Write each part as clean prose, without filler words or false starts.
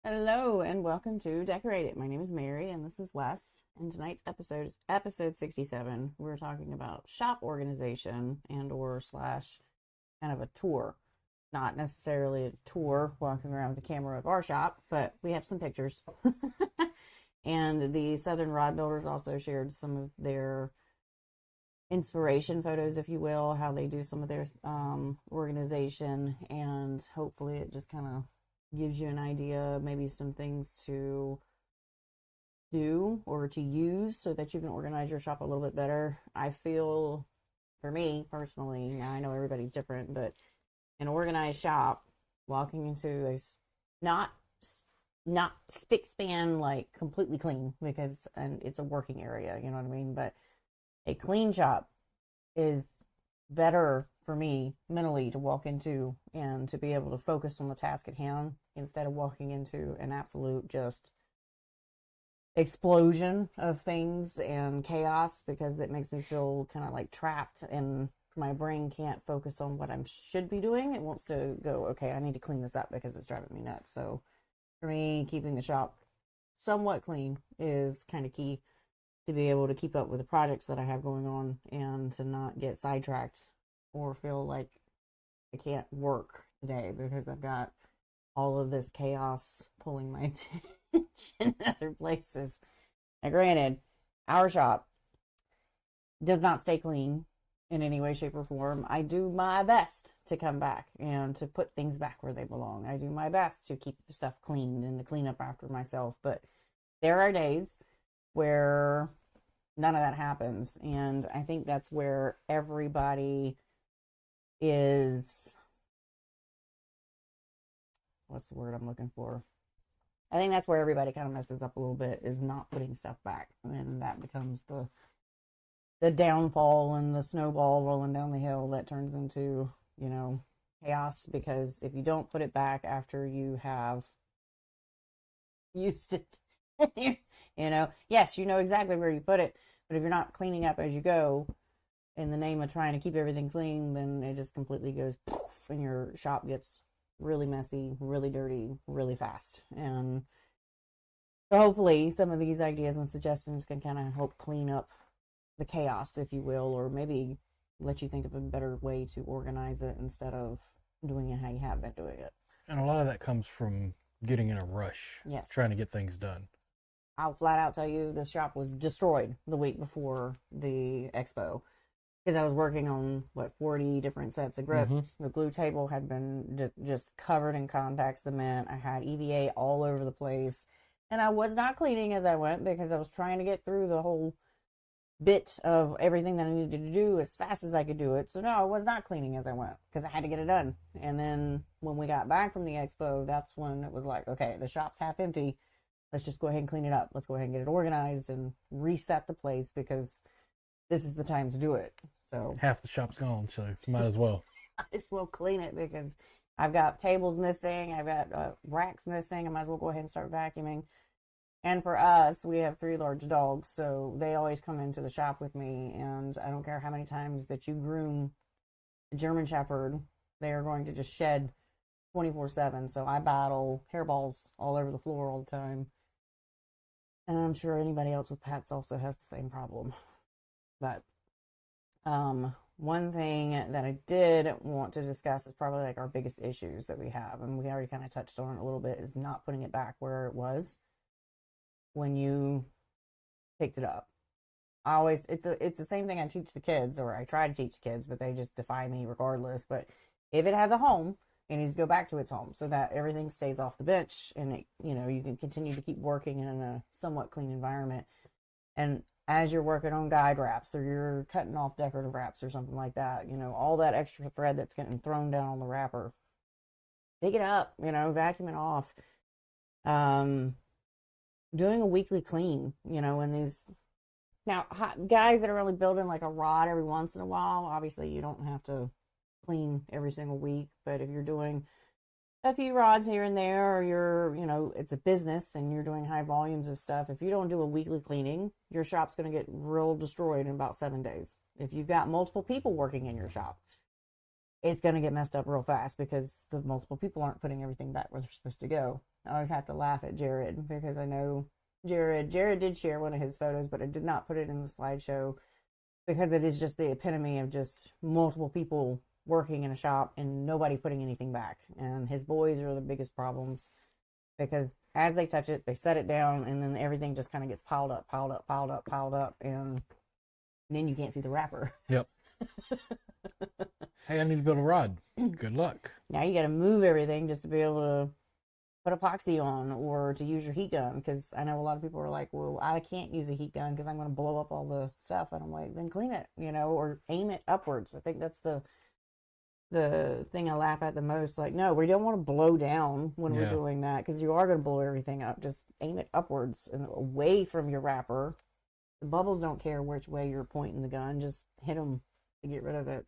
Hello and welcome to Decorate It. My name is Mary and this is Wes. And tonight's episode is episode 67. We're talking about shop organization and or slash kind of a tour. Not necessarily a tour walking around with the camera of our shop, but we have some pictures. And the Southern Rod Builders also shared some of their inspiration photos, if you will, how they do some of their organization, and hopefully it just kind of gives you an idea, maybe some things to do or to use so that you can organize your shop a little bit better. I feel, for me personally, now I know everybody's different, but an organized shop, walking into a not spick span like completely clean, because and it's a working area, you know what I mean, but a clean shop is better for me mentally to walk into and to be able to focus on the task at hand instead of walking into an absolute just explosion of things and chaos, because it makes me feel kind of like trapped and my brain can't focus on what I should be doing. It wants to go, okay, I need to clean this up because it's driving me nuts. So for me, keeping the shop somewhat clean is kind of key to be able to keep up with the projects that I have going on and to not get sidetracked or feel like I can't work today because I've got all of this chaos pulling my attention in other places. Now, granted, our shop does not stay clean in any way, shape, or form. I do my best to come back and to put things back where they belong. I do my best to keep stuff clean and to clean up after myself. But there are days where none of that happens. And I think that's where everybody is, what's the word I'm looking for? I think that's where everybody kind of messes up a little bit, is not putting stuff back. And that becomes the downfall and the snowball rolling down the hill that turns into, you know, chaos. Because if you don't put it back after you have used it, you know, yes, you know exactly where you put it, but if you're not cleaning up as you go in the name of trying to keep everything clean, then it just completely goes poof, and your shop gets really messy, really dirty, really fast. And so hopefully some of these ideas and suggestions can kind of help clean up the chaos, if you will, or maybe let you think of a better way to organize it instead of doing it how you have been doing it. And a lot of that comes from getting in a rush, yes, trying to get things done. I'll flat out tell you this shop was destroyed the week before the expo because I was working on, 40 different sets of grips. Mm-hmm. The glue table had been just covered in contact cement. I had EVA all over the place. And I was not cleaning as I went because I was trying to get through the whole bit of everything that I needed to do as fast as I could do it. So no, I was not cleaning as I went because I had to get it done. And then when we got back from the expo, that's when it was like, okay, the shop's half empty. Let's just go ahead and clean it up. Let's go ahead and get it organized and reset the place because this is the time to do it. So Half the shop's gone, so might as well. I just will clean it because I've got tables missing. I've got racks missing. I might as well go ahead and start vacuuming. And for us, we have 3 large dogs, so they always come into the shop with me. And I don't care how many times that you groom a German Shepherd, they are going to just shed 24/7. So I battle hairballs all over the floor all the time. And I'm sure anybody else with pets also has the same problem. But one thing that I did want to discuss is probably like our biggest issues that we have, and we already kind of touched on it a little bit, is not putting it back where it was when you picked it up. I always it's the same thing I teach the kids, or I try to teach the kids, but they just defy me regardless. But if it has a home, it needs to go back to its home so that everything stays off the bench and it, you can continue to keep working in a somewhat clean environment. And as you're working on guide wraps or you're cutting off decorative wraps or something like that, all that extra thread that's getting thrown down on the wrapper, pick it up, vacuum it off. Doing a weekly clean, and these now guys that are only building like a rod every once in a while, obviously you don't have to clean every single week. But if you're doing a few rods here and there, or you're, it's a business and you're doing high volumes of stuff, if you don't do a weekly cleaning, your shop's going to get real destroyed in about 7 days. If you've got multiple people working in your shop, it's going to get messed up real fast because the multiple people aren't putting everything back where they're supposed to go. I always have to laugh at Jared because I know Jared did share one of his photos, but I did not put it in the slideshow because it is just the epitome of just multiple people working in a shop and nobody putting anything back. And his boys are the biggest problems because as they touch it, they set it down and then everything just kind of gets piled up, and then you can't see the wrapper. Yep. Hey, I need to build a rod. Good luck. Now you got to move everything just to be able to put epoxy on or to use your heat gun, because I know a lot of people are like, well, I can't use a heat gun because I'm going to blow up all the stuff. And I'm like, then clean it, or aim it upwards. I think that's the thing I laugh at the most. Like, no, we don't want to blow down when we're doing that because you are going to blow everything up. Just aim it upwards and away from your wrapper. The bubbles don't care which way you're pointing the gun. Just hit them to get rid of it.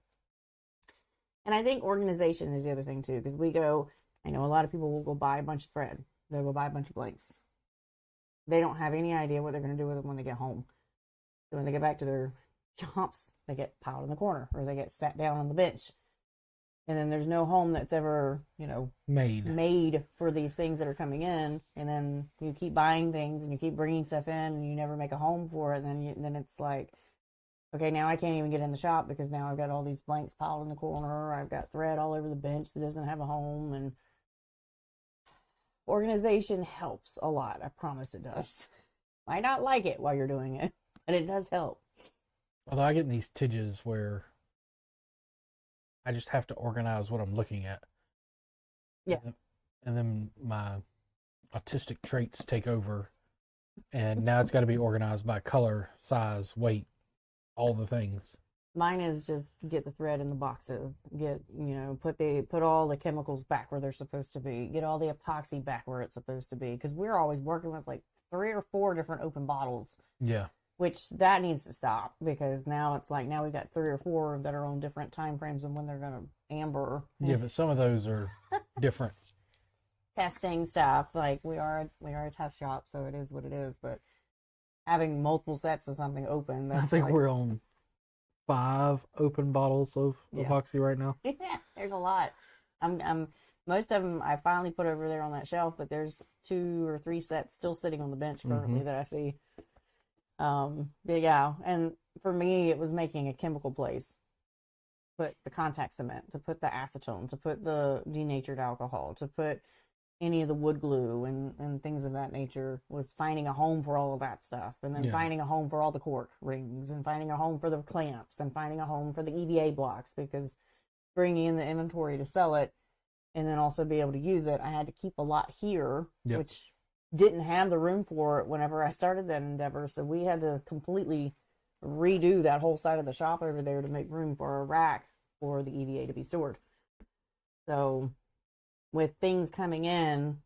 And I think organization is the other thing too, because I know a lot of people will go buy a bunch of thread. They'll go buy a bunch of blanks. They don't have any idea what they're going to do with them when they get home. So when they get back to their shops, they get piled in the corner or they get sat down on the bench. And then there's no home that's ever, made for these things that are coming in. And then you keep buying things and you keep bringing stuff in and you never make a home for it. And then it's like, okay, now I can't even get in the shop because now I've got all these blanks piled in the corner. I've got thread all over the bench that doesn't have a home. And organization helps a lot. I promise it does. Might not like it while you're doing it, but it does help. Although I get in these tidges where I just have to organize what I'm looking at. Yeah. And then my autistic traits take over. And now it's got to be organized by color, size, weight, all the things. Mine is just get the thread in the boxes, put all the chemicals back where they're supposed to be, get all the epoxy back where it's supposed to be, because we're always working with like 3 or 4 different open bottles. Yeah. Which that needs to stop, because now it's like, now we've got 3 or 4 that are on different time frames and when they're going to amber. Yeah, but some of those are different. Testing stuff, like we are a test shop, so it is what it is, but having multiple sets of something open, I think we're on 5 open bottles of epoxy right now. Yeah, there's a lot. I'm most of them I finally put over there on that shelf, but there's 2 or 3 sets still sitting on the bench currently that I see. Big Al. And for me, it was making a chemical place. Put the contact cement, to put the acetone, to put the denatured alcohol, to put any of the wood glue and things of that nature, was finding a home for all of that stuff. And then finding a home for all the cork rings, and finding a home for the clamps, and finding a home for the EVA blocks, because bringing in the inventory to sell it and then also be able to use it, I had to keep a lot here, which didn't have the room for it whenever I started that endeavor. So we had to completely redo that whole side of the shop over there to make room for a rack for the EVA to be stored. So with things coming in,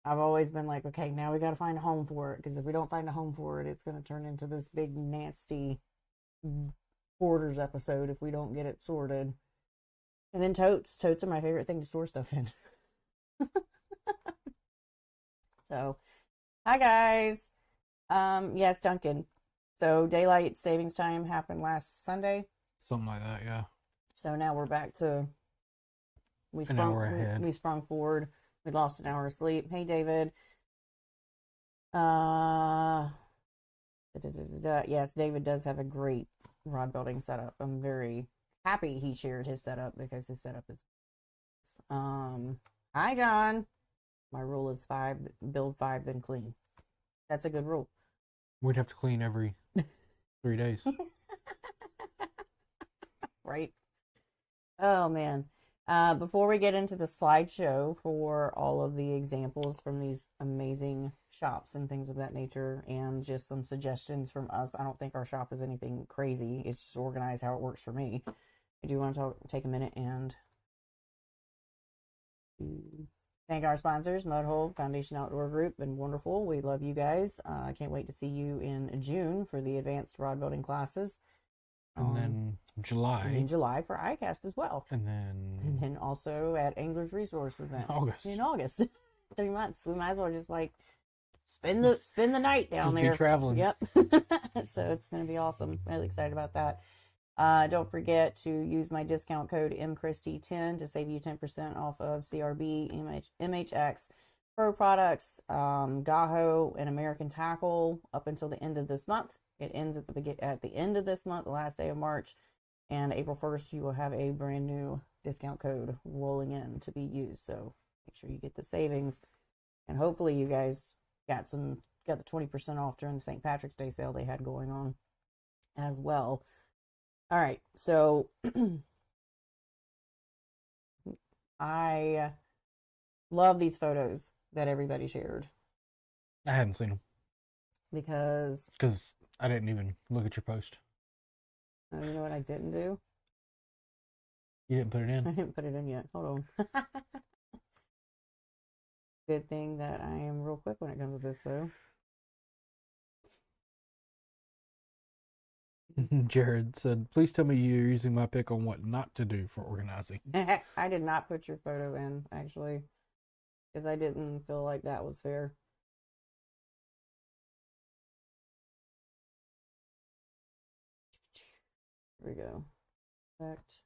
I've always been like, okay, now we got to find a home for it, because if we don't find a home for it, it's going to turn into this big nasty hoarders episode if we don't get it sorted. And then totes are my favorite thing to store stuff in. So, hi guys. Yes, Duncan. So daylight savings time happened last Sunday. Something like that, yeah. So now we're back to we An hour ahead. We sprung forward. We lost an hour of sleep. Hey David. Yes, David does have a great rod building setup. I'm very happy he shared his setup, because his setup is hi John. My rule is 5, build 5, then clean. That's a good rule. We'd have to clean every 3 days. Right? Oh, man. Before we get into the slideshow for all of the examples from these amazing shops and things of that nature, and just some suggestions from us, I don't think our shop is anything crazy. It's just organized how it works for me. I do want to take a minute and thank our sponsors, Mudhole Foundation Outdoor Group, been wonderful. We love you guys. I can't wait to see you in June for the advanced rod building classes. And then July. And in July for ICAST as well. And then also at Anglers Resource event. August. In August. 3 months. We might as well just like spend the night down there. Be traveling. Yep. So it's going to be awesome. Really excited about that. Don't forget to use my discount code MChristy10 to save you 10% off of CRB, MHX, Pro Products, Gaho, and American Tackle up until the end of this month. It ends at the end of this month, the last day of March, and April 1st you will have a brand new discount code rolling in to be used. So make sure you get the savings, and hopefully you guys got the 20% off during the St. Patrick's Day sale they had going on as well. All right, so I love these photos that everybody shared. I hadn't seen them. Because I didn't even look at your post. You know what I didn't do? You didn't put it in? I didn't put it in yet. Hold on. Good thing that I am real quick when it comes to this, though. Jared said, please tell me you're using my pick on what not to do for organizing. I did not put your photo in, actually, because I didn't feel like that was fair. Here we go. Select.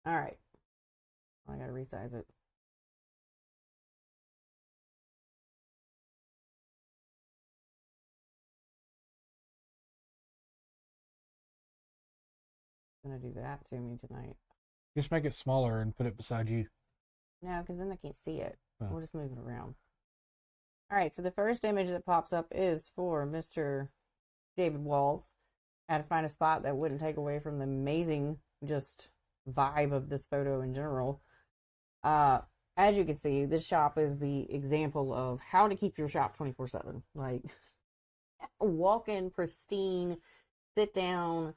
All right. I gotta resize it. Gonna do that to me tonight. Just make it smaller and put it beside you. No, because then they can't see it. Oh. We'll just move it around. All right, so the first image that pops up is for Mr. David Walls. I had to find a spot that wouldn't take away from the amazing just vibe of this photo in general. As you can see, this shop is the example of how to keep your shop 24/7. Like, walk-in, pristine, sit down,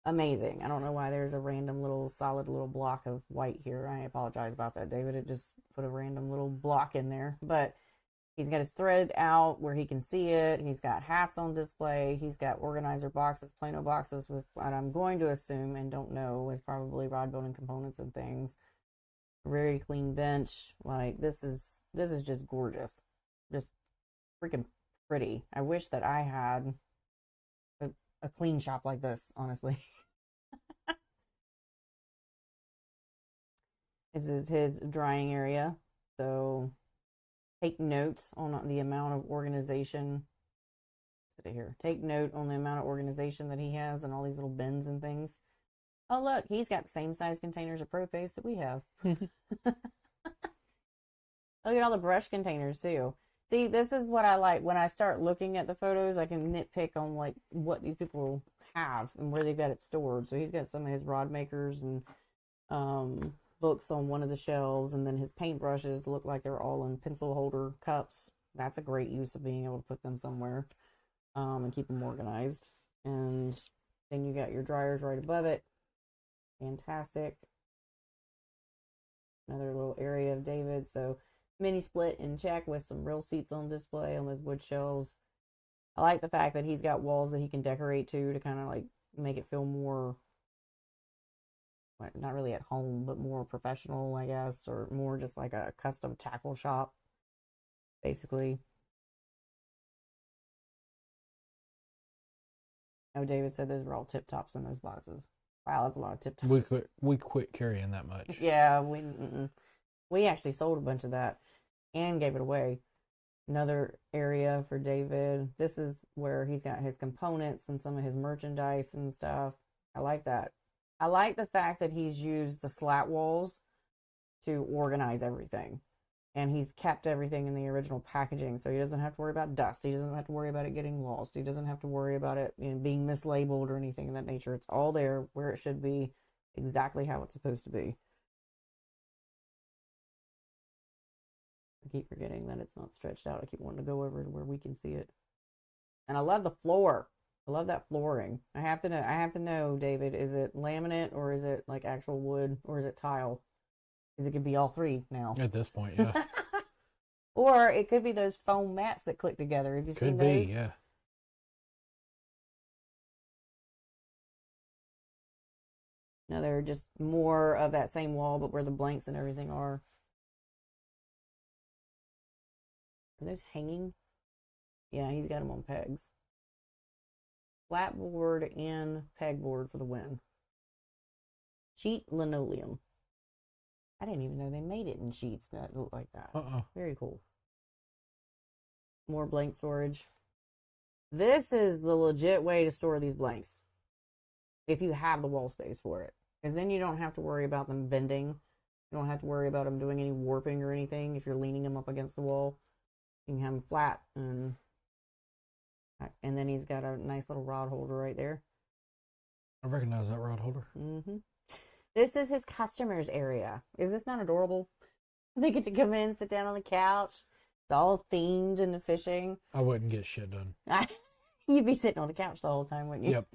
amazing. I don't know why there's a random little solid little block of white here. I apologize about that, David. It just put a random little block in there. But he's got his thread out where he can see it. He's got hats on display. He's got organizer boxes, Plano boxes with what I'm going to assume and don't know is probably rod building components and things. Very clean bench. Like, this is just gorgeous. Just freaking pretty. I wish that I had a clean shop like this, honestly. This is his drying area. So take note on the amount of organization. Sit here. Take note on the amount of organization that he has and all these little bins and things. Oh, look, he's got the same size containers of ProPaste that we have. Look at all the brush containers, too. See, this is what I like. When I start looking at the photos, I can nitpick on, like, what these people have and where they've got it stored. So he's got some of his rod makers and books on one of the shelves, and then his paintbrushes look like they're all in pencil holder cups. That's a great use of being able to put them somewhere. and keep them organized. And then you got your dryers right above it. Fantastic. Another little area of David. So mini split in check with some real seats on display on those wood shelves. I like the fact that he's got walls that he can decorate to kind of like make it feel more, not really at home, but more professional, I guess, or more just like a custom tackle shop, basically. Oh, David said those were all tip tops in those boxes. Wow, that's a lot of tip tops. We quit carrying that much. Yeah, we actually sold a bunch of that and gave it away. Another area for David. This is where he's got his components and some of his merchandise and stuff. I like that. I like the fact that he's used the slat walls to organize everything. And he's kept everything in the original packaging, so he doesn't have to worry about dust. He doesn't have to worry about it getting lost. He doesn't have to worry about it being mislabeled or anything of that nature. It's all there where it should be, exactly how it's supposed to be. I keep forgetting that it's not stretched out. I keep wanting to go over to where we can see it. And I love the floor. I love that flooring. I have to know, David, is it laminate or is it like actual wood or is it tile? Because it could be all three now. At this point, yeah. Or it could be those foam mats that click together. Have you seen those? Could be, yeah. No, they're just more of that same wall, but where the blanks and everything are. Are those hanging? Yeah, he's got them on pegs. Flatboard and pegboard for the win. Sheet linoleum. I didn't even know they made it in sheets that look like that. Very cool. More blank storage. This is the legit way to store these blanks. If you have the wall space for it. Because then you don't have to worry about them bending. You don't have to worry about them doing any warping or anything if you're leaning them up against the wall. You can have them flat. And then he's got a nice little rod holder right there. I recognize that rod holder. Mm-hmm. This is his customers area. Is this not adorable? They get to come in, sit down on the couch. It's all themed in the fishing. I wouldn't get shit done. You'd be sitting on the couch the whole time, wouldn't you? Yep.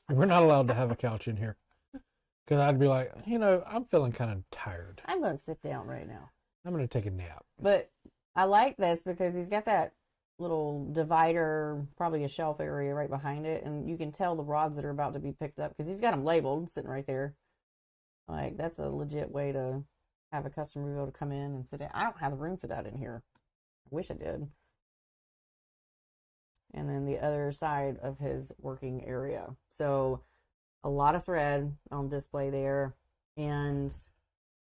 We're not allowed to have a couch in here. Because I'd be like, I'm feeling kind of tired. I'm going to sit down right now. I'm going to take a nap. But I like this because he's got that little divider, probably a shelf area right behind it, and you can tell the rods that are about to be picked up because he's got them labeled sitting right there. Like, that's a legit way to have a customer be able to come in and sit down. I don't have the room for that in here. I wish I did. And then the other side of his working area. So a lot of thread on display there, and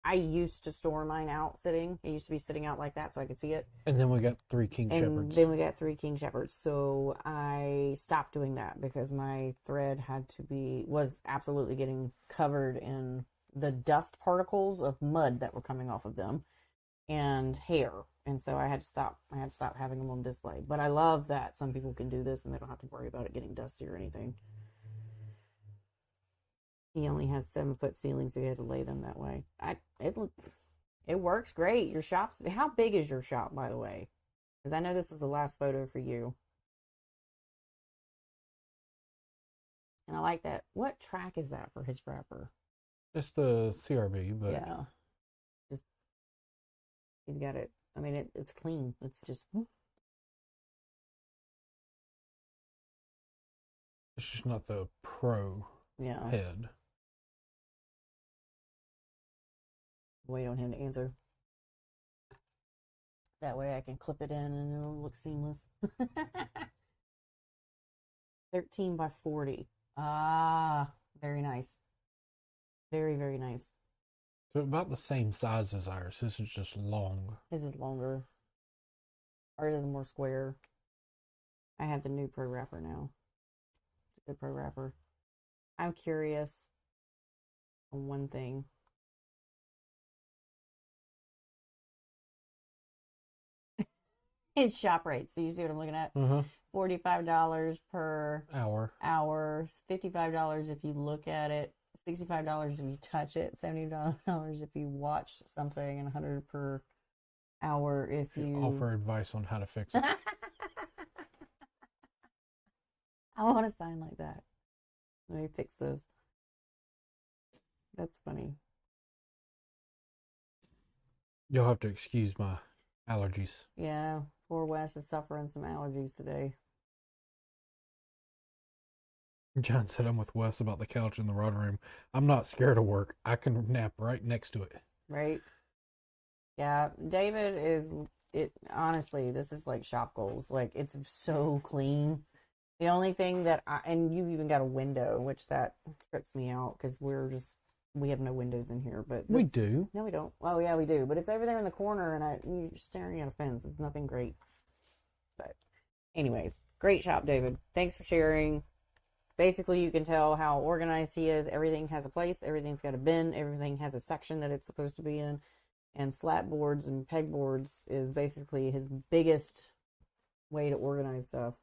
I used to store mine out sitting. It used to be sitting out like that so I could see it. And then we got 3 King Shepherds. And then we got 3 King Shepherds. So I stopped doing that because my thread was absolutely getting covered in the dust particles of mud that were coming off of them and hair. And so I had to stop. I had to stop having them on display. But I love that some people can do this and they don't have to worry about it getting dusty or anything. He only has 7-foot ceilings, so you had to lay them that way. It works great. Your shop's, how big is your shop, by the way? Because I know this is the last photo for you. And I like that. What track is that for his wrapper? It's the CRB, but yeah, just he's got it. I mean, it's clean. It's just. It's just not the pro head. Wait on him to answer. That way I can clip it in and it'll look seamless. 13 by 40. Ah, very nice. Very, very nice. So about the same size as ours. This is just long. His is longer. Ours is more square. I have the new Pro Wrapper now. The Pro Wrapper. I'm curious on one thing. His shop rate. So you see what I'm looking at? Mm-hmm. $45 per hour. $55 if you look at it. $65 if you touch it. $70 if you watch something, and $100 per hour if you offer advice on how to fix it. I want a sign like that. Let me fix this. That's funny. You'll have to excuse my allergies. Yeah, poor Wes is suffering some allergies today. John said I'm with Wes about the couch in the rod room. I'm not scared of work. I can nap right next to it. Right? Yeah, David is it honestly, this is like shop goals. Like it's so clean. The only thing that and you've even got a window, which that trips me out because we have no windows in here, but We do. No, we don't. Oh yeah, we do, but it's over there in the corner and you're staring at a fence. It's nothing great. But anyways, great shop, David. Thanks for sharing. Basically, you can tell how organized he is. Everything has a place. Everything's got a bin. Everything has a section that it's supposed to be in. And slat boards and pegboards is basically his biggest way to organize stuff.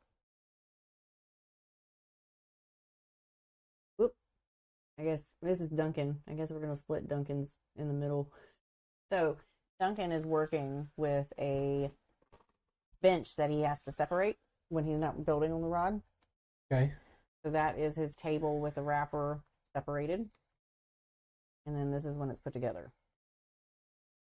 Whoop. I guess this is Duncan. I guess we're going to split Duncan's in the middle. So Duncan is working with a bench that he has to separate when he's not building on the rod. Okay. So that is his table with the wrapper separated. And then this is when it's put together,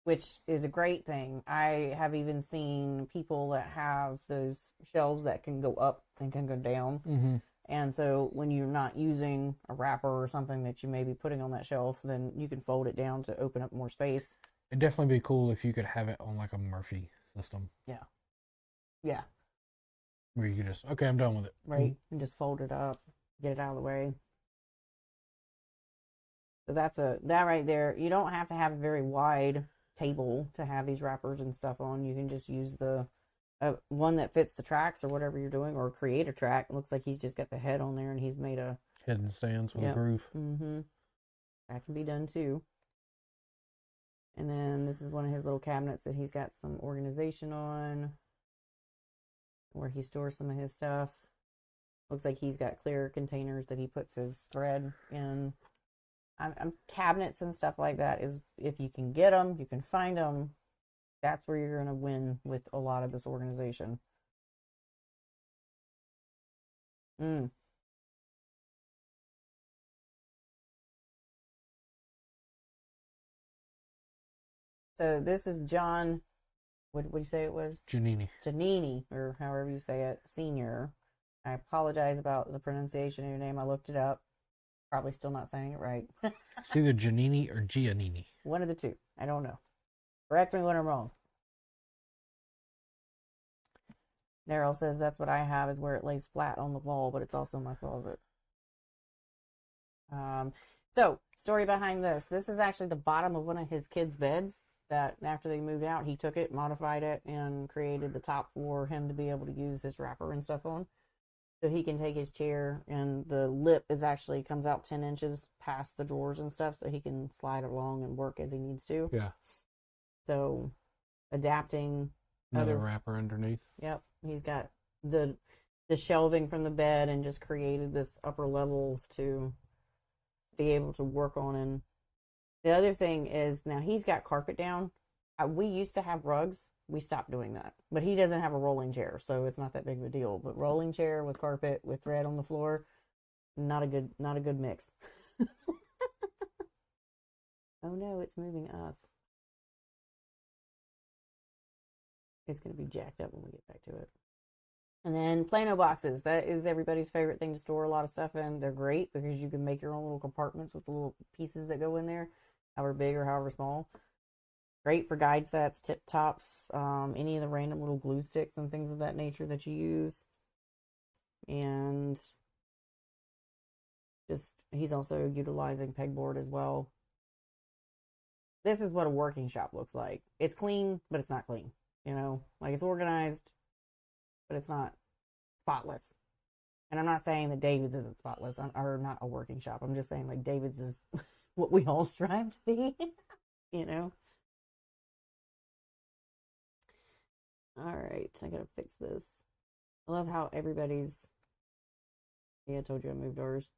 which is a great thing. I have even seen people that have those shelves that can go up and can go down. Mm-hmm. And so when you're not using a wrapper or something that you may be putting on that shelf, then you can fold it down to open up more space. It'd definitely be cool if you could have it on like a Murphy system. Yeah. Yeah. Where you could just, okay, I'm done with it. Right. And just fold it up, get it out of the way. So that right there. You don't have to have a very wide table to have these wrappers and stuff on. You can just use the one that fits the tracks or whatever you're doing, or create a track. It looks like he's just got the head on there and he's made a head and stands with a groove. Mm-hmm. That can be done too. And then this is one of his little cabinets that he's got some organization on, where he stores some of his stuff. Looks like he's got clear containers that he puts his thread in. Cabinets and stuff like that is, if you can get them, you can find them, that's where you're going to win with a lot of this organization. So this is John, what do you say it was? Giannini, or however you say it, Senior. I apologize about the pronunciation of your name. I looked it up. Probably still not saying it right. It's either Giannini or Giannini. One of the two. I don't know. Correct me when I'm wrong. Daryl says that's what I have, is where it lays flat on the wall, but it's also in my closet. So, story behind this. This is actually the bottom of one of his kids' beds that after they moved out, he took it, modified it, and created the top for him to be able to use his wrapper and stuff on. So he can take his chair, and the lip is actually comes out 10 inches past the drawers and stuff, so he can slide along and work as he needs to. Yeah. So adapting another wrapper underneath. Yep. He's got the shelving from the bed and just created this upper level to be able to work on. And the other thing is, now he's got carpet down. We used to have rugs. We stopped doing that. But he doesn't have a rolling chair, so it's not that big of a deal. But rolling chair with carpet with thread on the floor, not a good mix. Oh no, it's moving us. It's going to be jacked up when we get back to it. And then Plano boxes. That is everybody's favorite thing to store a lot of stuff in. They're great because you can make your own little compartments with the little pieces that go in there, however big or however small. Great for guide sets, tip tops, any of the random little glue sticks and things of that nature that you use. And just, he's also utilizing pegboard as well. This is what a working shop looks like. It's clean, but it's not clean. You know, like it's organized, but it's not spotless. And I'm not saying that David's isn't spotless or not a working shop. I'm just saying like David's is what we all strive to be, you know? All right, I gotta fix this. I love how everybody's. Yeah, I told you I moved ours.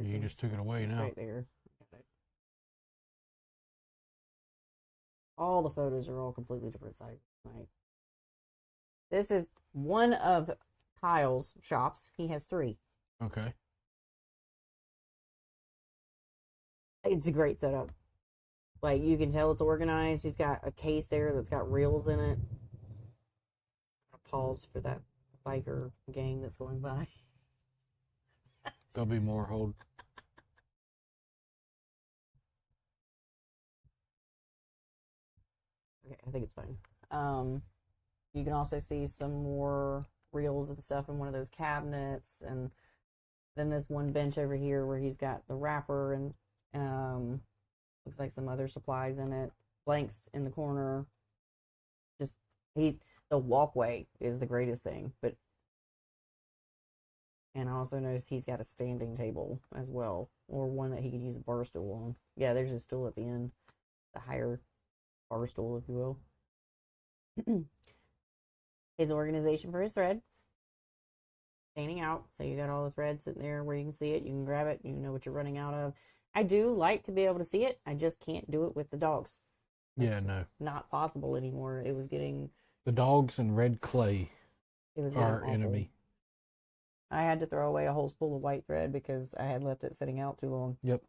You just took it away now. Right there. Got it. All the photos are all completely different sizes tonight. This is one of Kyle's shops, he has 3. Okay. It's a great setup. Like, you can tell it's organized. He's got a case there that's got reels in it. I'll pause for that biker gang that's going by. There'll be more. Hold. Okay, I think it's fine. You can also see some more reels and stuff in one of those cabinets, and then this one bench over here where he's got the wrapper and looks like some other supplies in it. Blanks in the corner. Just the walkway is the greatest thing, and I also noticed he's got a standing table as well, or one that he could use a bar stool on. Yeah, there's a stool at the end, the higher bar stool, if you will. His organization for his thread, standing out. So you got all the thread sitting there where you can see it. You can grab it. You know what you're running out of. I do like to be able to see it. I just can't do it with the dogs. Yeah, no. Not possible anymore. It was getting... The dogs and red clay It was are enemy. I had to throw away a whole spool of white thread because I had left it sitting out too long. Yep.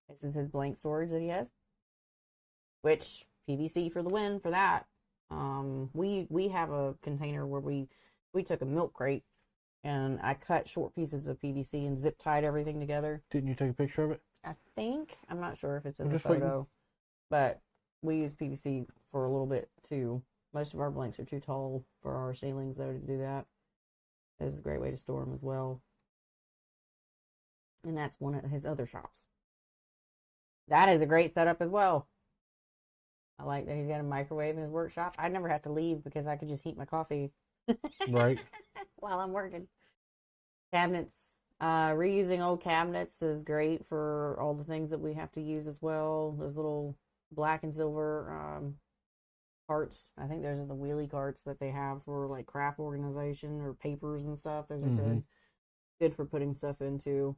This is his blank storage that he has, which PVC for the win for that. We have a container where we took a milk crate and I cut short pieces of PVC and zip tied everything together. Didn't you take a picture of it? I think, I'm not sure if it's in I'm the just photo, waiting. but we use PVC for a little bit too. Most of our blanks are too tall for our ceilings though to do that. This is a great way to store them as well. And that's one of his other shops. That is a great setup as well. I like that he's got a microwave in his workshop. I never have to leave because I could just heat my coffee Right. while I'm working. Cabinets. Reusing old cabinets is great for all the things that we have to use as well. Those little black and silver carts. I think those are the wheelie carts that they have for like craft organization or papers and stuff. Those are good. Good for putting stuff into.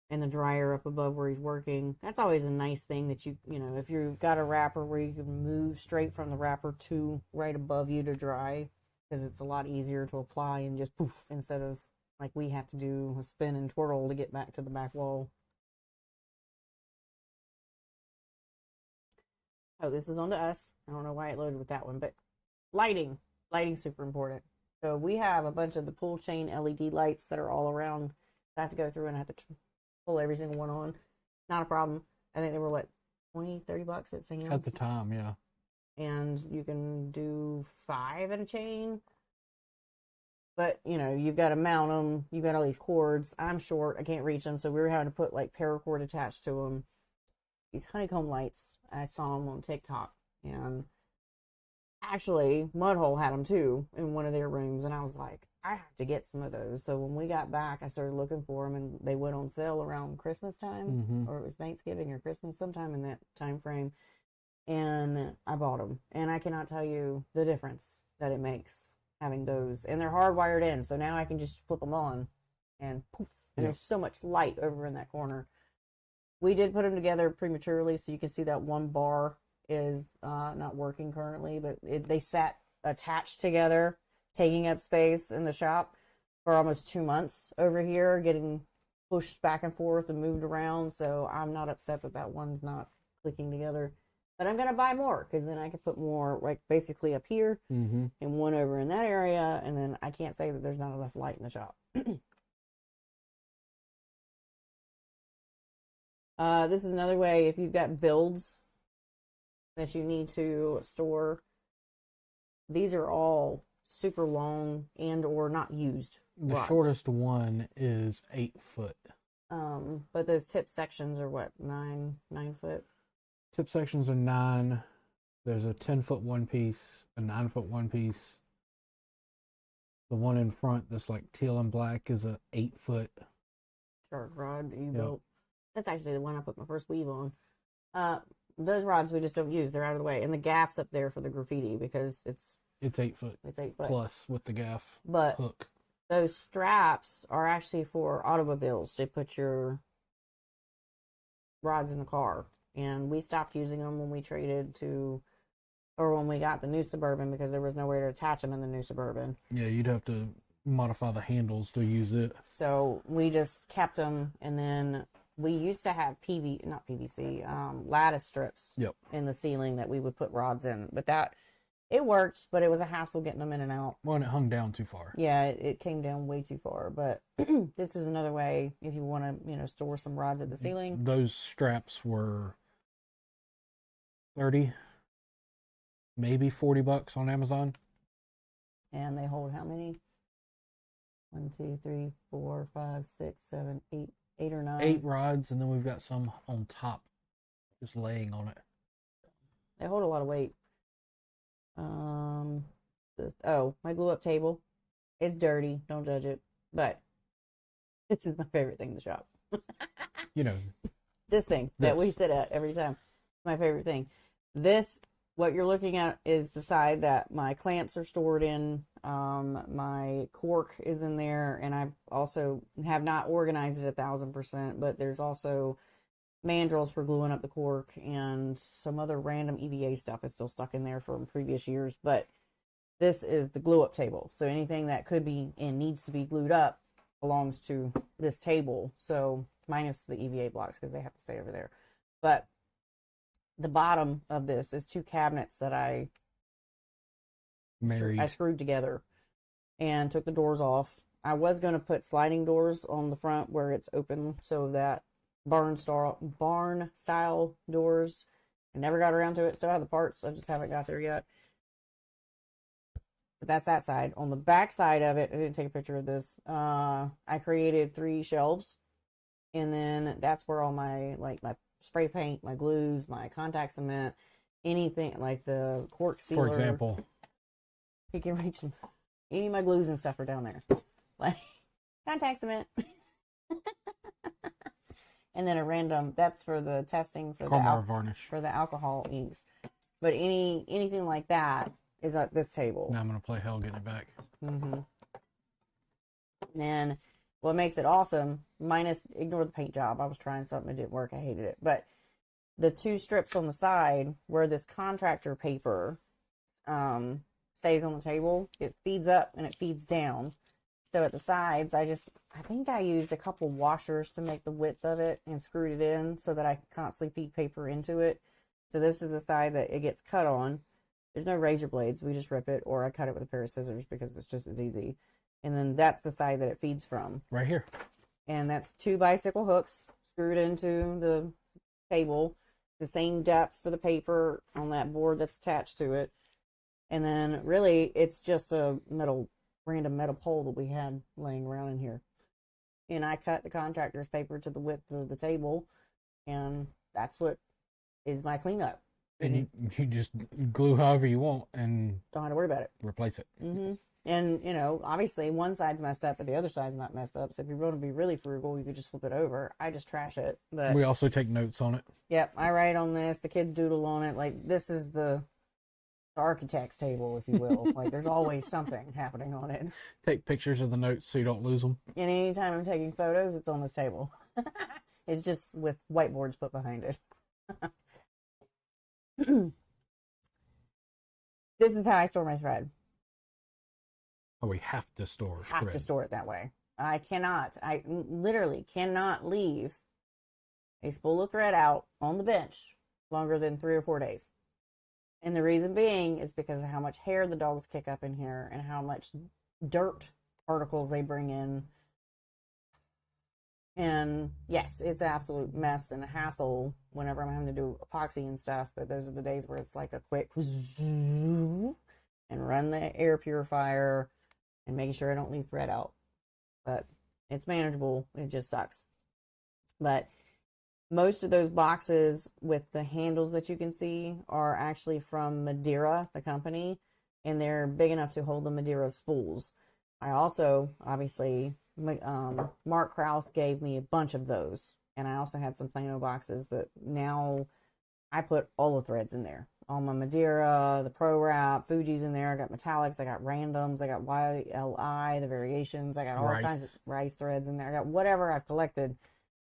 And the dryer up above where he's working. That's always a nice thing that you know, if you've got a wrapper where you can move straight from the wrapper to right above you to dry, because it's a lot easier to apply and just poof, instead of like we have to do a spin and twirl to get back to the back wall. Oh, this is on to us. I don't know why it loaded with that one, but lighting. Lighting's super important. So we have a bunch of the pull chain LED lights that are all around. I have to go through and I have to pull every single one on. Not a problem. I think they were what, 20, 30 bucks at Sam's? At the time, yeah. And you can do 5 in a chain. But, you know, you've got to mount them. You've got all these cords. I'm short. I can't reach them. So we were having to put like paracord attached to them. These honeycomb lights. I saw them on TikTok. And actually, Mudhole had them too in one of their rooms. And I was like, I have to get some of those. So when we got back, I started looking for them, and they went on sale around Christmas time, or it was Thanksgiving or Christmas, sometime in that time frame. And I bought them, and I cannot tell you the difference that it makes having those. And they're hardwired in, so now I can just flip them on, and poof, and there's so much light over in that corner. We did put them together prematurely, so you can see that one bar is not working currently, but they sat attached together, taking up space in the shop for almost 2 months over here, getting pushed back and forth and moved around. So I'm not upset that that one's not clicking together. But I'm going to buy more, because then I can put more, like, basically up here and one over in that area. And then I can't say that there's not enough light in the shop. This is another way, if you've got builds that you need to store. These are all super long and or not used rods. Shortest one is 8 foot. But those tip sections are what, 9 foot? Tip sections are 9. There's a 10-foot one piece, a 9-foot one piece. The one in front that's like teal and black is a 8-foot Shark rod that you built. That's actually the one I put my first weave on. Those rods we just don't use. They're out of the way. And the gaff's up there for the graffiti because it's 8 foot. It's 8 foot. Plus with the gaff hook. Those straps are actually for automobiles to put your rods in the car. And we stopped using them when we traded to or when we got the new Suburban, because there was nowhere to attach them in the new Suburban. Yeah, you'd have to modify the handles to use it. So we just kept them, and then we used to have not PVC, lattice strips in the ceiling that we would put rods in. But it worked, but it was a hassle getting them in and out. Well, and it hung down too far. Yeah, it came down way too far. But this is another way if you want to, store some rods at the ceiling. Those straps were $30, maybe $40 on Amazon. And they hold how many? 1, 2, 3, 4, 5, 6, 7, 8, 8 or 9. 8 rods, and then we've got some on top, just laying on it. They hold a lot of weight. My glue up table. It's dirty. Don't judge it. But this is my favorite thing in the shop. This thing that we sit at every time. My favorite thing. What you're looking at is the side that my clamps are stored in. My cork is in there, and I also have not organized it 1,000%, but there's also mandrels for gluing up the cork, and some other random EVA stuff is still stuck in there from previous years. But this is the glue up table. So anything that could be and needs to be glued up belongs to this table. So minus the EVA blocks, because they have to stay over there. But the bottom of this is 2 cabinets that I screwed together and took the doors off. I was going to put sliding doors on the front where it's open, so that barn style doors. I never got around to it. Still have the parts. I just haven't got there yet. But that's that side. On the back side of it, I didn't take a picture of this. I created 3 shelves, and then that's where all my spray paint, my glues, my contact cement, anything like the cork sealer. For example, you can reach them. Any of my glues and stuff are down there, like contact cement. And then a random, that's for the testing for varnish for the alcohol inks. But anything like that is at this table. Now I'm gonna play hell getting it back. Mm-hmm. And then what makes it awesome, ignore the paint job. I was trying something, it didn't work. I hated it. But the 2 strips on the side where this contractor paper stays on the table, it feeds up and it feeds down. So at the sides, I think I used a couple washers to make the width of it and screwed it in so that I can constantly feed paper into it. So this is the side that it gets cut on. There's no razor blades. We just rip it, or I cut it with a pair of scissors because it's just as easy. And then that's the side that it feeds from. Right here. And that's 2 bicycle hooks screwed into the table. The same depth for the paper on that board that's attached to it. And then really it's just a random metal pole that we had laying around in here. And I cut the contractor's paper to the width of the table, and that's what is my cleanup. And you just glue however you want and don't have to worry about it. Replace it. Mm-hmm. And, obviously one side's messed up, but the other side's not messed up. So if you're going to be really frugal, you could just flip it over. I just trash it. But we also take notes on it. Yep, I write on this. The kids doodle on it. Like, this is the architect's table, if you will. Like, there's always something happening on it. Take pictures of the notes so you don't lose them. And anytime I'm taking photos, it's on this table. It's just with whiteboards put behind it. This is how I store my thread. Oh, we have to store thread. Have to store it that way. I literally cannot leave a spool of thread out on the bench longer than 3 or 4 days. And the reason being is because of how much hair the dogs kick up in here and how much dirt particles they bring in. And yes, it's an absolute mess and a hassle whenever I'm having to do epoxy and stuff. But those are the days where it's like a quick and run the air purifier and making sure I don't leave thread out. But it's manageable. It just sucks. But most of those boxes with the handles that you can see are actually from Madeira, the company, and they're big enough to hold the Madeira spools. I also, obviously, Mark Krause gave me a bunch of those, and I also had some Plano boxes, but now I put all the threads in there. All my Madeira, the Pro Wrap, Fuji's in there. I got metallics, I got randoms, I got YLI, the variations, I got all kinds of rice threads in there. I got whatever I've collected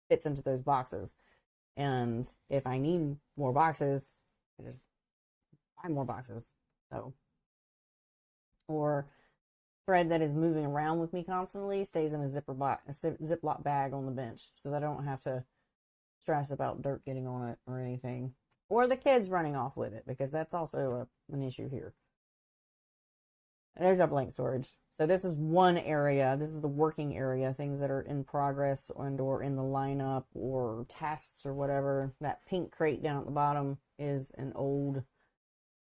fits into those boxes. And if I need more boxes, I just buy more boxes. So, or thread that is moving around with me constantly stays in a Ziploc bag on the bench, so that I don't have to stress about dirt getting on it or anything, or the kids running off with it, because that's also an issue here. There's our blank storage. So this is one area. This is the working area, things that are in progress and or in the lineup or tests or whatever. That pink crate down at the bottom is an old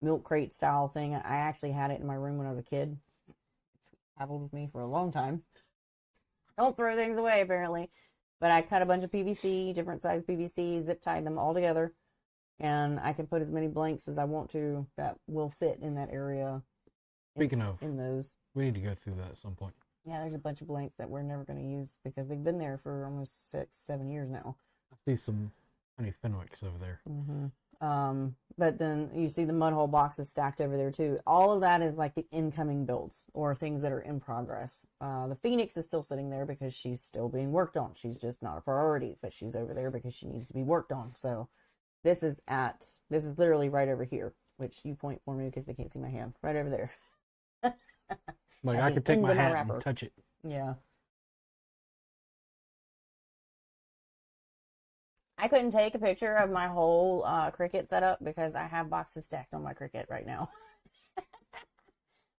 milk crate style thing. I actually had it in my room when I was a kid. It's traveled with me for a long time. Don't throw things away, apparently. But I cut a bunch of PVC, different size PVC, zip tied them all together, and I can put as many blanks as I want to that will fit in that area. Speaking of, in those, we need to go through that at some point. Yeah, there's a bunch of blanks that we're never going to use because they've been there for almost 6-7 years now. I see some honey Fenwicks over there. Mm-hmm. But then you see the mud hole boxes stacked over there too. All of that is like the incoming builds or things that are in progress. The Phoenix is still sitting there because she's still being worked on. She's just not a priority, but she's over there because she needs to be worked on. So this is literally right over here, which you point for me because they can't see my hand. Right over there. Like I could take my hat and touch it. Yeah. I couldn't take a picture of my whole Cricut setup because I have boxes stacked on my Cricut right now.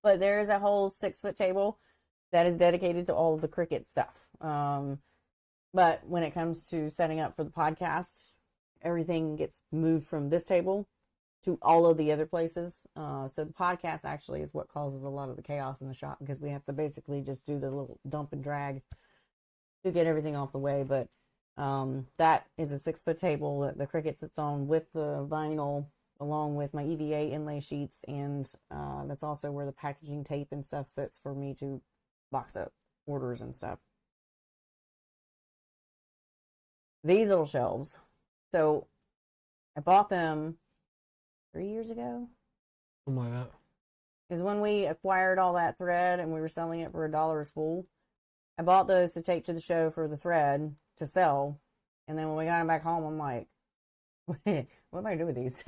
But there is a whole 6-foot table that is dedicated to all of the Cricut stuff. But when it comes to setting up for the podcast, everything gets moved from this table to all of the other places. So the podcast actually is what causes a lot of the chaos in the shop because we have to basically just do the little dump and drag to get everything off the way. But that is a 6-foot table that the Cricut sits on with the vinyl along with my EVA inlay sheets, and that's also where the packaging tape and stuff sits for me to box up orders and stuff. These little shelves. So I bought them 3 years ago. Something like that. Is when we acquired all that thread and we were selling it for $1 a spool. I bought those to take to the show for the thread to sell. And then when we got them back home, I'm like, what am I going to do with these?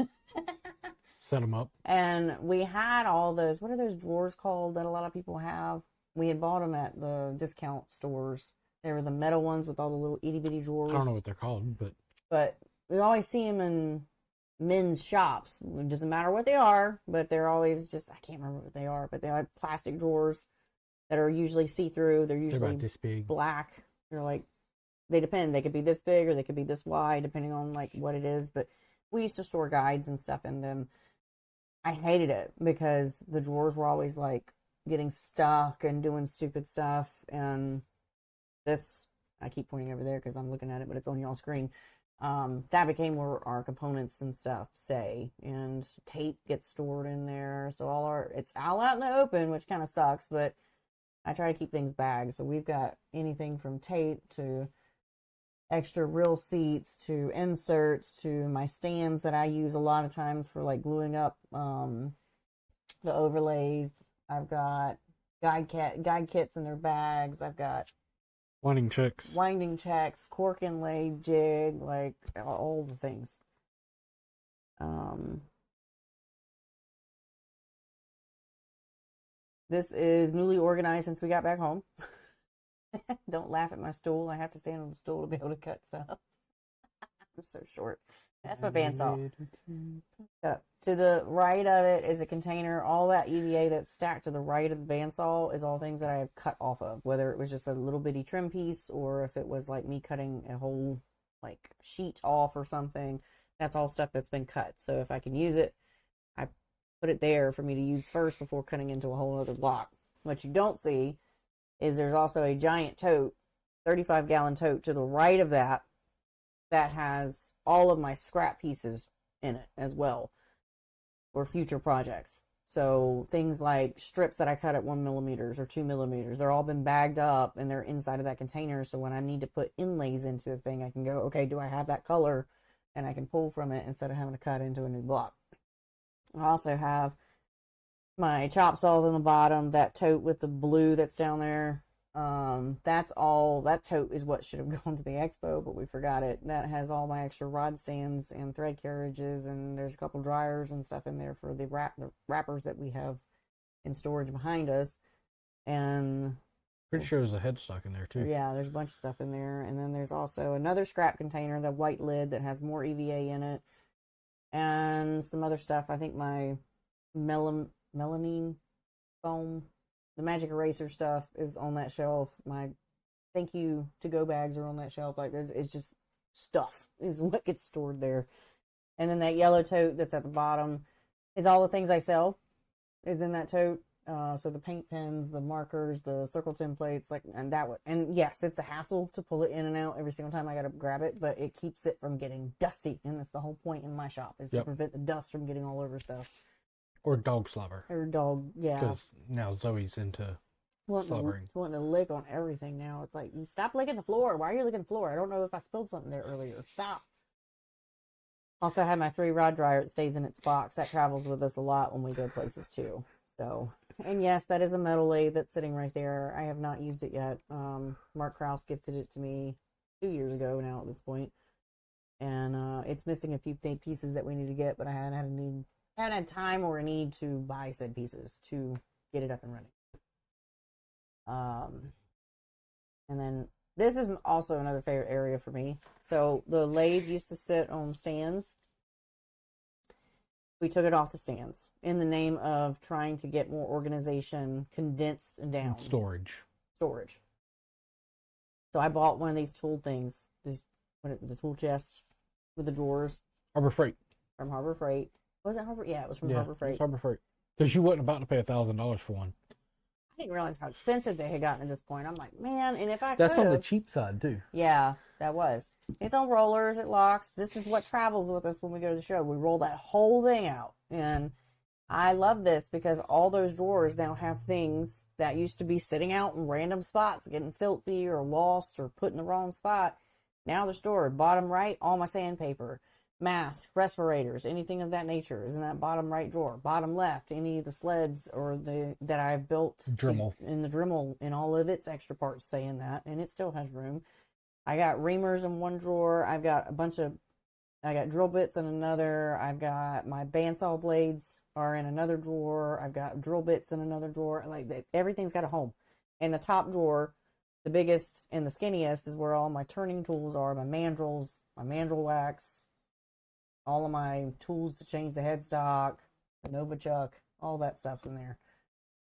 Set them up. And we had all those, what are those drawers called that a lot of people have? We had bought them at the discount stores. They were the metal ones with all the little itty bitty drawers. I don't know what they're called, but we always see them in men's shops. It doesn't matter what they are, but they're always just, I can't remember what they are, but they are plastic drawers that are usually see-through. They're usually about this big. Black. They're like, they depend. They could be this big or they could be this wide, depending on like what it is. But we used to store guides and stuff in them. I hated it because the drawers were always like getting stuck and doing stupid stuff. And this, I keep pointing over there because I'm looking at it, but it's on y'all's screen. That became where our components and stuff stay, and tape gets stored in there. So it's all out in the open, which kind of sucks, but I try to keep things bagged. So we've got anything from tape to extra reel seats to inserts to my stands that I use a lot of times for like gluing up the overlays. I've got guide kits in their bags. I've got winding checks, cork inlay, jig, like all the things. This is newly organized since we got back home. Don't laugh at my stool. I have to stand on the stool to be able to cut stuff. I'm so short. That's my bandsaw. To the right of it is a container. All that EVA that's stacked to the right of the bandsaw is all things that I have cut off of, whether it was just a little bitty trim piece or if it was like me cutting a whole like sheet off or something. That's all stuff that's been cut. So if I can use it, I put it there for me to use first before cutting into a whole other block. What you don't see is there's also a giant tote, 35-gallon tote to the right of that has all of my scrap pieces in it as well for future projects. So things like strips that I cut at 1 millimeters or 2 millimeters, they're all been bagged up and they're inside of that container. So when I need to put inlays into a thing, I can go, okay, do I have that color? And I can pull from it instead of having to cut into a new block. I also have my chop saws on the bottom, that tote with the blue that's down there. That's all. That tote is what should have gone to the expo, but we forgot it. That has all my extra rod stands and thread carriages, and there's a couple dryers and stuff in there for the wrappers that we have in storage behind us. And Pretty sure there's a headstock in there too. yeah, there's a bunch of stuff in there. And then there's also another scrap container, the white lid that has more EVA in it, and some other stuff. I think my melamine foam, the magic eraser stuff is on that shelf. My thank you to go bags are on that shelf. Like it's just stuff is what gets stored there. And then that yellow tote that's at the bottom is all the things I sell is in that tote. So the paint pens, the markers, the circle templates, and yes, it's a hassle to pull it in and out every single time I gotta grab it, but it keeps it from getting dusty, and that's the whole point in my shop is to prevent the dust from getting all over stuff. Or dog slobber. Or dog, yeah. Because now Zoe's into slobbering. Wanting to lick on everything now. It's like, you stop licking the floor. Why are you licking the floor? I don't know if I spilled something there earlier. Stop. Also, I have my 3 rod dryer. It stays in its box. That travels with us a lot when we go places too. So, and yes, that is a metal lathe that's sitting right there. I have not used it yet. Mark Krause gifted it to me 2 years ago now at this point. And it's missing a few pieces that we need to get, but I haven't had time or a need to buy said pieces to get it up and running. And then this is also another favorite area for me. So the lathe used to sit on stands. We took it off the stands in the name of trying to get more organization condensed down. And storage. So I bought one of these tool things, the tool chest with the drawers. Harbor Freight. From Harbor Freight. Was it Harbor? Yeah, it was from Harbor Freight. It was Harbor Freight. Because you wasn't about to pay $1,000 for one. I didn't realize how expensive they had gotten at this point. I'm like, man, and if I That's on the cheap side, too. Yeah, that was. It's on rollers, it locks. This is what travels with us when we go to the show. We roll that whole thing out. And I love this because all those drawers now have things that used to be sitting out in random spots, getting filthy or lost or put in the wrong spot. Now they're stored. Bottom right, all my sandpaper. Masks, respirators, anything of that nature is in that bottom right drawer. Bottom left, any of the sleds or that I've built Dremel. In the Dremel, and all of its extra parts stay in that, and it still has room. I got reamers in one drawer. I got drill bits in another. I've got my bandsaw blades are in another drawer. I've got drill bits in another drawer. Everything's got a home. And the top drawer, the biggest and the skinniest, is where all my turning tools are, my mandrels, my mandrel wax, all of my tools to change the headstock, the Novichok, all that stuff's in there.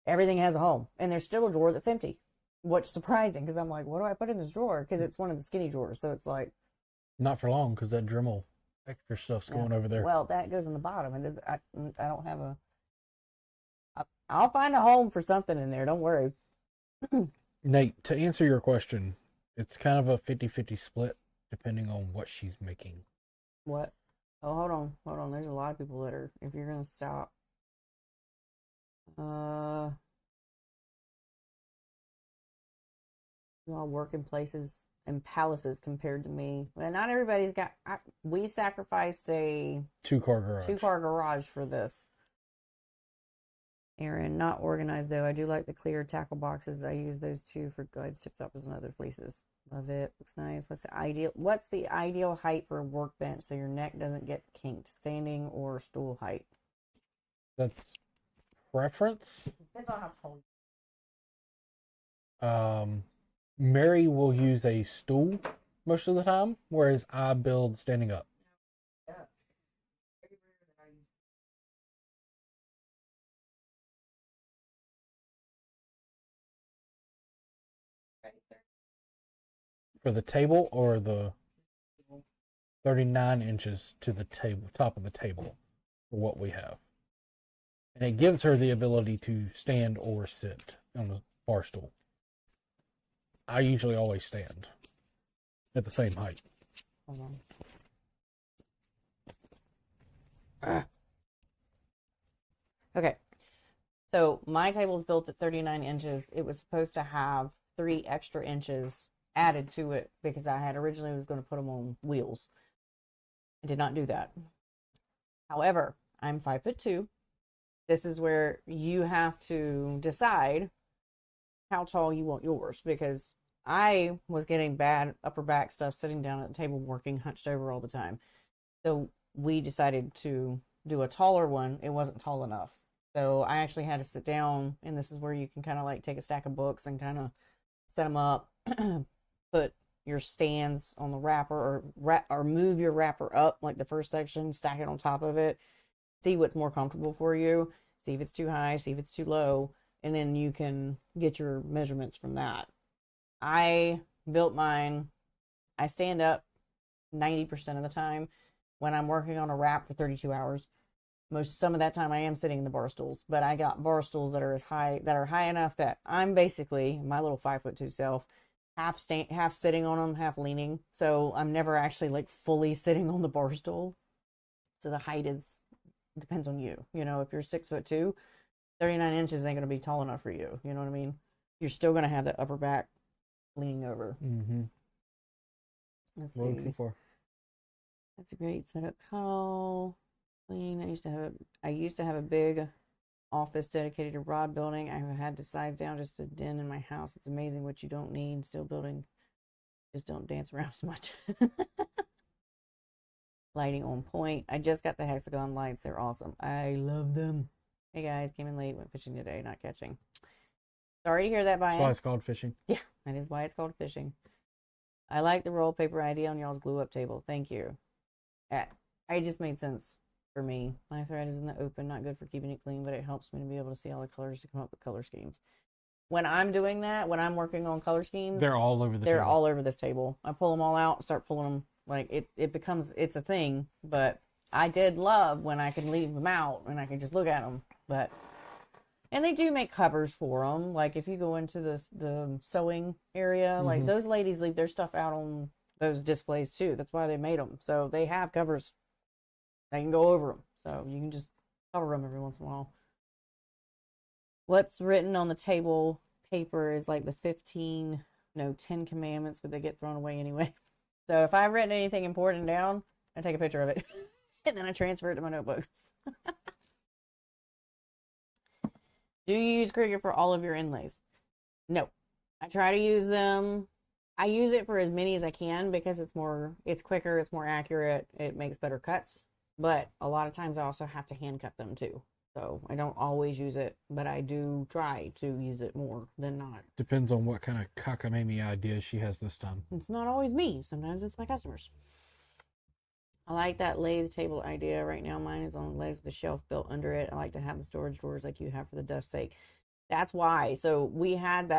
Everything has a home. And there's still a drawer that's empty, which is surprising because I'm like, what do I put in this drawer? Because it's one of the skinny drawers. So it's like. Not for long because that Dremel extra stuff's going over there. Well, that goes in the bottom. And I don't have I'll find a home for something in there. Don't worry. Nate, to answer your question, it's kind of a 50-50 split depending on what she's making. What? Oh, hold on. There's a lot of people that are, if you're going to stop. You all work in places and palaces compared to me. Well, not everybody's got, we sacrificed a 2-car garage. 2-car garage for this. Aaron, not organized though. I do like the clear tackle boxes. I use those too for glides, tip toppers, and other fleeces. Love it. Looks nice. What's the ideal height for a workbench so your neck doesn't get kinked? Standing or stool height? That's preference. Depends on how tall. Mary will use a stool most of the time, whereas I build standing up. For the table or the 39 inches to the table, top of the table for what we have. And it gives her the ability to stand or sit on the bar stool. I usually always stand at the same height. Hold on. Okay. So my table is built at 39 inches. It was supposed to have 3 extra inches added to it because I had originally was going to put them on wheels. I did not do that. However, I'm 5'2". This is where you have to decide how tall you want yours, because I was getting bad upper back stuff sitting down at the table working hunched over all the time. So we decided to do a taller one. It wasn't tall enough. So I actually had to sit down, and this is where you can kind of like take a stack of books and kind of set them up, put your stands on the wrapper, or move your wrapper up like the first section, stack it on top of it, see what's more comfortable for you, see if it's too high, see if it's too low, and then you can get your measurements from that. I built mine. I stand up 90% of the time when I'm working on a wrap for 32 hours. Some of that time I am sitting in the bar stools, but I got bar stools that are high enough that I'm basically my little 5'2" self, half sitting on them, half leaning. So I'm never actually like fully sitting on the bar stool. So the height depends on you. You know, if you're 6'2", 39 inches ain't gonna be tall enough for you. You know what I mean? You're still gonna have that upper back leaning over. Mm-hmm. Let's A little see. too far. That's a great setup call. Clean. I used to have a big office dedicated to rod building. I had to size down just a den in my house. It's amazing what you don't need. Still building. Just don't dance around as much. Lighting on point. I just got the hexagon lights. They're awesome. I love them. Hey guys, came in late. Went fishing today. Not catching. Sorry to hear that, Brian. That's why it's called fishing. Yeah, that is why it's called fishing. I like the roll paper idea on y'all's glue up table. Thank you. It just made sense for me. My thread is in the open, not good for keeping it clean, but it helps me to be able to see all the colors to come up with color schemes. When I'm doing that, when I'm working on color schemes, They're all over they're all over this table. I pull them all out, start pulling them. Like it's a thing. But I did love when I could leave them out and I could just look at them. And they do make covers for them. Like if you go into the sewing area, like those ladies leave their stuff out on those displays too. That's why they made them. So they have covers. They can go over them. So you can just cover them every once in a while. What's written on the table paper is like the 10 commandments, but they get thrown away anyway. So if I've written anything important down, I take a picture of it and then I transfer it to my notebooks. Do you use Cricut for all of your inlays? No. I try to use them. I use it for as many as I can because it's quicker, it's more accurate, it makes better cuts. But a lot of times I also have to hand cut them too. So I don't always use it, but I do try to use it more than not. Depends on what kind of cockamamie ideas she has this time. It's not always me. Sometimes it's my customers. I like that lathe table idea. Right now mine is on legs with a shelf built under it. I like to have the storage drawers like you have for the dust sake. That's why. So we had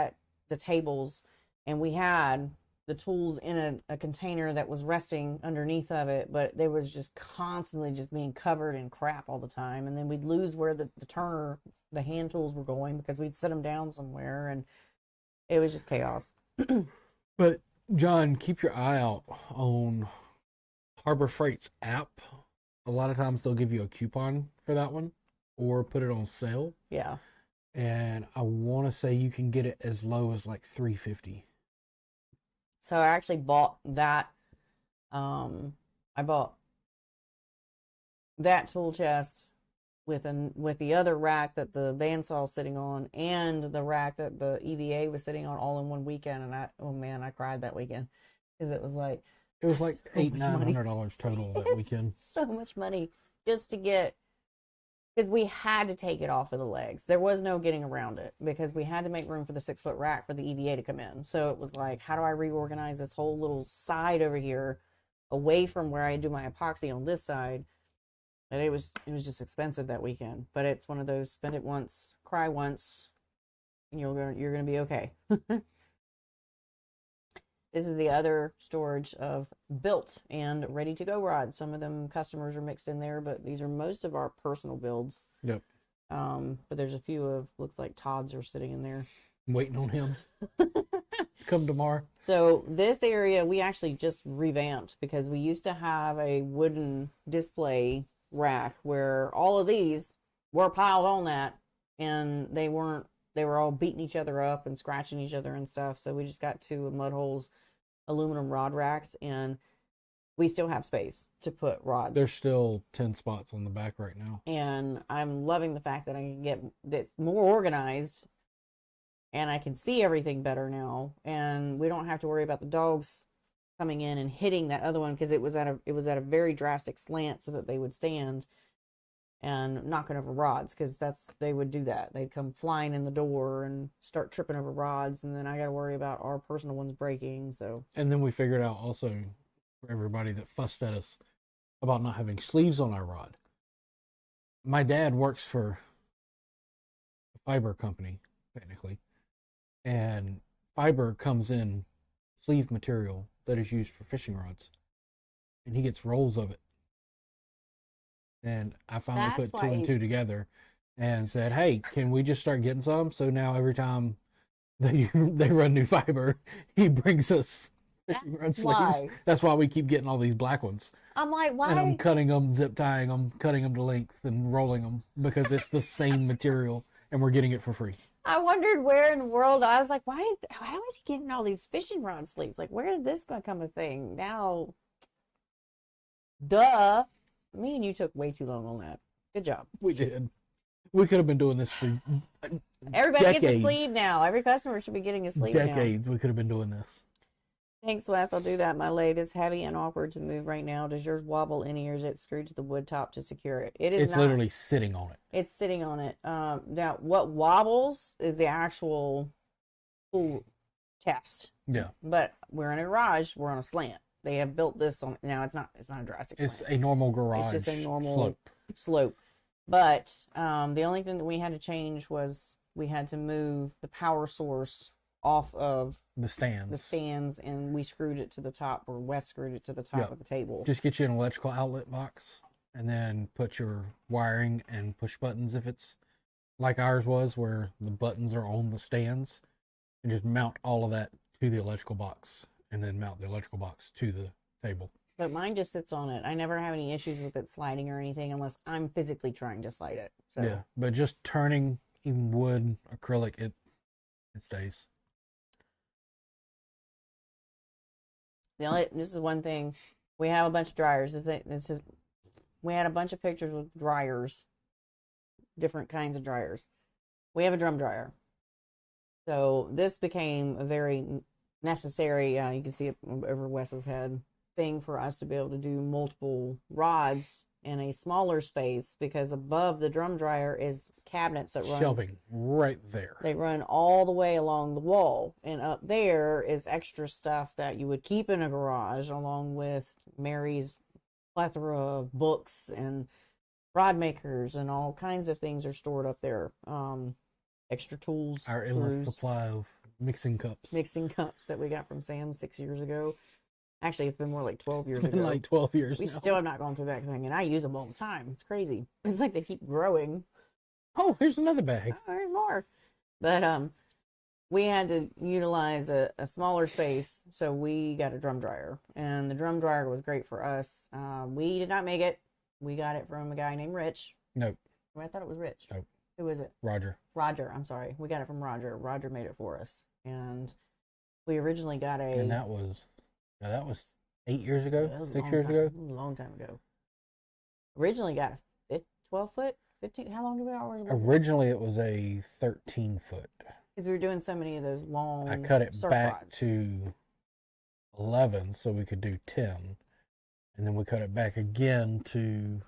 the tables, and we had the tools in a container that was resting underneath of it, but they was just constantly just being covered in crap all the time. And then we'd lose where the turner, the hand tools were going because we'd set them down somewhere, and it was just chaos. But John, keep your eye out on Harbor Freight's app. A lot of times they'll give you a coupon for that one or put it on sale. Yeah. And I want to say you can get it as low as like $350. So I actually bought that. I bought that tool chest with the other rack that the bandsaw is sitting on, and the rack that the EVA was sitting on, all in one weekend. And I cried that weekend because it was like $800-900 total that weekend. So much money just to get, because we had to take it off of the legs. There was no getting around it because we had to make room for the 6-foot rack for the EVA to come in. So it was like, how do I reorganize this whole little side over here away from where I do my epoxy on this side? And it was just expensive that weekend. But it's one of those spend it once, cry once, and you're gonna be okay. This is the other storage of built and ready to go rods. Some of them customers are mixed in there, but these are most of our personal builds. Yep. But there's a few of, looks like Todd's are sitting in there. I'm waiting on him. Come tomorrow. So this area we actually just revamped because we used to have a wooden display rack where all of these were piled on that, and they were all beating each other up and scratching each other and stuff. So we just got 2 mud holes aluminum rod racks, and we still have space to put rods. There's still 10 spots on the back right now. And I'm loving the fact that I can get it's more organized and I can see everything better now, and we don't have to worry about the dogs coming in and hitting that other one because it was at a very drastic slant so that they would stand and knocking over rods, because they would do that. They'd come flying in the door and start tripping over rods, and then I got to worry about our personal ones breaking. So, And then we figured out also, for everybody that fussed at us about not having sleeves on our rod, my dad works for a fiber company, technically, and fiber comes in sleeve material that is used for fishing rods, and he gets rolls of it. And I finally That's put two why and two together and said, hey, can we just start getting some? So now every time they run new fiber, he brings us fishing rod sleeves. why. That's why we keep getting all these black ones. I'm like, And I'm why? cutting them, zip tying them, cutting them to length, and rolling them because it's the same material, and we're getting it for free. I wondered where in the world. I was like, how is he getting all these fishing rod sleeves? Like, where has this become a thing now? Duh. Me and you took way too long on that. Good job. We did. We could have been doing this for Everybody gets a decades. sleeve now. Every customer should be getting a sleeve now. decades. We could have been doing this. Thanks, Wes. I'll do that. My lathe is heavy and awkward to move right now. Does yours wobble any, or is it screwed to the wood top to secure it? It is It's not. literally sitting on it. It's sitting on it. Now, what wobbles is the actual full chest. Yeah. But we're in a garage. We're on a slant. They have built this on. Now it's not a drastic It's slant. a normal garage It's just a normal slope. slope. But the only thing that we had to change was we had to move the power source off of The stands. the stands, and we screwed it to the top, or Wes screwed it to the top Yep. of the table. Just get you an electrical outlet box, and then put your wiring and push buttons if it's like ours was, where the buttons are on the stands, and just mount all of that to the electrical box, and then mount the electrical box to the table. But mine just sits on it. I never have any issues with it sliding or anything unless I'm physically trying to slide it. So Yeah, but just turning even wood, acrylic, it stays. this is one thing. We have a bunch of dryers. We had a bunch of pictures with dryers, different kinds of dryers. We have a drum dryer. So this became a very necessary, you can see it over Wes's head, thing for us to be able to do multiple rods in a smaller space, because above the drum dryer is cabinets that run Shelving right there. they run all the way along the wall, and up there is extra stuff that you would keep in a garage, along with Mary's plethora of books and rod makers, and all kinds of things are stored up there. Extra tools, Our endless screws, supply of mixing cups. mixing cups that we got from Sam 6 years ago. Actually, it's been more like 12 years It's been ago. like 12 years We now. still have not gone through that thing, and I use them all the time. It's crazy. It's like they keep growing. Oh, here's another bag. Oh, there's more. But we had to utilize a smaller space, so we got a drum dryer, and the drum dryer was great for us. We did not make it. We got it from a guy named Rich. Nope. I thought it was Rich. Nope. Who was it? Roger. Roger. I'm sorry. We got it from Roger. Roger made it for us, and we originally got a. And that was 8 years ago, That was a 6 long years time- ago. that was a long time ago. Originally got a 12 foot, 15. How long did we always? Originally, it was a 13-foot. Because we were doing so many of those long. I cut it surf back rods. to 11 so we could do 10. And then we cut it back again to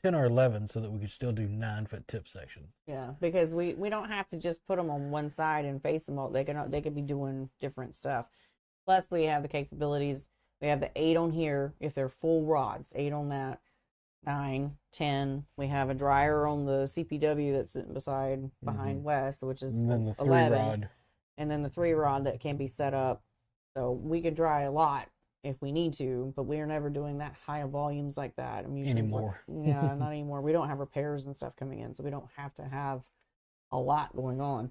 10 or 11 so that we could still do 9-foot tip sections. Yeah, because we don't have to just put them on one side and face them all. They could be doing different stuff. Plus, we have the capabilities. We have the 8 on here if they're full rods. 8 on that. 9, 10. We have a dryer on the CPW that's sitting behind West, which is And then the 11. 3-rod. And then the 3-rod that can be set up. So we could dry a lot if we need to, but we are never doing that high of volumes like that. I'm usually Anymore. Yeah, not anymore. We don't have repairs and stuff coming in, so we don't have to have a lot going on.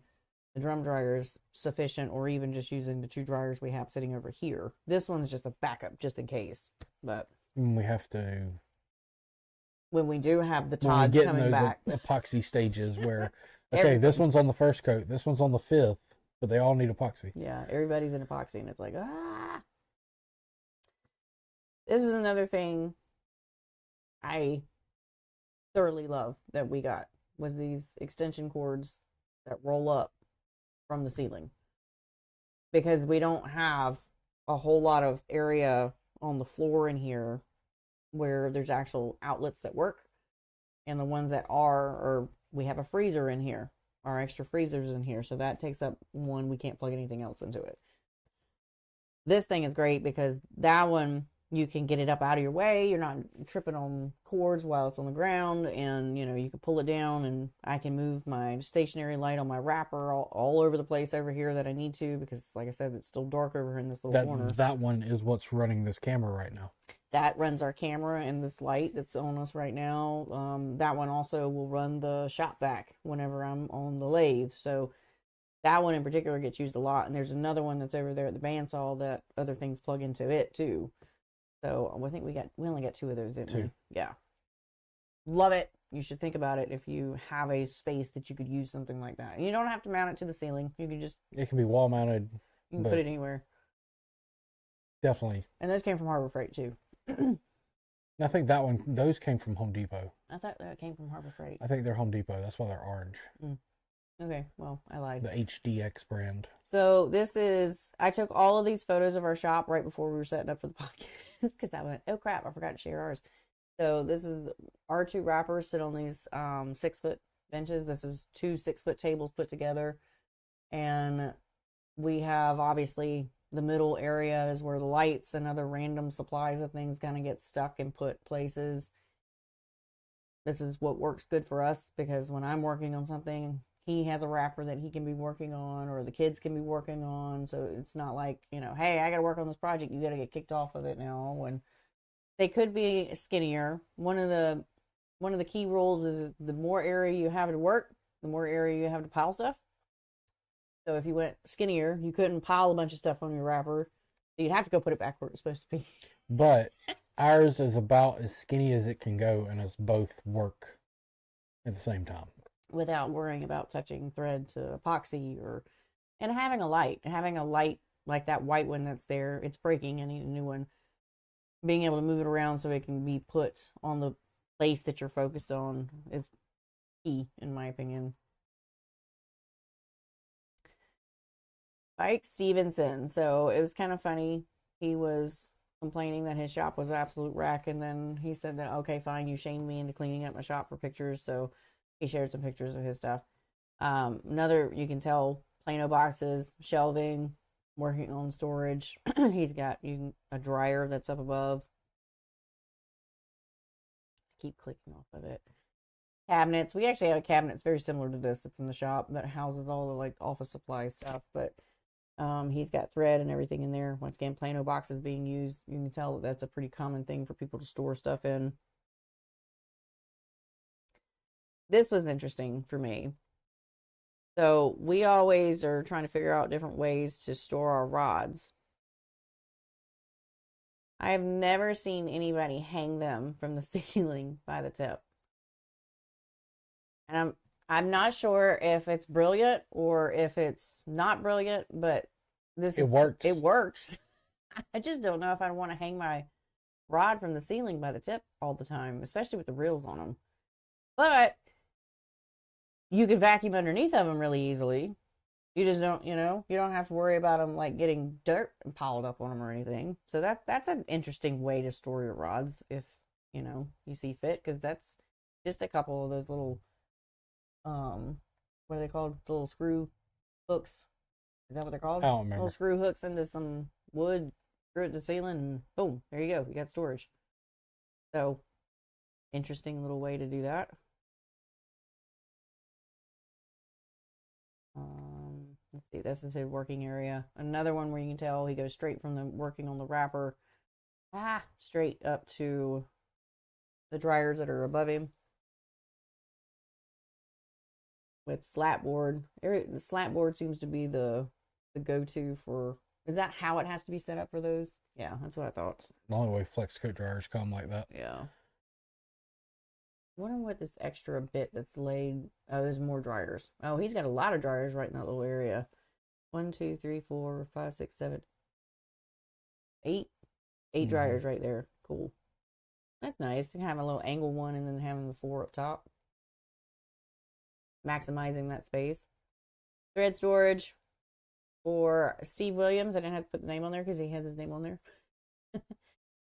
The drum dryer is sufficient, or even just using the 2 dryers we have sitting over here. This one's just a backup, just in case. But And we have to, when we do have the when we Todds get in coming those back, epoxy stages where, okay, this one's on the first coat, this one's on the 5th, but they all need epoxy. yeah, everybody's in epoxy, and it's like, This is another thing I thoroughly love that we got was these extension cords that roll up from the ceiling, because we don't have a whole lot of area on the floor in here where there's actual outlets that work, and the ones that are we have a freezer in here, our extra freezers in here, so that takes up one. We can't plug anything else into it. This thing is great because that one, you can get it up out of your way. You're not tripping on cords while it's on the ground, and you know, you can pull it down, and I can move my stationary light on my wrapper all over the place over here that I need to, because like I said, it's still dark over in this little corner. That one is what's running this camera right now. That runs our camera and this light that's on us right now. That one also will run the shop vac whenever I'm on the lathe. So that one in particular gets used a lot. And there's another one that's over there at the bandsaw that other things plug into it too. So I think we only got 2 of those, didn't we? Yeah. Love it. You should think about it if you have a space that you could use something like that. And you don't have to mount it to the ceiling. You can just... It can be wall mounted. You can put it anywhere. Definitely. And those came from Harbor Freight too. I think those came from Home Depot. I thought that came from Harbor Freight. I think they're Home Depot. That's why they're orange. Okay, well, I lied. The HDX brand. So I took all of these photos of our shop right before we were setting up for the podcast, because I went, oh crap, I forgot to share ours. So this is our 2 wrappers sit on these 6-foot benches. This is 2 6-foot tables put together. And we have, obviously, the middle area is where the lights and other random supplies of things kind of get stuck and put places. This is what works good for us, because when I'm working on something, he has a wrapper that he can be working on, or the kids can be working on. So it's not like, you know, hey, I got to work on this project, you got to get kicked off of it now. When they could be skinnier. One of the key rules is the more area you have to work, the more area you have to pile stuff. So if you went skinnier, you couldn't pile a bunch of stuff on your wrapper. So you'd have to go put it back where it's supposed to be. But ours is about as skinny as it can go, and us both work at the same time. Without worrying about touching thread to epoxy and having a light like that white one that's there. It's breaking. I need a new one. Being able to move it around so it can be put on the place that you're focused on is key, in my opinion. Mike Stevenson. So it was kind of funny. He was complaining that his shop was an absolute wreck, and then he said that, okay, fine, you shamed me into cleaning up my shop for pictures. So he shared some pictures of his stuff. Another, you can tell, Plano boxes, shelving, working on storage. He's got a dryer that's up above. I keep clicking off of it. Cabinets. We actually have a cabinet that's very similar to this that's in the shop that houses all the like office supply stuff, but he's got thread and everything in there. Once again, Plano boxes being used. You can tell that that's a pretty common thing for people to store stuff in. This was interesting for me. So we always are trying to figure out different ways to store our rods. I have never seen anybody hang them from the ceiling by the tip. And I'm not sure if it's brilliant or if it's not brilliant, but it works. It works. I just don't know if I want to hang my rod from the ceiling by the tip all the time, especially with the reels on them. But you can vacuum underneath of them really easily. You just don't, you don't have to worry about them like getting dirt piled up on them or anything. So that's an interesting way to store your rods if, you see fit, because that's just a couple of those little, what are they called? The little screw hooks. Is that what they're called? I don't remember. Little screw hooks into some wood, screw it to the ceiling, and boom, there you go. You got storage. So, interesting little way to do that. Let's see, this is his working area. Another one where you can tell he goes straight from the working on the wrapper, straight up to the dryers that are above him. With slat board. The slat board seems to be the go-to for, is that how it has to be set up for those? Yeah, that's what I thought. The only way flex coat dryers come like that. Yeah. I wonder what this extra bit that's laid. Oh, there's more dryers. Oh, he's got a lot of dryers right in that little area. 1, 2, 3, 4, 5, 6, 7, 8. 8 dryers right there. Cool. That's nice to have a little angle one and then having the 4 up top. maximizing that space. Thread storage for Steve Williams. I didn't have to put the name on there because he has his name on there.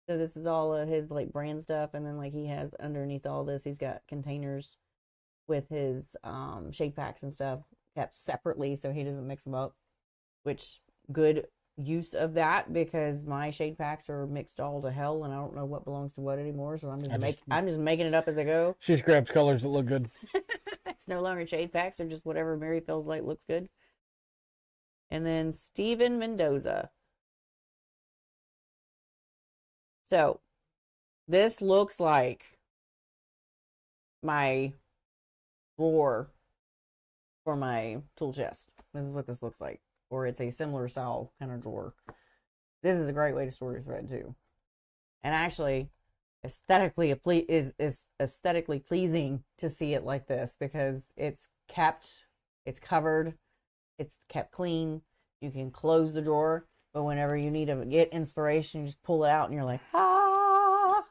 So this is all of his like brand stuff, and then like he has underneath all this, he's got containers with his shade packs and stuff kept separately so he doesn't mix them up, which good use of that because my shade packs are mixed all to hell and I don't know what belongs to what anymore, so I'm just making it up as I go. She just grabs colors that look good. It's no longer shade packs, they're just whatever Mary feels like looks good. And then Steven Mendoza. So this looks like my drawer for my tool chest. This is what this looks like. Or it's a similar style kind of drawer. This is a great way to store your thread too. And actually, aesthetically is aesthetically pleasing to see it like this because it's kept, it's covered, it's kept clean. You can close the drawer, but whenever you need to get inspiration, you just pull it out and you're like,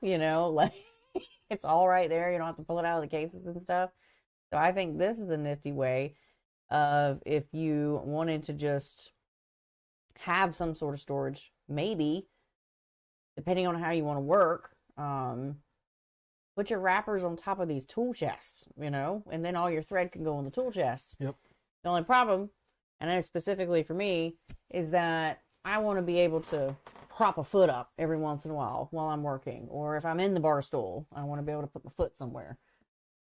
you know, like it's all right there. You don't have to pull it out of the cases and stuff. So I think this is a nifty way of if you wanted to just have some sort of storage, maybe, depending on how you want to work, put your wrappers on top of these tool chests, you know, and then all your thread can go on the tool chest. Yep. The only problem, and I know specifically for me, is that I want to be able to prop a foot up every once in a while I'm working, or if I'm in the bar stool, I want to be able to put my foot somewhere.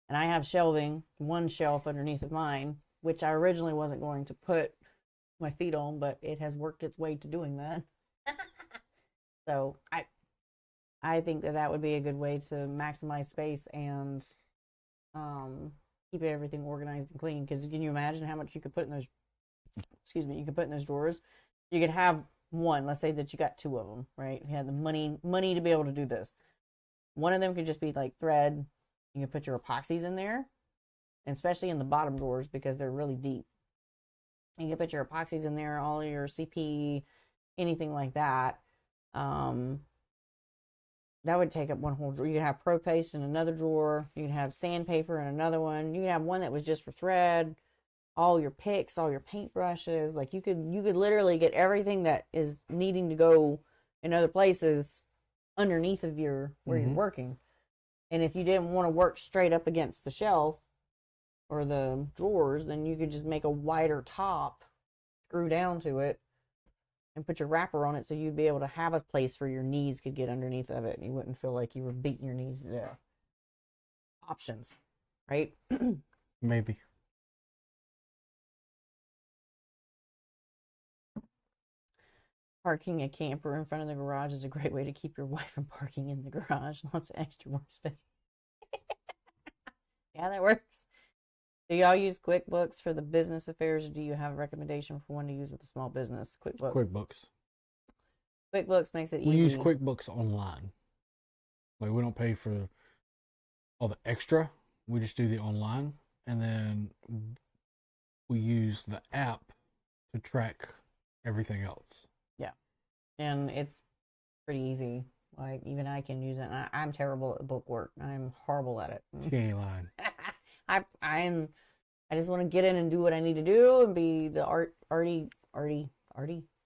And I have shelving, one shelf underneath of mine, which I originally wasn't going to put my feet on, but it has worked its way to doing that. So I think that would be a good way to maximize space and keep everything organized and clean. Because can you imagine how much you could put in those? Excuse me, you could put in those drawers. You could have one. Let's say that you got two of them, right? You had the money to be able to do this. One of them could just be like thread. You can put your epoxies in there, and especially in the bottom drawers because they're really deep. You can put your epoxies in there, all your CP, anything like that. That would take up one whole drawer. You could have pro paste in another drawer. You can have sandpaper in another one. You can have one that was just for thread, all your picks, all your paint brushes. Like you could literally get everything that is needing to go in other places underneath of where you're working. And if you didn't want to work straight up against the shelf or the drawers, then you could just make a wider top, screw down to it, and put your wrapper on it so you'd be able to have a place where your knees could get underneath of it and you wouldn't feel like you were beating your knees to death. Options, right? Maybe. Parking a camper in front of the garage is a great way to keep your wife from parking in the garage. Lots of extra more space. Yeah, that works. Do y'all use QuickBooks for the business affairs, or do you have a recommendation for one to use with a small business? QuickBooks. QuickBooks makes it easy. We use QuickBooks online. Like we don't pay for all the extra. We just do the online, and then we use the app to track everything else. Yeah, and it's pretty easy. Like even I can use it. And I'm terrible at bookwork. I'm horrible at it. She ain't lying. I just want to get in and do what I need to do and be the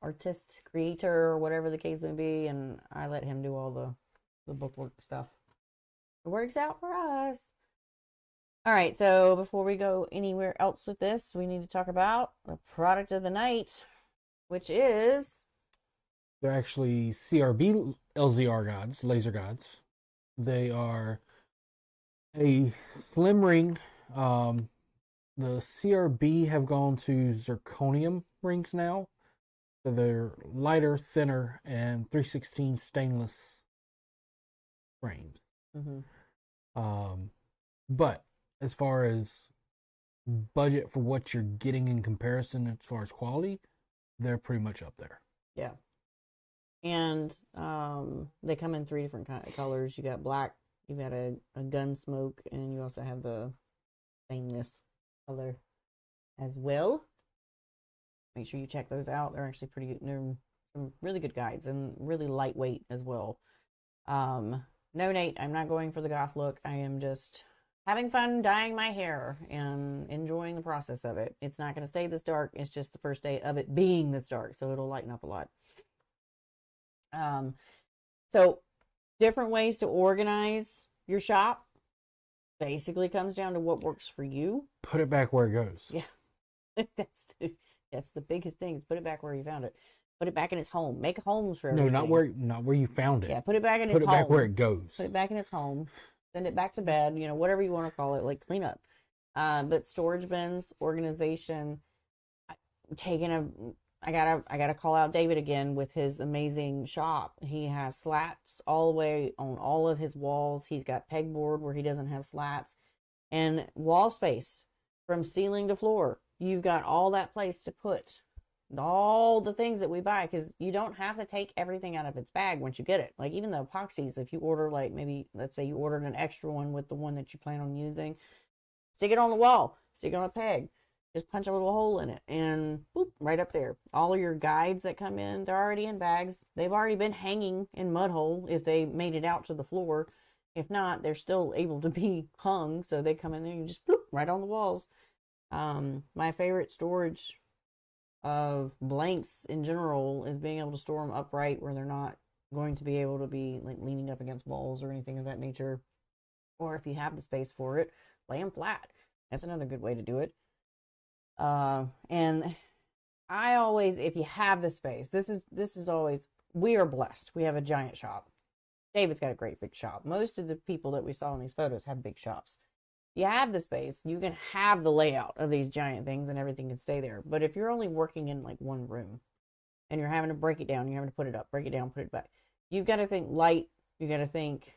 artist, creator, or whatever the case may be, and I let him do all the bookwork stuff. It works out for us. All right, so before we go anywhere else with this, we need to talk about the product of the night, which is... They're actually CRB LZR gods, laser gods. They are a slim ring. The CRB have gone to zirconium rings now. So they're lighter, thinner, and 316 stainless frames. But as far as budget for what you're getting in comparison as far as quality, they're pretty much up there. Yeah. And they come in 3 different colors. You got black, you got a gun smoke, and you also have the stainless color as well. Make sure you check those out. They're actually pretty good. They're some really good guides and really lightweight as well. No, Nate, I'm not going for the goth look. I am just having fun dyeing my hair and enjoying the process of it. It's not going to stay this dark. It's just the first day of it being this dark, so it'll lighten up a lot. So different ways to organize your shop basically comes down to what works for you. Put it back where it goes. Yeah. That's the biggest thing, is put it back where you found it. Put it back in its home. Make homes for No, everything. not where you found it. Yeah, put it back in its Put home. it back where it goes. Put it back in its home. Send it back to bed, whatever you want to call it, like clean up. But storage bins, organization, I gotta call out David again with his amazing shop. He has slats all the way on all of his walls. He's got pegboard where he doesn't have slats, and wall space from ceiling to floor. You've got all that place to put all the things that we buy, because you don't have to take everything out of its bag once you get it. Like even the epoxies, if you order, like maybe let's say you ordered an extra one with the one that you plan on using, stick it on the wall, stick it on a peg, just punch a little hole in it, and boop, right up there. All of your guides that come in, they're already in bags. They've already been hanging in mud hole if they made it out to the floor. If not, they're still able to be hung, so they come in and you just bloop right on the walls. My favorite storage of blanks in general is being able to store them upright where they're not going to be able to be like leaning up against walls or anything of that nature. Or if you have the space for it, lay them flat. That's another good way to do it. And I always, if you have the space, this is always, we are blessed. We have a giant shop. David's got a great big shop. Most of the people that we saw in these photos have big shops. You have the space, you can have the layout of these giant things and everything can stay there. But if you're only working in like one room and you're having to break it down, you're having to put it up, break it down, put it back. You've got to think light. You got to think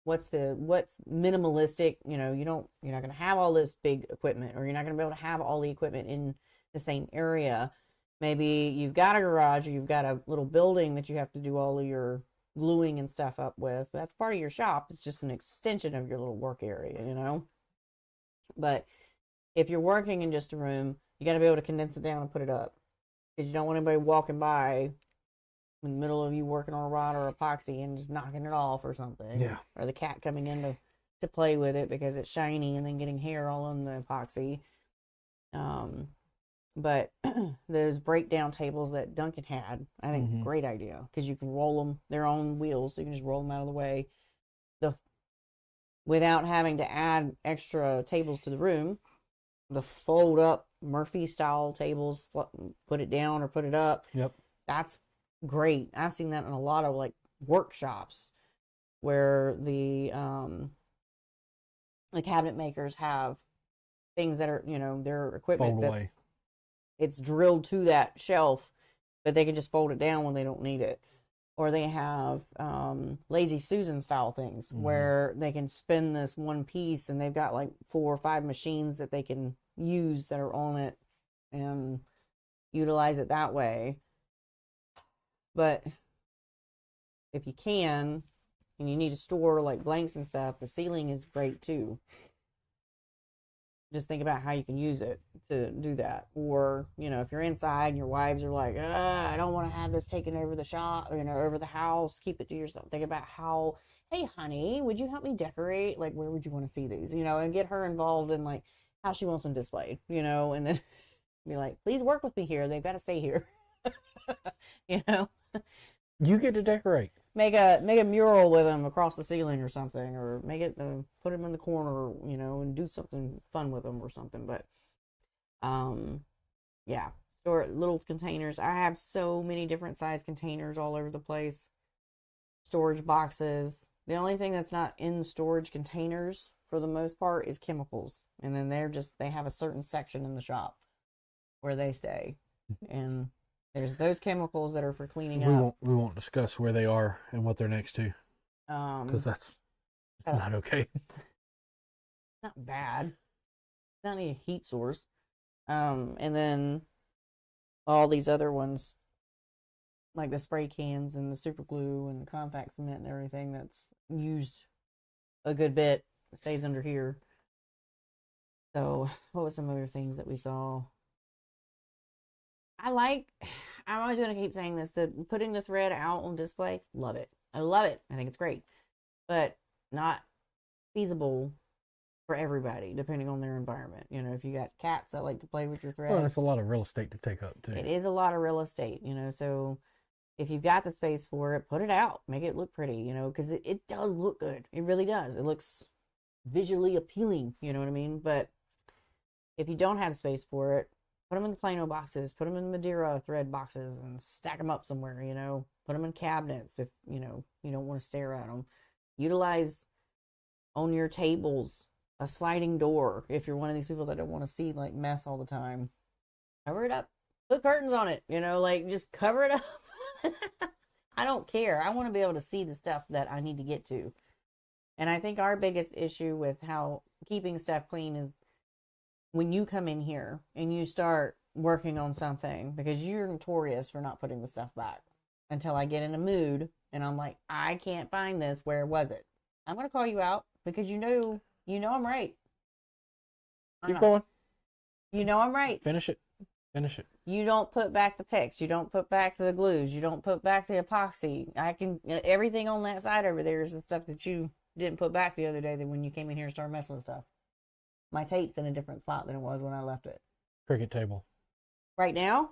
what's minimalistic. You're not going to have all this big equipment, or you're not going to be able to have all the equipment in the same area. Maybe you've got a garage, or you've got a little building that you have to do all of your gluing and stuff up with. That's part of your shop. It's just an extension of your little work area, But if you're working in just a room, you got to be able to condense it down and put it up, because you don't want anybody walking by in the middle of you working on a rod or epoxy and just knocking it off or something. Yeah. Or the cat coming in to play with it because it's shiny and then getting hair all on the epoxy. But those breakdown tables that Duncan had, I think it's a great idea, because you can roll them. They're on wheels, so you can just roll them out of the way. Without having to add extra tables to the room, the fold up Murphy style tables, put it down or put it up. Yep. That's great. I've seen that in a lot of like workshops where the cabinet makers have things that are, their equipment Fold that's it's drilled to that shelf, but they can just fold it down when they don't need it. Or they have Lazy Susan style things where they can spin this one piece and they've got like 4 or 5 machines that they can use that are on it and utilize it that way. But if you can, and you need to store like blanks and stuff, the ceiling is great too. Just think about how you can use it to do that. Or, if you're inside and your wives are like, I don't want to have this taken over the shop, over the house, keep it to yourself. Think about how, hey, honey, would you help me decorate? Like, where would you want to see these? And get her involved in like how she wants them displayed, and then be like, please work with me here. They've got to stay here. You get to decorate. Make a mural with them across the ceiling or something, or make it put them in the corner, and do something fun with them or something. But yeah, store little containers. I have so many different size containers all over the place. Storage boxes. The only thing that's not in storage containers for the most part is chemicals, and then they have a certain section in the shop where they stay, and there's those chemicals that are for cleaning up. We won't discuss where they are and what they're next to, because it's not okay. Not bad. It's not a heat source. And then all these other ones, like the spray cans and the super glue and the compact cement and everything that's used a good bit, stays under here. So what was some other things that we saw? I'm always going to keep saying this, putting the thread out on display, love it. I love it. I think it's great, but not feasible for everybody, depending on their environment. You know, if you got cats that like to play with your thread, Well, it's a lot of real estate to take up too. it is a lot of real estate, you know. So if you've got the space for it, put it out, make it look pretty, you know, because it does look good. It really does. It looks visually appealing, you know what I mean? But if you don't have the space for it, put them in the Plano boxes, put them in Madeira thread boxes, and stack them up somewhere, you know. Put them in cabinets if, you know, you don't want to stare at them. Utilize on your tables a sliding door if you're one of these people that don't want to see like mess all the time. Cover it up. Put curtains on it, you know, like just cover it up. I don't care. I want to be able to see the stuff that I need to get to. And I think our biggest issue with how keeping stuff clean is when you come in here and you start working on something, because you're notorious for not putting the stuff back until I get in a mood and I'm like, I can't find this. Where was it? I'm going to call you out because you know I'm right. Keep going. You know I'm right. Finish it. Finish it. You don't put back the picks. You don't put back the glues. You don't put back the epoxy. Everything on that side over there is the stuff that you didn't put back the other day that when you came in here and started messing with stuff. My tape's in a different spot than it was when I left it. Cricket table. Right now?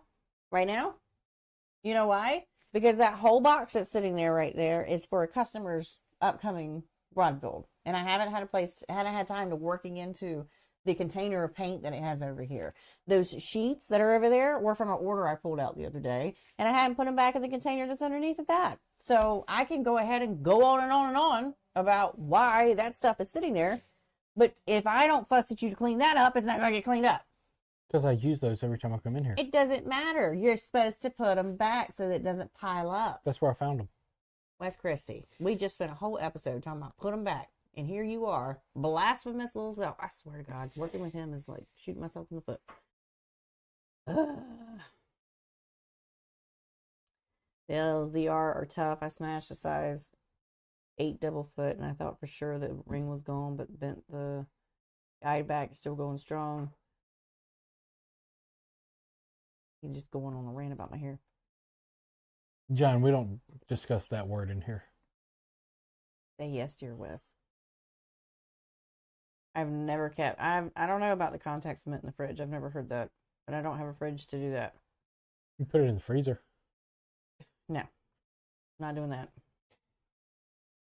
You know why? Because that whole box that's sitting there right there is for a customer's upcoming rod build. And I hadn't had time to working into the container of paint that it has over here. Those sheets that are over there were from an order I pulled out the other day, and I hadn't put them back in the container that's underneath of that. So I can go ahead and go on and on and on about why that stuff is sitting there. But if I don't fuss at you to clean that up, it's not going to get cleaned up. Because I use those every time I come in here. It doesn't matter. You're supposed to put them back so that it doesn't pile up. That's where I found them. Wes Christie, we just spent a whole episode talking about put them back. And here you are, blasphemous little self. I swear to God, working with him is like shooting myself in the foot. The LDR are tough. I smashed a size 8 double foot, and I thought for sure the ring was gone, but bent the guide back, still going strong. He's just going on a rant about my hair. John, we don't discuss that word in here. Say yes, dear Wes. I've never kept. I don't know about the contact cement in the fridge. I've never heard that, but I don't have a fridge to do that. You put it in the freezer. No, not doing that.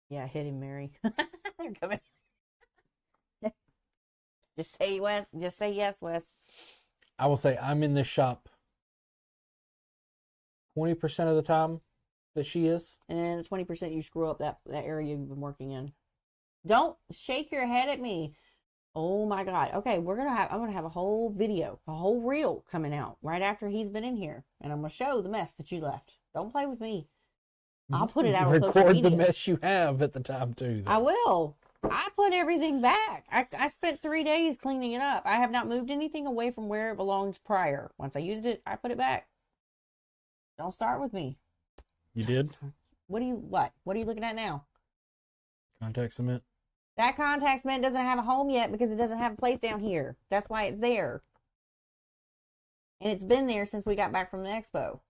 Yeah, hit him, Mary. They're coming. Just say Wes. Just say yes, Wes. I will say I'm in this shop 20% of the time that she is. And 20% you screw up that area you've been working in. Don't shake your head at me. Oh my God. Okay, I'm gonna have a whole video, a whole reel coming out right after he's been in here. And I'm gonna show the mess that you left. Don't play with me. I'll put it out on social media. Record the mess you have at the time too, though. I will. I put everything back. I spent 3 days cleaning it up. I have not moved anything away from where it belonged prior. Once I used it, I put it back. Don't start with me. You did? What are you looking at now? Contact cement. That contact cement doesn't have a home yet because it doesn't have a place down here. That's why it's there. And it's been there since we got back from the expo.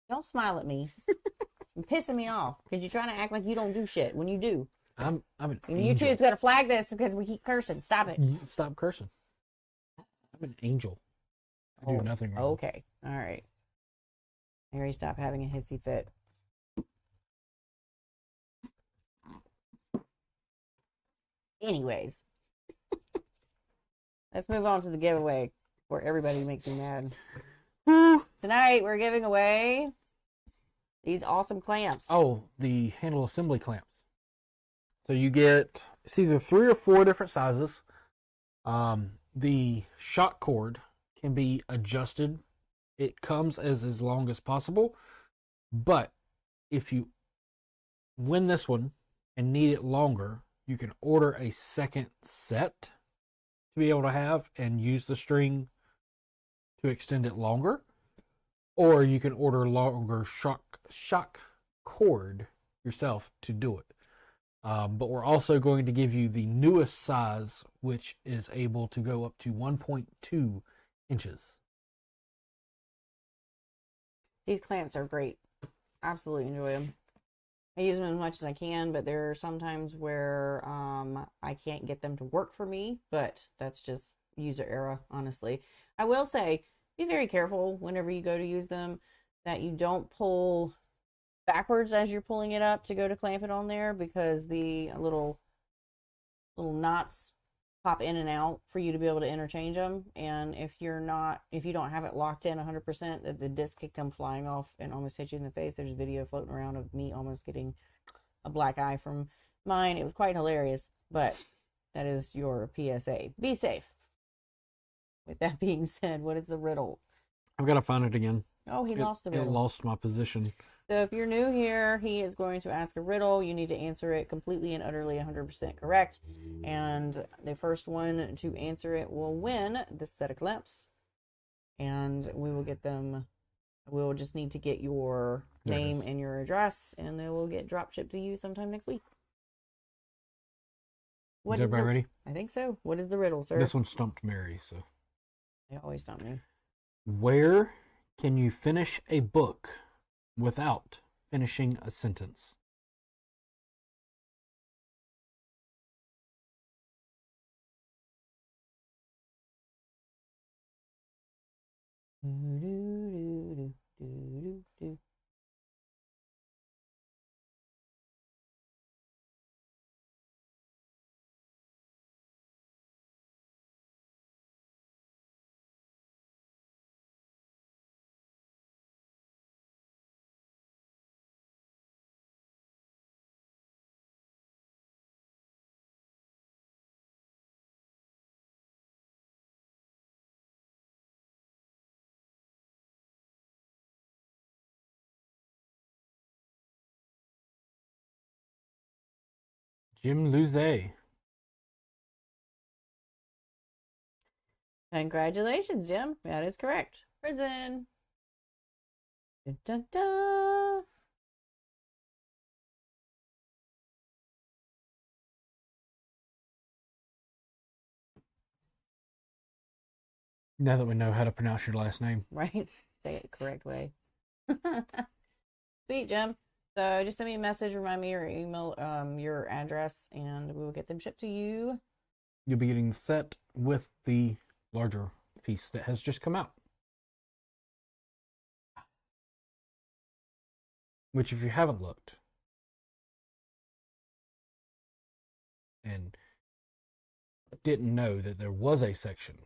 Don't smile at me. You're pissing me off because you're trying to act like you don't do shit when you do. I'm an And angel. YouTube's got to flag this because we keep cursing. Stop it. Stop cursing. I'm an angel. I do nothing wrong. Okay. All right. Mary, stop having a hissy fit. Anyways, let's move on to the giveaway where everybody makes me mad. Tonight, we're giving away these awesome clamps. Oh, the handle assembly clamps. So you get, it's either 3 or 4 different sizes. The shock cord can be adjusted. It comes as long as possible. But if you win this one and need it longer, you can order a second set to be able to have and use the string to extend it longer. Or you can order longer shock cord yourself to do it. But we're also going to give you the newest size, which is able to go up to 1.2 inches. These clamps are great. Absolutely enjoy them. I use them as much as I can, but there are some times where I can't get them to work for me, but that's just user error, honestly. I will say, be very careful whenever you go to use them that you don't pull backwards as you're pulling it up to go to clamp it on there, because the little knots pop in and out for you to be able to interchange them. And if you don't have it locked in 100%, that the disc could come flying off and almost hit you in the face. There's a video floating around of me almost getting a black eye from mine. It was quite hilarious, but that is your PSA. Be safe. With that being said, what is the riddle? I've got to find it again. Oh, he lost the It riddle. lost my position. So if you're new here, he is going to ask a riddle. You need to answer it completely and utterly 100% correct. And the first one to answer it will win this set of clamps. And we will get them. We'll just need to get your There it name and your address, and they will get drop shipped to you sometime next week. Is everybody ready? I think so. What is the riddle, sir? This one stumped Mary, so. They always stump me. Where can you finish a book without finishing a sentence? Jim Luze. Congratulations, Jim. That is correct. Prison. Dun, dun, dun. Now that we know how to pronounce your last name. Right? Say it the correct way. Sweet, Jim. So just send me a message, remind me your email, your address, and we will get them shipped to you. You'll be getting the set with the larger piece that has just come out. Which, if you haven't looked and didn't know that there was a section,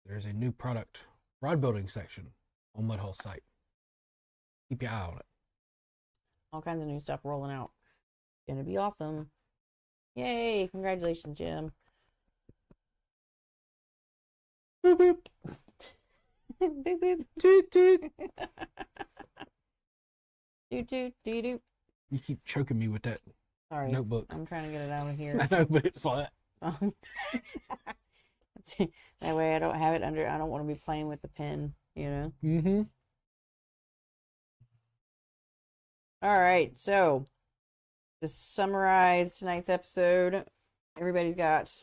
there's a new product rod building section on Mudhull's site. Keep your eye on it. All kinds of new stuff rolling out. Gonna be awesome. Yay! Congratulations, Jim. Boop, boop. Boop, boop. Toot, toot. Doot, doot, doot, doot. You keep choking me with that Sorry, notebook. I'm trying to get it out of here. I know, but it's flat. That way I don't have it under, I don't want to be playing with the pen, you know? Mm-hmm. All right, so to summarize tonight's episode, everybody's got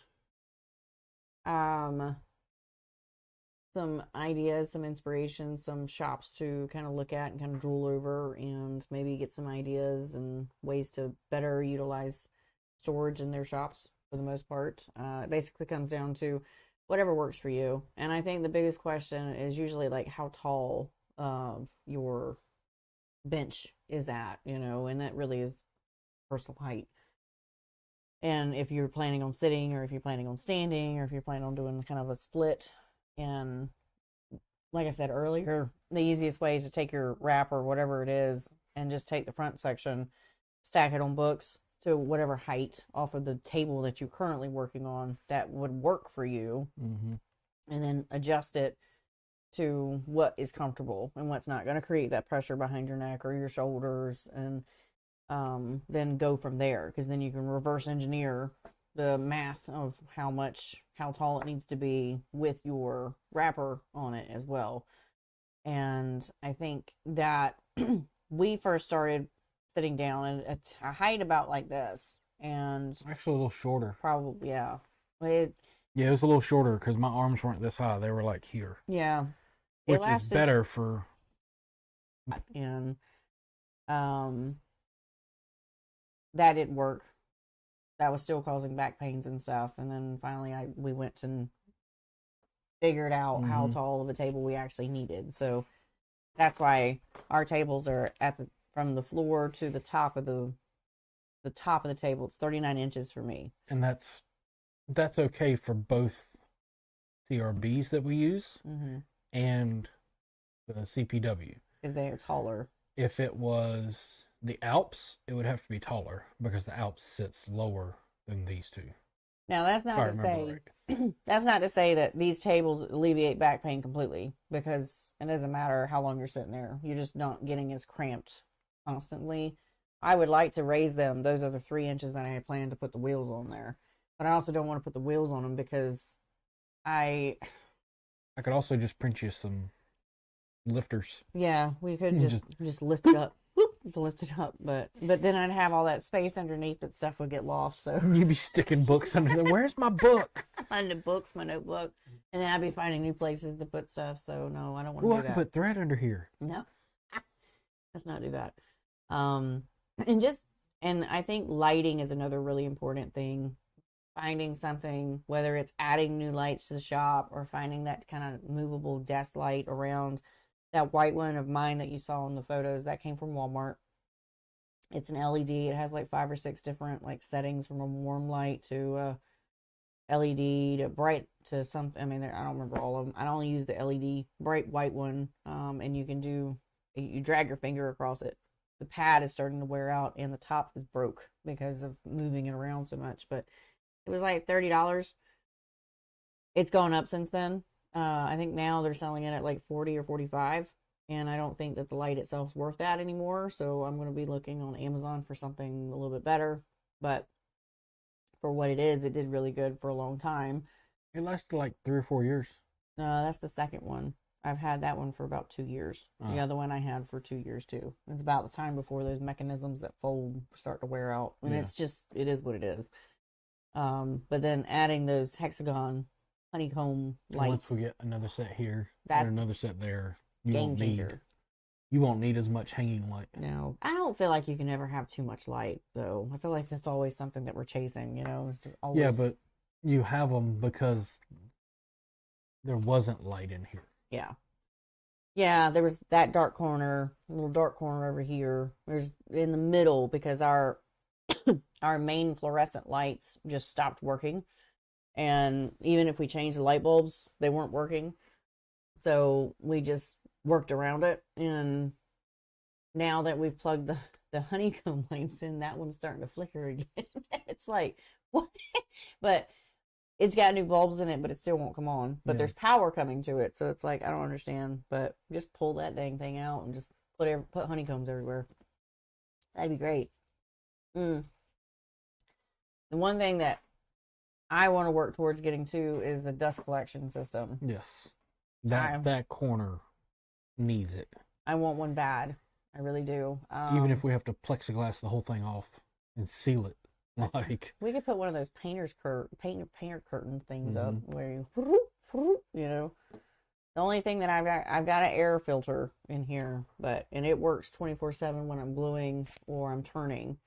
some ideas, some inspiration, some shops to kind of look at and kind of drool over, and maybe get some ideas and ways to better utilize storage in their shops for the most part. It basically comes down to whatever works for you. And I think the biggest question is usually like how tall your bench is at, you know, and that really is personal height. And if you're planning on sitting, or if you're planning on standing, or if you're planning on doing kind of a split. And like I said earlier, the easiest way is to take your wrap or whatever it is and just take the front section, stack it on books to whatever height off of the table that you're currently working on that would work for you, Mm-hmm. and then adjust it to what is comfortable and what's not going to create that pressure behind your neck or your shoulders, and then go from there, because then you can reverse engineer the math of how tall it needs to be with your wrapper on it as well. And I think that we first started sitting down at a height about like this, and Actually, a little shorter. probably, yeah, Yeah, it was a little shorter because my arms weren't this high. They were like here. yeah, it Which is lasted. better for... And that didn't work. That was still causing back pains and stuff. And then finally we went and figured out how tall of a table we actually needed. So that's why our tables are from the floor to the top of the table. It's 39 inches for me. And that's okay for both CRBs that we use and the CPW. Because they are taller. If it was the Alps, it would have to be taller because the Alps sits lower than these two. Now that's not to say that's not to say that these tables alleviate back pain completely, because it doesn't matter how long you're sitting there. You're just not getting as cramped constantly. I would like to raise them. Those are the 3 inches that I had planned to put the wheels on there. But I also don't want to put the wheels on them because I could also just print you some lifters. Yeah, we could just lift it up. Lift it up, but then I'd have all that space underneath that stuff would get lost. So you'd be sticking books under there. Where's my book? Under books, my notebook, and then I'd be finding new places to put stuff. So no, I don't want to do that. I can put thread under here. No, let's not do that. And I think lighting is another really important thing. Finding something, whether it's adding new lights to the shop or finding that kind of movable desk light around. That white one of mine that you saw in the photos, that came from Walmart. It's an LED. It has like 5 or 6 different like settings, from a warm light to LED to bright to something. I mean, I don't remember all of them. I only use the LED bright white one. And you drag your finger across it. The pad is starting to wear out and the top is broke because of moving it around so much. But it was like $30. It's gone up since then. I think now they're selling it at like 40 or 45, and I don't think that the light itself is worth that anymore. So I'm going to be looking on Amazon for something a little bit better. But for what it is, it did really good for a long time. It lasted like 3 or 4 years. That's the second one. I've had that one for about 2 years. The other one I had for 2 years too. It's about the time before those mechanisms that fold start to wear out, and it is what it is. But then adding those hexagon honeycomb lights. Once we get another set here and another set there, you won't need as much hanging light. No, I don't feel like you can ever have too much light, though. I feel like that's always something that we're chasing. It's just always... Yeah, but you have them because there wasn't light in here. Yeah, there was that dark corner, a little dark corner over here. There's in the middle because our main fluorescent lights just stopped working. And even if we changed the light bulbs, they weren't working. So we just worked around it. And now that we've plugged the honeycomb lights in, that one's starting to flicker again. It's like, what? But it's got new bulbs in it, but it still won't come on. But there's power coming to it. So it's like, I don't understand. But just pull that dang thing out and just put honeycombs everywhere. That'd be great. The one thing that I want to work towards getting to is a dust collection system. Yes. That corner needs it. I want one bad. I really do. Even if we have to plexiglass the whole thing off and seal it. Like, we could put one of those painter curtain things up where the only thing that I've got an air filter in here, and it works 24/7 when I'm gluing or I'm turning.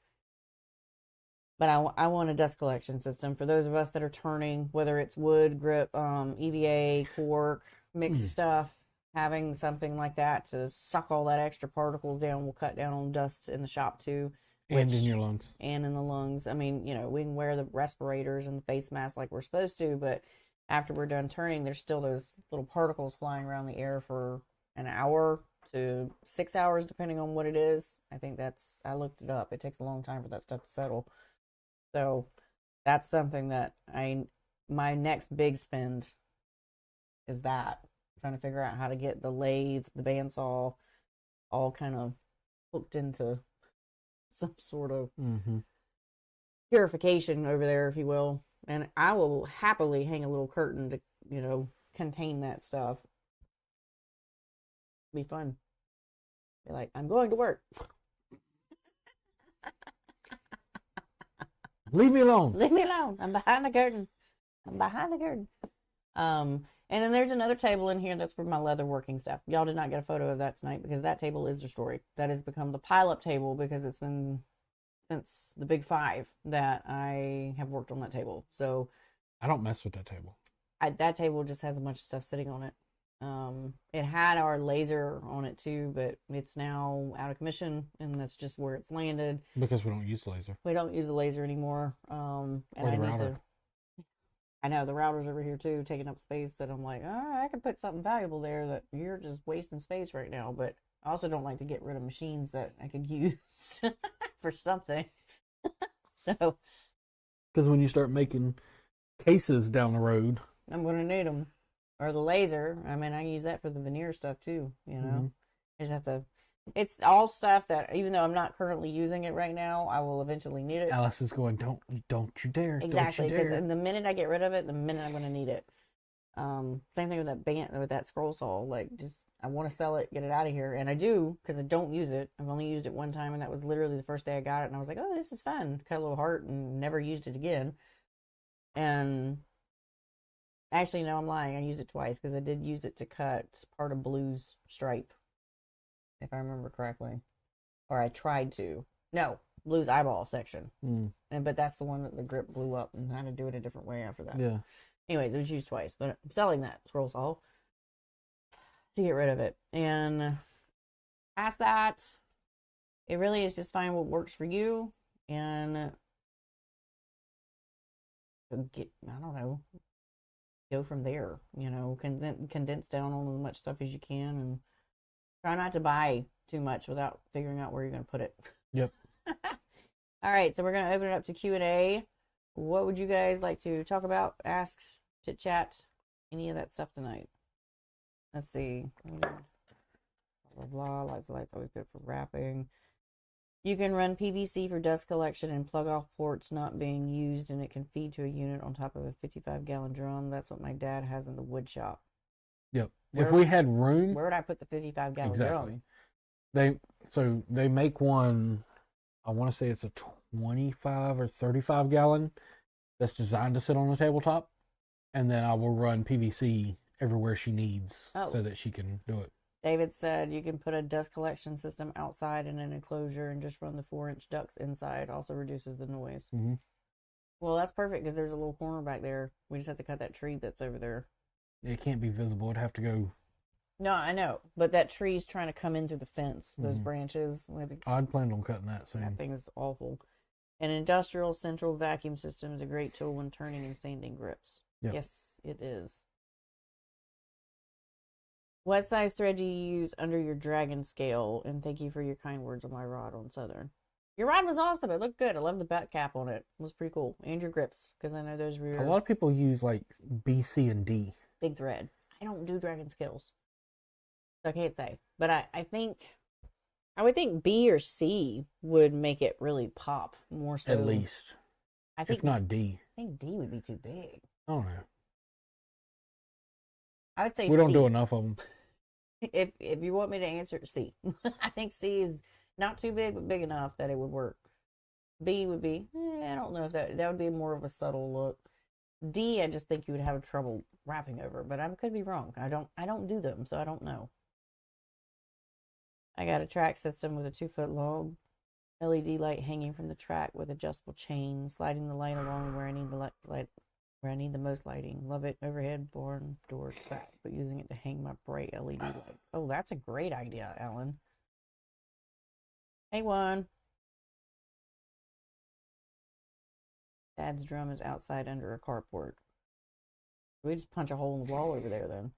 But I want a dust collection system for those of us that are turning, whether it's wood, grip, EVA, cork, mixed stuff. Having something like that to suck all that extra particles down will cut down on dust in the shop too. And in your lungs. And in the lungs. I mean, we can wear the respirators and the face masks like we're supposed to, but after we're done turning, there's still those little particles flying around the air for an hour to 6 hours, depending on what it is. I looked it up. It takes a long time for that stuff to settle. So that's something that my next big spend is that. Trying to figure out how to get the lathe, the bandsaw, all kind of hooked into some sort of purification over there, if you will. And I will happily hang a little curtain to, contain that stuff. Be fun. Be like, I'm going to work. Leave me alone. Leave me alone. I'm behind the curtain. And then there's another table in here that's for my leather working stuff. Y'all did not get a photo of that tonight because that table is destroyed. That has become the pile-up table because it's been since the big 5 that I have worked on that table. So I don't mess with that table. that table just has a bunch of stuff sitting on it. It had our laser on it too, but it's now out of commission, and that's just where it's landed. Because we don't use laser. We don't use the laser anymore. And Or the I need router. I know the router's over here too, taking up space. That I'm like, I could put something valuable there. That you're just wasting space right now. But I also don't like to get rid of machines that I could use for something. So Because when you start making cases down the road, I'm gonna need them. Or the laser. I mean, I can use that for the veneer stuff too. You know, I just have to. It's all stuff that, even though I'm not currently using it right now, I will eventually need it. Alice is going, don't you dare. Exactly, Don't you because dare. the minute I get rid of it, the minute I'm going to need it. Same thing with that with that scroll saw. Like, just I want to sell it, get it out of here, and I do because I don't use it. I've only used it one time, and that was literally the first day I got it, and I was like, oh, this is fun. Cut a little heart, and never used it again. And actually, no, I'm lying. I used it twice because I did use it to cut part of Blue's stripe, if I remember correctly, or I tried to. No, Blue's eyeball section. But that's the one that the grip blew up, and I had to do it a different way after that. Yeah. Anyways, it was used twice, but I'm selling that scroll saw to get rid of it. And past that, it really is just find what works for you and get, I don't know, go from there. You know, condense down on as much stuff as you can, and try not to buy too much without figuring out where you're going to put it. Yep. All right, so we're going to open it up to Q&A. What would you guys like to talk about, ask, chit chat, any of that stuff tonight? Let's see. Blah, blah, blah. Lights, always good for wrapping. You can run PVC for dust collection and plug off ports not being used, and it can feed to a unit on top of a 55-gallon drum. That's what my dad has in the wood shop. Yep. If we had room, Where would I put the 55-gallon exactly. drum? They make one. I want to say it's a 25 or 35 gallon that's designed to sit on the tabletop, and then I will run PVC everywhere she needs so that she can do it. David said you can put a dust collection system outside in an enclosure and just run the 4-inch ducts inside. Also reduces the noise. Mm-hmm. Well, that's perfect because there's a little corner back there. We just have to cut that tree that's over there. It can't be visible. It'd have to go. No, I know, but that tree's trying to come in through the fence. Those branches. I'd planned on cutting that soon. That thing's awful. An industrial central vacuum system is a great tool when turning and sanding grips. Yep. Yes, it is. What size thread do you use under your dragon scale? And thank you for your kind words on my rod on Southern. Your rod was awesome. It looked good. I love the back cap on it. It was pretty cool. And your grips, because I know those were A lot of people use like B, C, and D. big thread. I don't do dragon scales. So I can't say. But I would think B or C would make it really pop more so. At least. I think If not D. I think D would be too big. I don't know. I would say We don't C. do enough of them. If you want me to answer, C. I think C is not too big, but big enough that it would work. B would be, I don't know if that would be more of a subtle look. D, I just think you would have trouble wrapping over, but I could be wrong. I don't do them, so I don't know. I got a track system with a 2-foot long LED light hanging from the track with adjustable chain, sliding the light along where I need the light, where I need the most lighting. Love it. Overhead, barn, door, track, but using it to hang my bright LED light. Oh, that's a great idea, Alan. Hey, Juan. Dad's drum is outside under a carport. We just punch a hole in the wall over there, then.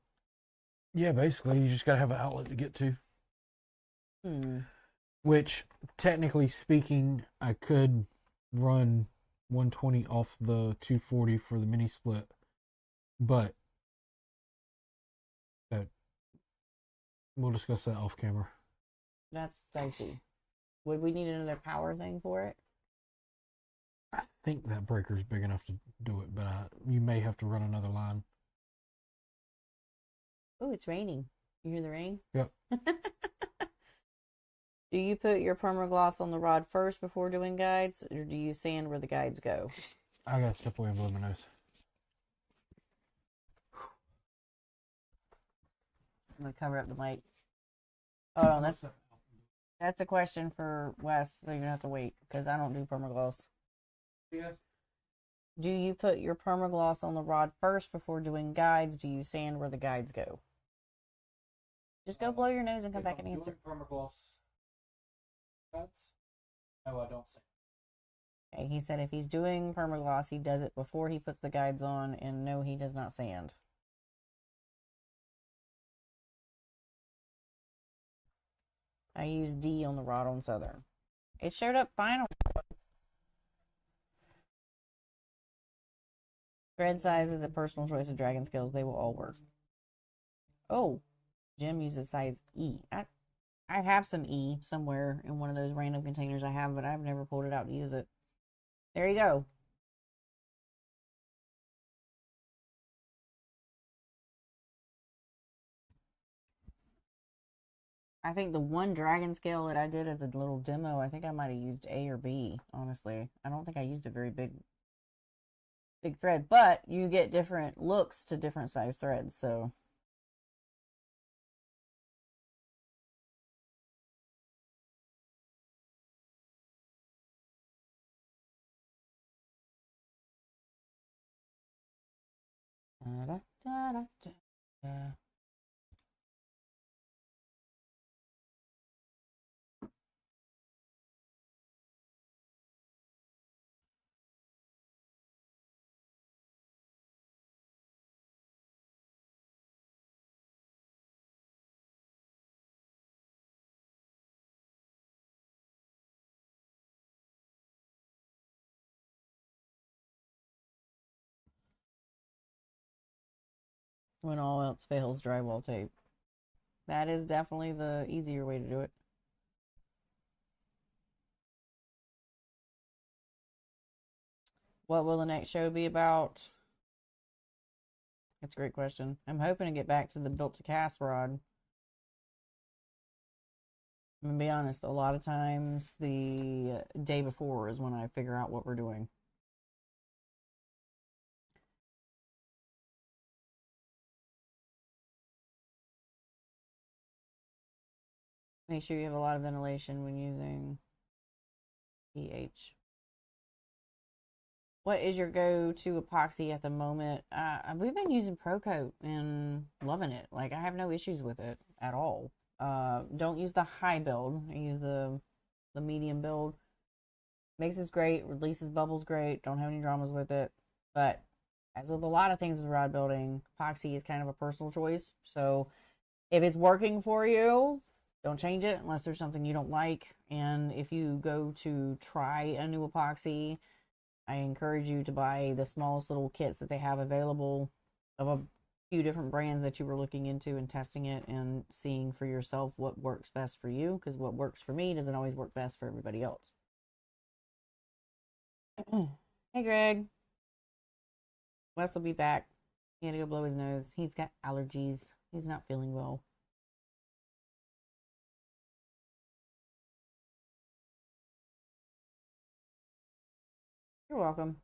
Yeah, basically, you just got to have an outlet to get to. Which, technically speaking, I could run 120 off the 240 for the mini split, but we'll discuss that off camera. That's dicey. Would we need another power thing for it? I think that breaker's big enough to do it, but you may have to run another line. Oh, it's raining. You hear the rain? Yep. Do you put your permagloss on the rod first before doing guides, or do you sand where the guides go? I gotta step away and blow my nose. I'm gonna cover up the mic. Oh, that's That's a question for Wes, so you have to wait because I don't do permagloss. Yes. Do you put your permagloss on the rod first before doing guides? Do you sand where the guides go? Just go blow your nose and come back and answer. Permagloss cuts? No, I don't sand. Okay, he said if he's doing permagloss, he does it before he puts the guides on, and no, he does not sand. I use D on the rod on Southern. It showed up fine on thread size is a personal choice of dragon scales. They will all work. Oh, Jim uses size E. I have some E somewhere in one of those random containers I have, but I've never pulled it out to use it. There you go. I think the one dragon scale that I did as a little demo, I think I might have used A or B, honestly. I don't think I used a very big thread, but you get different looks to different size threads, so. Da, da, da, da, da. When all else fails, drywall tape. That is definitely the easier way to do it. What will the next show be about? That's a great question. I'm hoping to get back to the built to cast rod. I'm gonna be honest, a lot of times the day before is when I figure out what we're doing. Make sure you have a lot of ventilation when using pH. What is your go-to epoxy at the moment? We've been using Procoat and loving it. Like, I have no issues with it at all. Don't use the high build. I use the medium build. Makes it great. Releases bubbles great. Don't have any dramas with it. But as with a lot of things with rod building, epoxy is kind of a personal choice. So if it's working for you, don't change it unless there's something you don't like. And if you go to try a new epoxy, I encourage you to buy the smallest little kits that they have available of a few different brands that you were looking into and testing it and seeing for yourself what works best for you, because what works for me doesn't always work best for everybody else. Hey, Greg. Wes will be back. He had to go blow his nose. He's got allergies. He's not feeling well. You're welcome.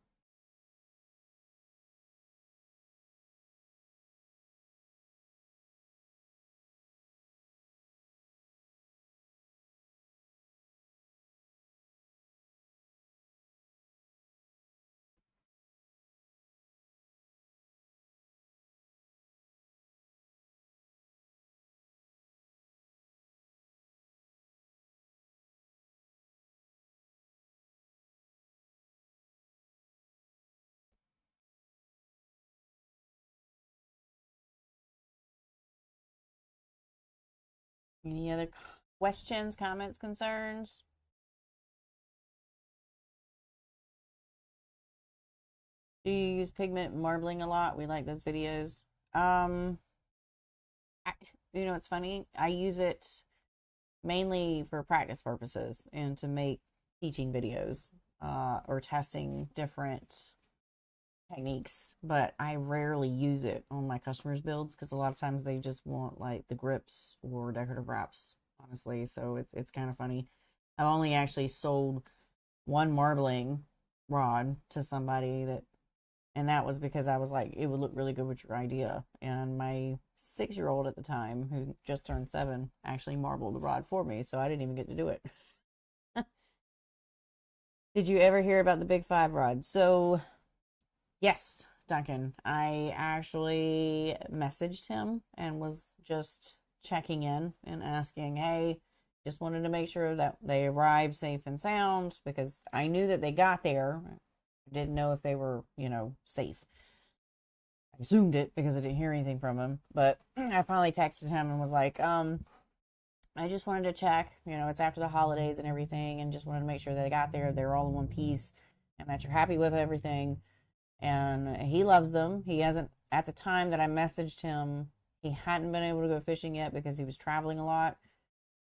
Any other questions, comments, concerns? Do you use pigment marbling a lot? We like those videos. It's funny. I use it mainly for practice purposes and to make teaching videos or testing different techniques, but I rarely use it on my customers' builds because a lot of times they just want like the grips or decorative wraps, honestly. So it's kind of funny. I've only actually sold one marbling rod to somebody And that was because I was like, it would look really good with your idea. And my 6-year-old at the time, who just turned 7, actually marbled the rod for me, so I didn't even get to do it. Did you ever hear about the Big 5 rod? So, yes, Duncan. I actually messaged him and was just checking in and asking, hey, just wanted to make sure that they arrived safe and sound, because I knew that they got there. I didn't know if they were, safe. I assumed it because I didn't hear anything from him. But I finally texted him and was like, I just wanted to check, it's after the holidays and everything, and just wanted to make sure that they got there, they're all in one piece, and that you're happy with everything. And he loves them. He hasn't, at the time that I messaged him, he hadn't been able to go fishing yet because he was traveling a lot,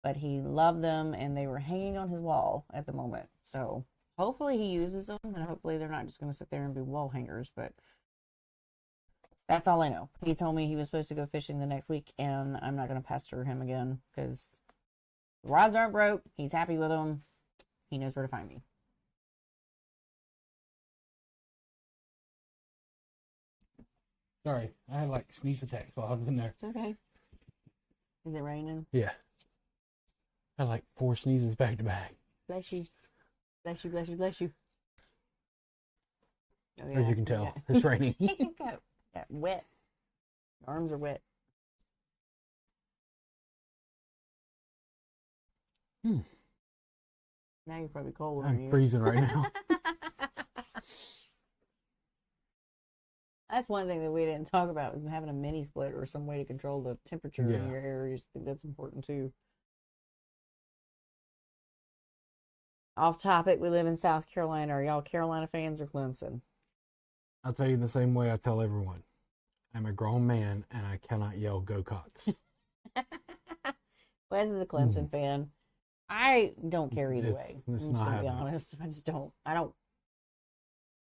but he loved them, and they were hanging on his wall at the moment. So hopefully he uses them, and hopefully they're not just going to sit there and be wall hangers, but that's all I know. He told me he was supposed to go fishing the next week, and I'm not going to pester him again because the rods aren't broke. He's happy with them. He knows where to find me. Sorry, I had like sneeze attacks while I was in there. It's okay. Is it raining? Yeah. I had like 4 sneezes back to back. Bless you. Bless you, bless you, bless you. Oh, As you can tell, it's raining. got wet. Arms are wet. Now you're probably cold. I'm freezing right now. That's one thing that we didn't talk about, was having a mini split or some way to control the temperature in your hair. I just think that's important too. Off topic, we live in South Carolina. Are y'all Carolina fans or Clemson? I'll tell you the same way I tell everyone. I'm a grown man and I cannot yell "Go Cox." Wes is a Clemson fan. I don't care either way. It's I'm not just gonna be happening. honest. I just don't.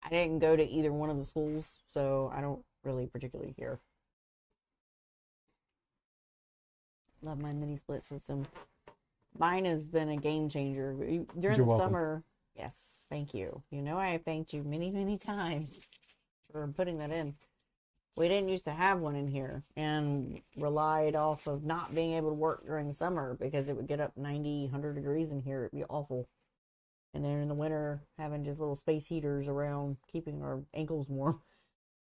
I didn't go to either one of the schools, so I don't really particularly care. Love my mini split system. Mine has been a game changer. During You're the welcome. summer, yes, thank you. I have thanked you many, many times for putting that in. We didn't used to have one in here and relied off of not being able to work during the summer because it would get up 90, 100 degrees in here. It'd be awful. And then in the winter, having just little space heaters around, keeping our ankles warm.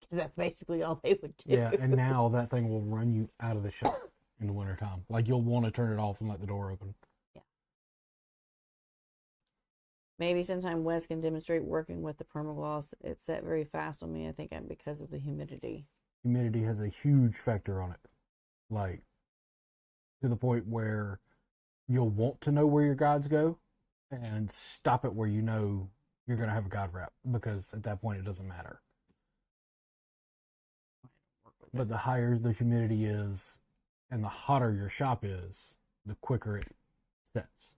Because that's basically all they would do. Yeah, and now that thing will run you out of the shop in the wintertime. Like, you'll want to turn it off and let the door open. Yeah. Maybe sometime Wes can demonstrate working with the permagloss. It's set very fast on me, I think, because of the humidity. Humidity has a huge factor on it. Like, to the point where you'll want to know where your guides go and stop it where you know you're going to have a guide wrap, because at that point it doesn't matter. But the higher the humidity is and the hotter your shop is, the quicker it sets.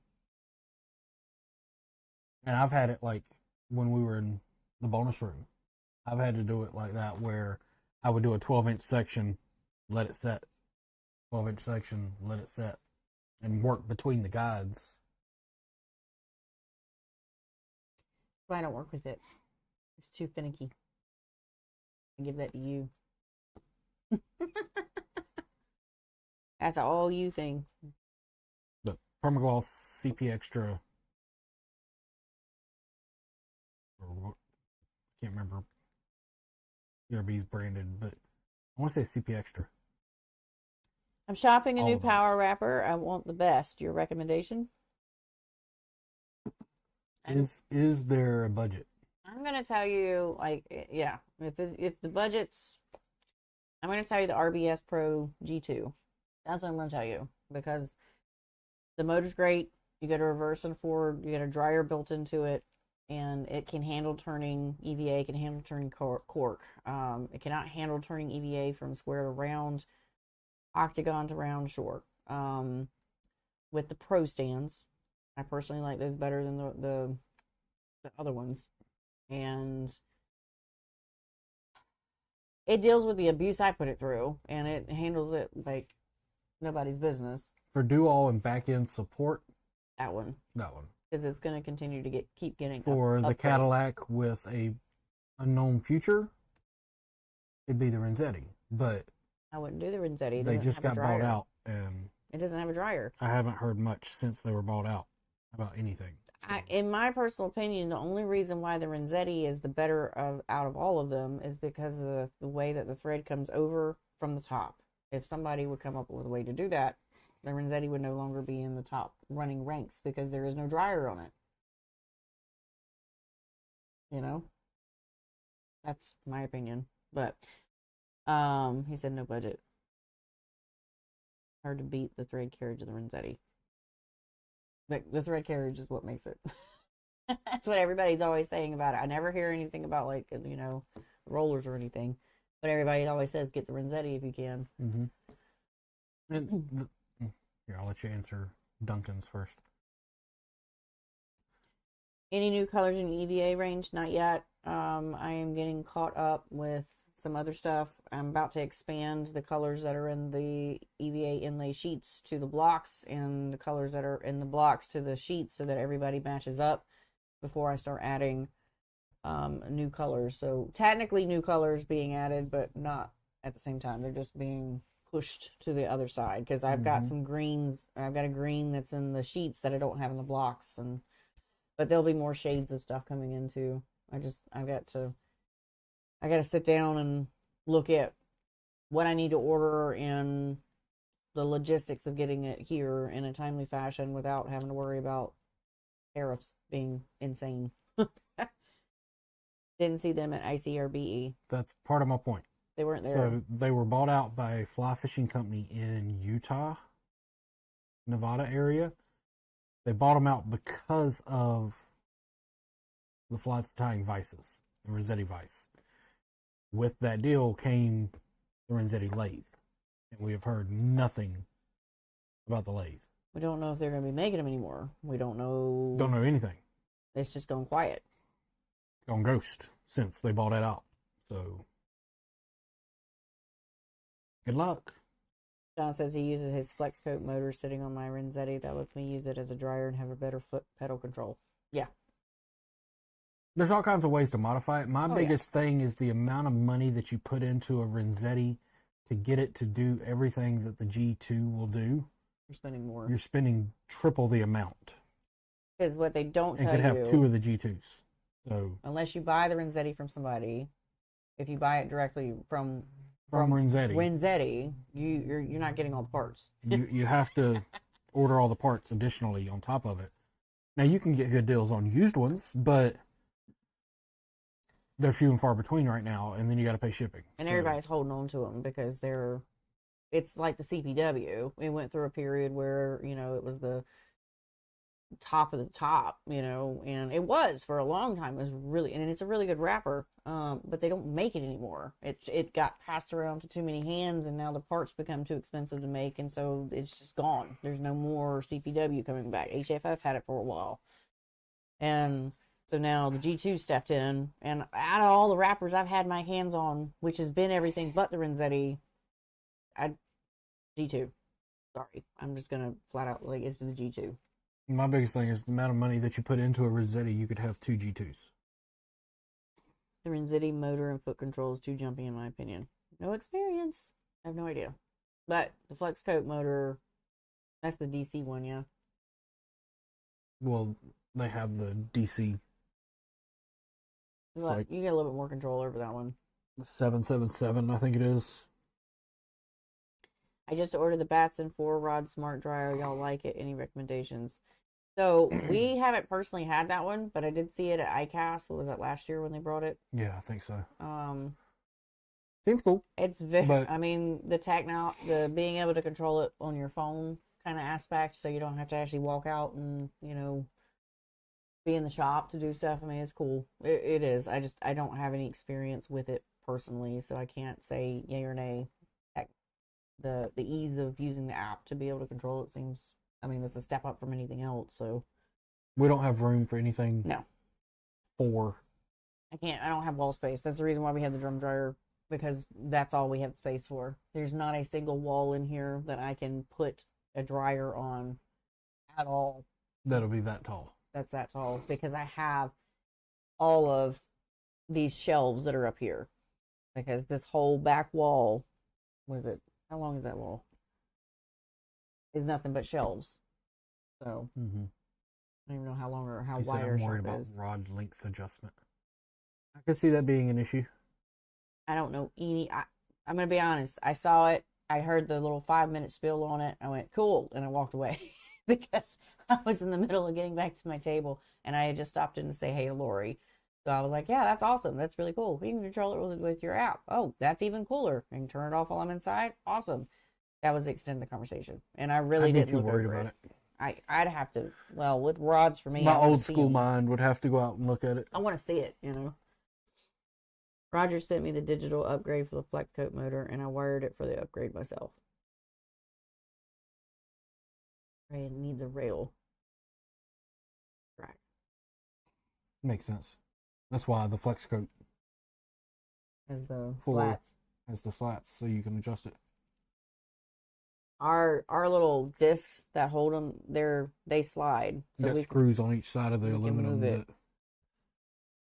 And I've had it like when we were in the bonus room. I've had to do it like that, where I would do a 12-inch section, let it set. 12-inch section, let it set. And work between the guides. I don't work with it. It's too finicky. I give that to you. That's an all you thing. The Permagloss CP Extra, or what, I can't remember ERB's branded, but I want to say CP Extra. I'm shopping a All new of those. power wrapper. I want the best. Your recommendation? Is there a budget? I'm gonna tell you, yeah. If the budget's, I'm gonna tell you the RBS Pro G2. That's what I'm gonna tell you, because the motor's great. You get a reverse and forward. You get a dryer built into it, and it can handle turning EVA. It can handle turning cork. It cannot handle turning EVA from square to round, octagon to round, short. With the Pro stands, I personally like those better than the other ones. And it deals with the abuse I put it through, and it handles it like nobody's business. For do-all and back-end support, That one, that one. because it's going to continue to keep getting For the upgrades. Cadillac with a unknown future, it'd be the Renzetti. But I wouldn't do the Renzetti. It they doesn't just have a got bought dryer. out, and It doesn't have a dryer. I haven't heard much since they were bought out about anything. In my personal opinion, the only reason why the Renzetti is the better out of all of them is because of the way that the thread comes over from the top. If somebody would come up with a way to do that, the Renzetti would no longer be in the top running ranks because there is no dryer on it. You know? That's my opinion. But he said no budget. Hard to beat the thread carriage of the Renzetti. But the thread carriage is what makes it. That's what everybody's always saying about it. I never hear anything about, like, you know, rollers or anything. But everybody always says get the Renzetti if you can. Mm-hmm. And here, I'll let you answer Duncan's first. Any new colors in the EVA range? Not yet. I am getting caught up with some other stuff. I'm about to expand the colors that are in the EVA inlay sheets to the blocks and the colors that are in the blocks to the sheets so that everybody matches up before I start adding new colors. So technically new colors being added, but not at the same time. They're just being pushed to the other side because I've got some greens. I've got a green that's in the sheets that I don't have in the blocks, but there'll be more shades of stuff coming in too. I got to sit down and look at what I need to order and the logistics of getting it here in a timely fashion without having to worry about tariffs being insane. Didn't see them at ICRBE. That's part of my point. They weren't there. So they were bought out by a fly fishing company in Utah, Nevada area. They bought them out because of the fly tying vices, the Renzetti vice. With that deal came the Renzetti lathe, and we have heard nothing about the lathe. We don't know if they're going to be making them anymore. We don't know. Don't know anything. It's just gone quiet. Gone ghost since they bought it out. So, good luck. John says he uses his flex coat motor sitting on my Renzetti. That lets me use it as a dryer and have a better foot pedal control. Yeah. There's all kinds of ways to modify it. My biggest thing is the amount of money that you put into a Renzetti to get it to do everything that the G2 will do. You're spending more. You're spending triple the amount. Because what they don't and tell could have you, two of the G2s. So unless you buy the Renzetti from somebody, if you buy it directly from Renzetti, you're not getting all the parts. you have to order all the parts additionally on top of it. Now you can get good deals on used ones, but they're few and far between right now, and then you got to pay shipping. And everybody's holding on to them because it's like the CPW. We went through a period where, you know, it was the top of the top, you know, and it was for a long time. It was really, and it's a really good wrapper, but they don't make it anymore. It got passed around to too many hands, and now the parts become too expensive to make, and so it's just gone. There's no more CPW coming back. HFF had it for a while, and so now the G2 stepped in, and out of all the wrappers I've had my hands on, which has been everything but the Renzetti, G2. Sorry, I'm just gonna flat out like it's the G2. My biggest thing is the amount of money that you put into a Renzetti. You could have two G2s. The Renzetti motor and foot control is too jumpy in my opinion. No experience. I have no idea. But the flex coat motor, that's the DC one, yeah. Well, they have the DC. You get a little bit more control over that one. 777, I think it is. I just ordered the Batson 4-rod smart dryer. Y'all like it? Any recommendations? So we haven't personally had that one, but I did see it at ICAST. Was that last year when they brought it? Yeah, I think so. Seems cool. It's very. I mean, the being able to control it on your phone kind of aspect, so you don't have to actually walk out and be in the shop to do stuff. I mean, it's cool. It is. I don't have any experience with it personally, so I can't say yay or nay. The ease of using the app to be able to control it seems, I mean, it's a step up from anything else. So we don't have room for anything. No. I don't have wall space. That's the reason why we have the drum dryer, because that's all we have space for. There's not a single wall in here that I can put a dryer on at all. That'll be that tall. That's that tall, because I have all of these shelves that are up here. because this whole back wall, what is it? How long is that wall? Is nothing but shelves. So Mm-hmm. I don't even know how long or how He said, wide our I'm worried shop about is. rod length adjustment. I can see that being an issue. I don't know I'm gonna be honest. I saw it. I heard the little 5-minute spiel on it. I went cool, and I walked away because I was in the middle of getting back to my table, and I had just stopped in to say hey to Lori. So I was like, yeah, that's awesome. That's really cool. You can control it with your app. Oh, that's even cooler. I can turn it off while I'm inside. Awesome. That was the extent of the conversation, and I really I'd be didn't too look worried over about it. it. I'd have to. Well, with rods for me, My I wanna old see school 'em. mind would have to go out and look at it. I want to see it, you know. Roger sent me the digital upgrade for the flex coat motor, and I wired it for the upgrade myself. Right, it needs a rail. Right. Makes sense. That's why the flex coat As the For- slats. has the slats, so you can adjust it. Our little discs that hold them, they slide. You got screws on each side of the we can aluminum. move it.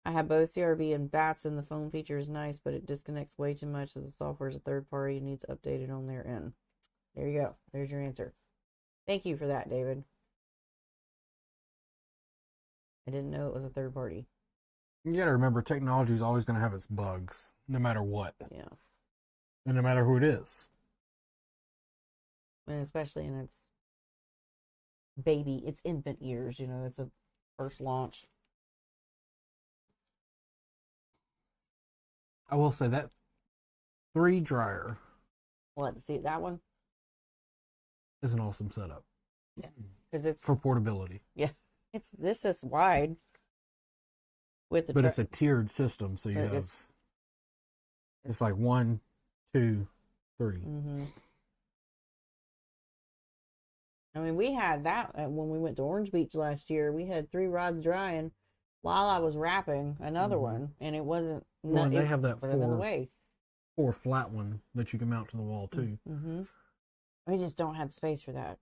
I have both CRB and BATS, and the phone feature is nice, but it disconnects way too much as the software is a third party and needs updated on their end. There you go. There's your answer. Thank you for that, David. I didn't know it was a third party. You got to remember, technology is always going to have its bugs, no matter what, Yeah. and no matter who it is. And especially in its infant years, you know, it's a first launch. I will say that 3 dryer What, see that one? is an awesome setup Because it's for portability. this is wide with the But it's a tiered system, so you But have it's- it's like 1, 2, 3. Mm-hmm. I mean, we had that when we went to Orange Beach last year. We had 3 rods drying while I was wrapping another Mhm. one, and it wasn't. Well, and they have that wasn't in the way. 4 flat one that you can mount to the wall too. Mm-hmm. We just don't have the space for that.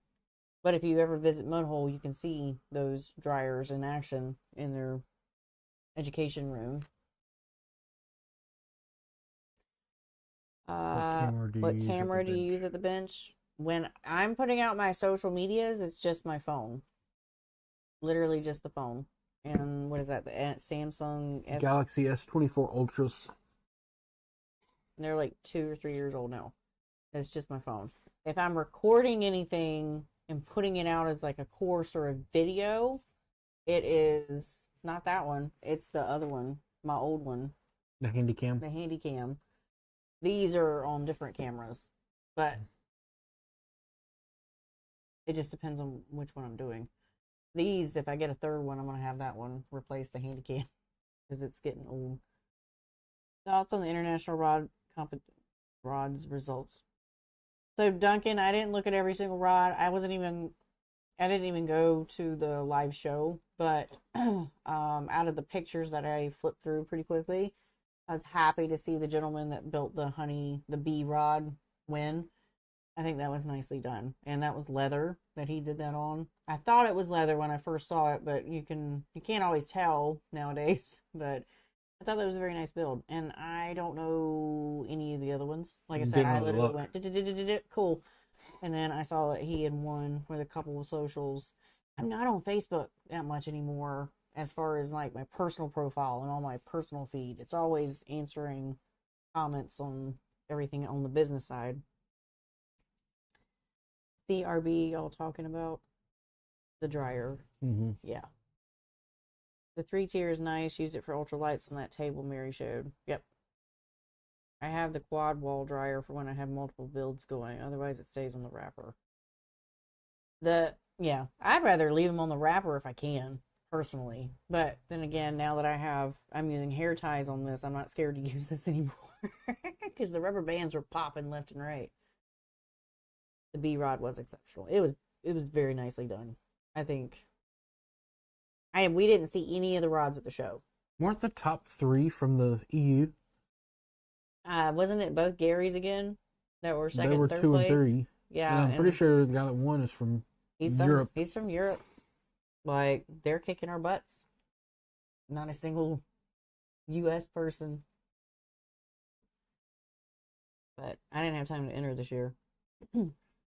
But if you ever visit Mudhole, you can see those dryers in action in their education room. What camera do you use at the bench? When I'm putting out my social medias, it's just my phone. Literally just the phone. And what is that? The Samsung Galaxy S24 Ultras. They're like 2 or 3 years old now. It's just my phone. If I'm recording anything and putting it out as like a course or a video, it is not that one. It's the other one, my old one, The Handycam. the Handycam. These are on different cameras, but it just depends on which one I'm doing. These, if I get a third one, I'm going to have that one replace the Handycam because it's getting old. Thoughts on the International Rods results. So Duncan, I didn't look at every single rod. I didn't even go to the live show, but out of the pictures that I flipped through pretty quickly, I was happy to see the gentleman that built the bee rod win. I think that was nicely done. And that was leather that he did that on. I thought it was leather when I first saw it, but you can't always tell nowadays. But I thought that was a very nice build. And I don't know any of the other ones. Like I said, I literally went, cool. And then I saw that he had won with a couple of socials. I'm not on Facebook that much anymore as far as like my personal profile and all my personal feed. It's always answering comments on everything on the business side. CRB, y'all talking about the dryer. Mm-hmm. Yeah. The 3-tier is nice. Use it for ultralights on that table Mary showed. Yep. I have the quad wall dryer for when I have multiple builds going. Otherwise, it stays on the wrapper. I'd rather leave them on the wrapper if I can, personally. But then again, now that I'm using hair ties on this, I'm not scared to use this anymore because the rubber bands were popping left and right. The B rod was exceptional. It was very nicely done. I think. We didn't see any of the rods at the show. Weren't the top 3 from the EU? Wasn't it both Gary's again that were second? They were third 2 place? and 3. Yeah, and I'm pretty sure the guy that won is from Europe. He's from Europe. Like, they're kicking our butts. Not a single U.S. person. but I didn't have time to enter this year.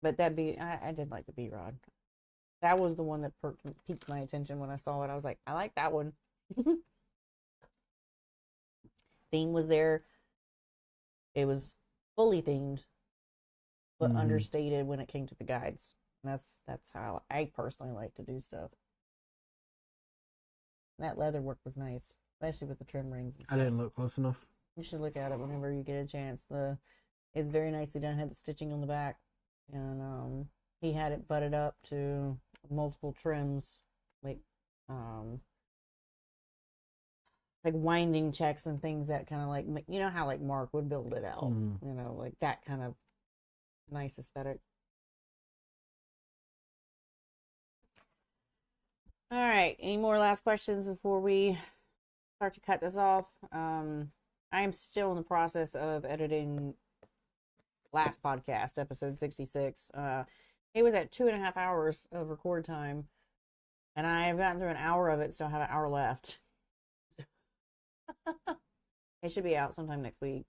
But I did like the B Rod. That was the one that piqued my attention when I saw it. I was like, I like that one. Theme was there. It was fully themed, but understated when it came to the guides. That's how I personally like to do stuff. That leather work was nice, especially with the trim rings. I didn't look close enough. You should look at it whenever you get a chance. It's very nicely done. It had the stitching on the back, and he had it butted up to multiple trims, like winding checks and things that kind of like, you know how like Mark would build it out, you know, like that kind of nice aesthetic. All right. Any more last questions before we start to cut this off? I am still in the process of editing last podcast, episode 66. It was at 2.5 hours of record time, and I have gotten through an hour of it, still have an hour left. It should be out sometime next week.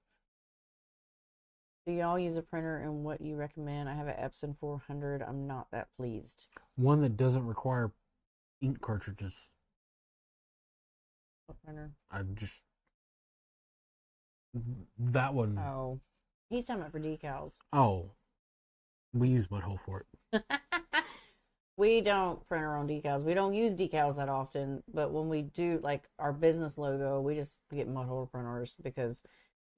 Do y'all use a printer, and what you recommend? I have an Epson 400. I'm not that pleased. One that doesn't require ink cartridges. What printer? That one. Oh, he's talking about for decals. Oh, we use Mudhole for it. We don't print our own decals. We don't use decals that often, but when we do, like our business logo, we just get Mudhole printers because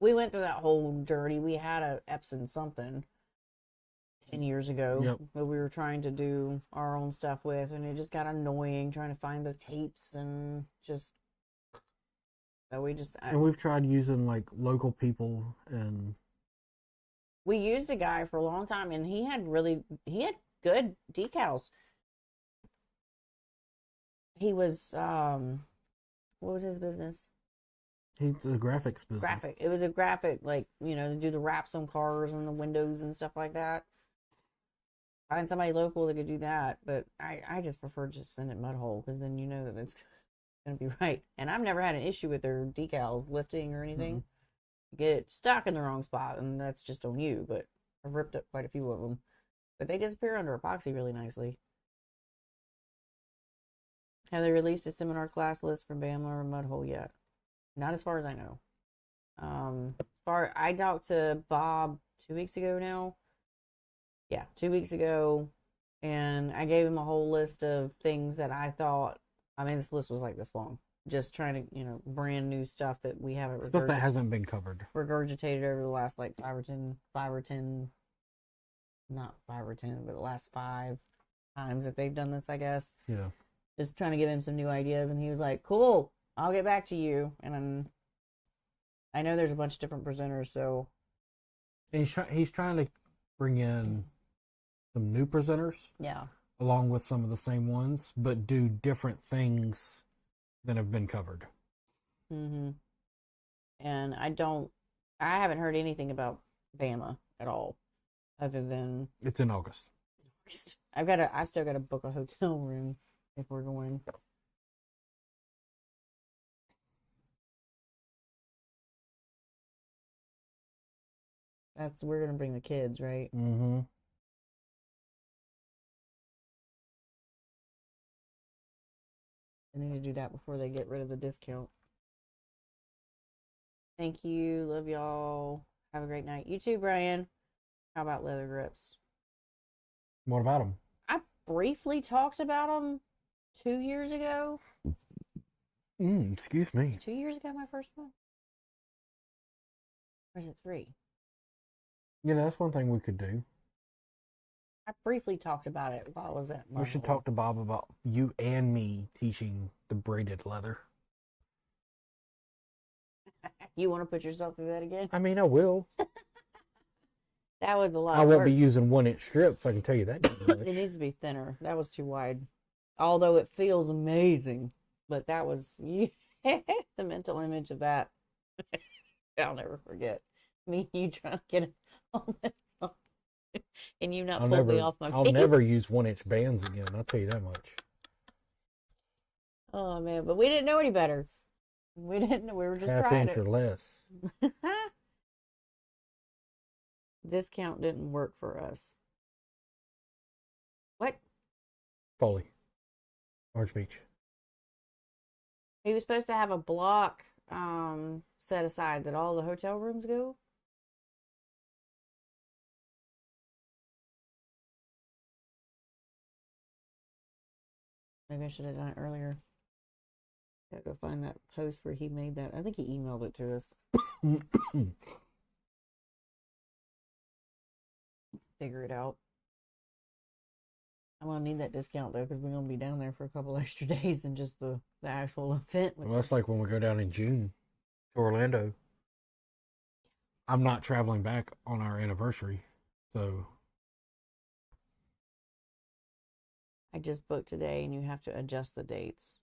we went through that whole journey. We had a Epson something 10 years ago that we were trying to do our own stuff with, and it just got annoying trying to find the tapes and just. So we've tried using like local people, and we used a guy for a long time, and he had good decals. He was what was his business? He's a graphics business. It was a graphic, like, you know, to do the wraps on cars and the windows and stuff like that. Find somebody local that could do that, but I just prefer just send it Mudhole, because then you know that it's going to be right. And I've never had an issue with their decals lifting or anything. You get it stuck in the wrong spot, and that's just on you, but I've ripped up quite a few of them. But they disappear under epoxy really nicely. Have they released a seminar class list for BAMLA or Mudhole yet? Not as far as I know. I talked to Bob 2 weeks ago now. Yeah, 2 weeks ago. And I gave him a whole list of things that I thought, this list was like this long. Just trying to, you know, brand new stuff that we haven't stuff that hasn't been covered. Regurgitated over the last like 5 or 10, not 5 or 10, but the last 5 times that they've done this, I guess. Yeah. Just trying to give him some new ideas, and he was like, cool, I'll get back to you. And I know there's a bunch of different presenters, so. And he's trying to bring in some new presenters. Yeah. Along with some of the same ones, but do different things than have been covered. Mm-hmm. And I haven't heard anything about Bama at all, other than. It's in August. I've still got to book a hotel room if we're going. We're going to bring the kids, right? Mm-hmm. I need to do that before they get rid of the discount. Thank you. Love y'all. Have a great night. You too, Brian. How about leather grips? What about them? I briefly talked about them 2 years ago. Excuse me. Was 2 years ago my first one? Or is it 3? Yeah, that's one thing we could do. I briefly talked about it while I was at We should talk to Bob about you and me teaching the braided leather. You want to put yourself through that again? I mean, I will. That was a lot. I won't be using 1-inch strips, I can tell you that. It needs to be thinner. That was too wide. Although it feels amazing. But that was the mental image of that. I'll never forget. Me and you trying to get it on the phone. And you not pull me off my feet. I'll never use 1-inch bands again, I'll tell you that much. Oh, man. But we didn't know any better. We were just trying it. Half-inch or less. discount didn't work for us. What? Foley. Orange Beach. He was supposed to have a block set aside that all the hotel rooms go. Maybe I should have done it earlier. Gotta go find that post where he made that. I think he emailed it to us. Figure it out. I'm gonna need that discount though, because we're gonna be down there for a couple extra days than just the actual event. Well, that's like when we go down in June to Orlando. I'm not traveling back on our anniversary, so I just booked today, and you have to adjust the dates.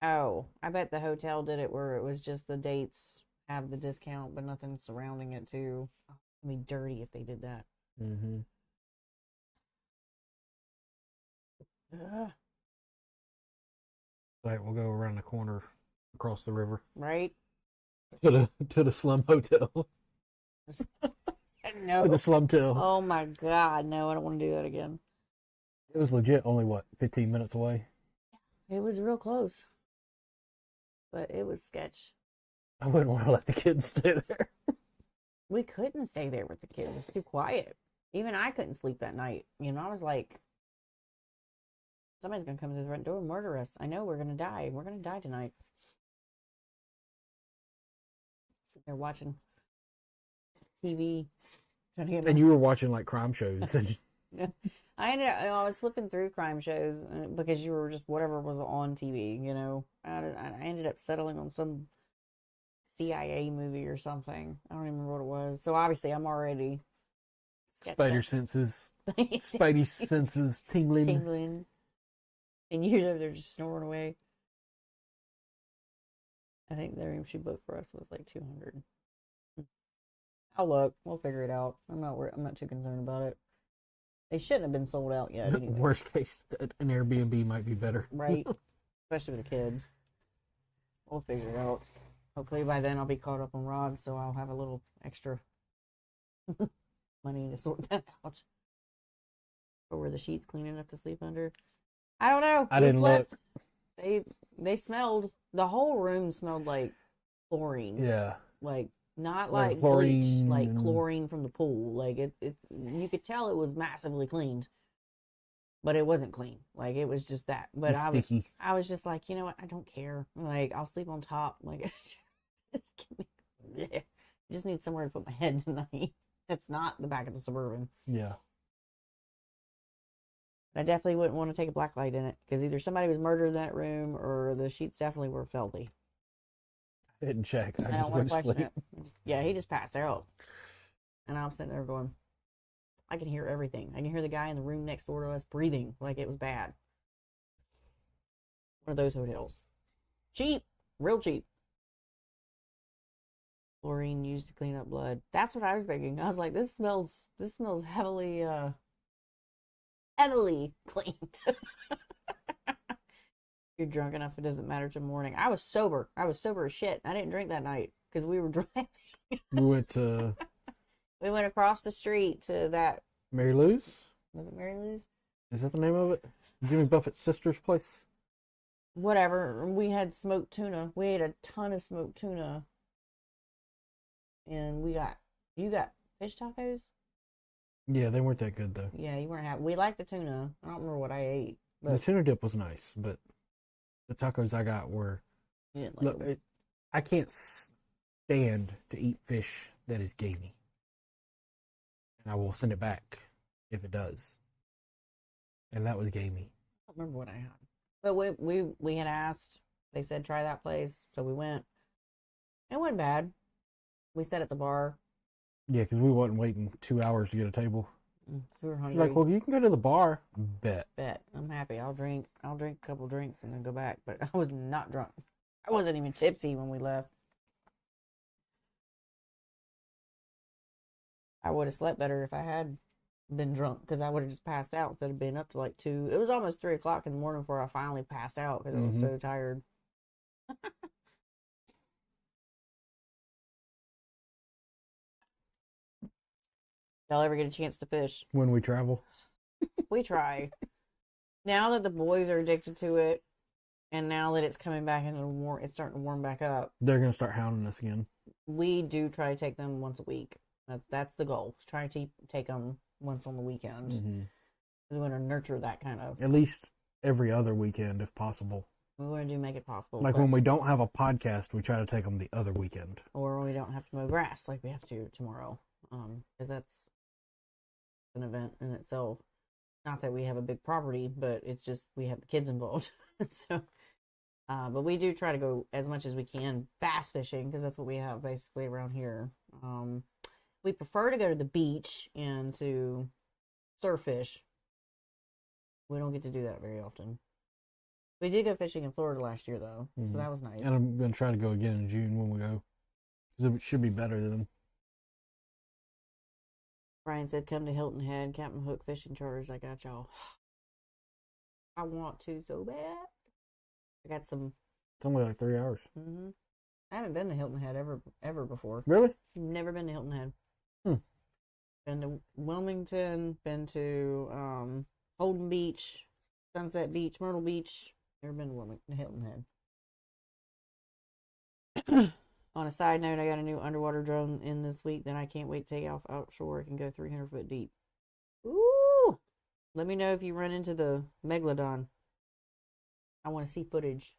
Oh, I bet the hotel did it where it was just the dates have the discount, but nothing surrounding it too. Oh, it'd be dirty if they did that. mm-hmm. Right, we'll go around the corner across the river Right? to the slum hotel. No. To the slum till. Oh my God, no, I don't want to do that again. It was legit only 15 minutes away. It was real close, but it was sketch. I wouldn't want to let the kids stay there. We couldn't stay there with the kids. It was too quiet. Even I couldn't sleep that night. You know, I was like, somebody's going to come to the front door and murder us. I know we're going to die. We're going to die tonight. Sitting there watching TV. Trying to get And you were watching like crime shows. I was flipping through crime shows because you were just whatever was on TV, you know. I ended up settling on some CIA movie or something. I don't even remember what it was. So obviously I'm already Spidey senses tingling. And you're over there just snoring away. I think the room she booked for us was like 200. I'll look. We'll figure it out. I'm not too concerned about it. They shouldn't have been sold out yet. Anyways. Worst case, an Airbnb might be better. Right. Especially with the kids. We'll figure it out. Hopefully by then I'll be caught up on rods, so I'll have a little extra money to sort that out. Or were the sheets clean enough to sleep under? I don't know. I didn't look. They smelled, the whole room smelled like chlorine. Yeah. Like, not Like like chlorine. bleach, like chlorine from the pool. Like, it you could tell it was massively cleaned. But it wasn't clean. Like, it was just that. But I was just like, you know what? I don't care. Like, I'll sleep on top. Like, just give me, I just need somewhere to put my head tonight. That's not the back of the Suburban. Yeah. I definitely wouldn't want to take a black light in it because either somebody was murdered in that room or the sheets definitely were filthy. I didn't check. I don't want to question it. Yeah, he just passed out. And I was sitting there going, I can hear everything. I can hear the guy in the room next door to us breathing like it was bad. One of those hotels. Cheap. Real cheap. Chlorine used to clean up blood. That's what I was thinking. I was like, this smells heavily cleaned. You're drunk enough, it doesn't matter till morning. I was sober. I was sober as shit. I didn't drink that night because we were driving. We went across the street to that. Mary Lou's? Was it Mary Lou's? Is that the name of it? Jimmy Buffett's sister's place? Whatever. We had smoked tuna. We ate a ton of smoked tuna. And you got fish tacos? Yeah, they weren't that good though. Yeah, you weren't happy. We liked the tuna. I don't remember what I ate. But The tuna dip was nice, but the tacos I got were. you didn't like them. I can't stand to eat fish that is gamey. And I will send it back if it does. And that was gamey. I don't remember what I had. But we had asked. They said try that place, so we went. It wasn't bad. We sat at the bar. Yeah, because we wasn't waiting 2 hours to get a table. We were hungry. Like, well, you can go to the bar. Bet. I'm happy. I'll drink a couple drinks and then go back. But I was not drunk. I wasn't even tipsy when we left. I would have slept better if I had been drunk because I would have just passed out instead of being up to like 2. It was almost 3 o'clock in the morning before I finally passed out because I was so tired. y'all ever get a chance to fish, When we travel, we try. Now that the boys are addicted to it, and now that it's coming back into it's starting to warm back up, they're gonna start hounding us again. we do try to take them once a week. That's the goal. Try to take them once on the weekend. Mm-hmm. We want to nurture that kind of. At least every other weekend, if possible. We want to make it possible. Like when we don't have a podcast, we try to take them the other weekend. Or when we don't have to mow grass like we have to tomorrow, because that's an event in itself. Not that we have a big property, but it's just we have the kids involved. So, but we do try to go as much as we can bass fishing because that's what we have basically around here. We prefer to go to the beach and to surf fish. We don't get to do that very often. We did go fishing in Florida last year though, so that was nice. And I'm gonna try to go again in June when we go. 'Cause it should be better than. Brian said, "Come to Hilton Head, Captain Hook fishing charters. I got y'all. I want to so bad. I got some. It's only like 3 hours. I haven't been to Hilton Head ever before. Really? Never been to Hilton Head. Hmm. Been to Wilmington. Been to Holden Beach, Sunset Beach, Myrtle Beach. Never been to Hilton Head. On a side note, I got a new underwater drone in this week that I can't wait to take off offshore. It can go 300 foot deep. Ooh! Let me know if you run into the Megalodon. I want to see footage.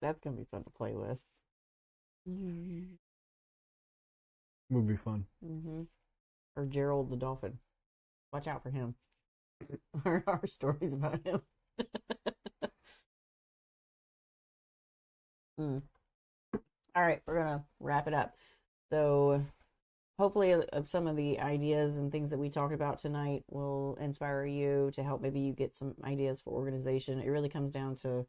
That's going to be fun to play with. Would be fun. Or Gerald the dolphin. Watch out for him. Our stories about him. All right, we're going to wrap it up. So hopefully some of the ideas and things that we talked about tonight will inspire you to help maybe you get some ideas for organization. It really comes down to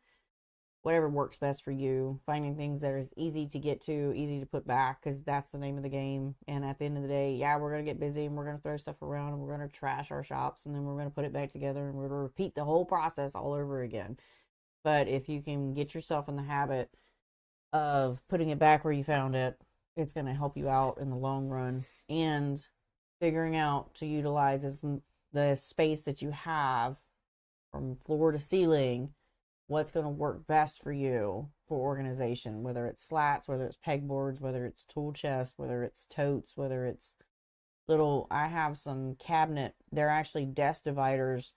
whatever works best for you, finding things that are easy to get to, easy to put back, because that's the name of the game. And at the end of the day, yeah, we're going to get busy and we're going to throw stuff around and we're going to trash our shops and then we're going to put it back together and we're going to repeat the whole process all over again. But if you can get yourself in the habit of putting it back where you found it, it's going to help you out in the long run. And figuring out to utilize the space that you have from floor to ceiling, what's going to work best for you for organization, whether it's slats, whether it's pegboards, whether it's tool chest, whether it's totes, whether it's I have some cabinet, they're actually desk dividers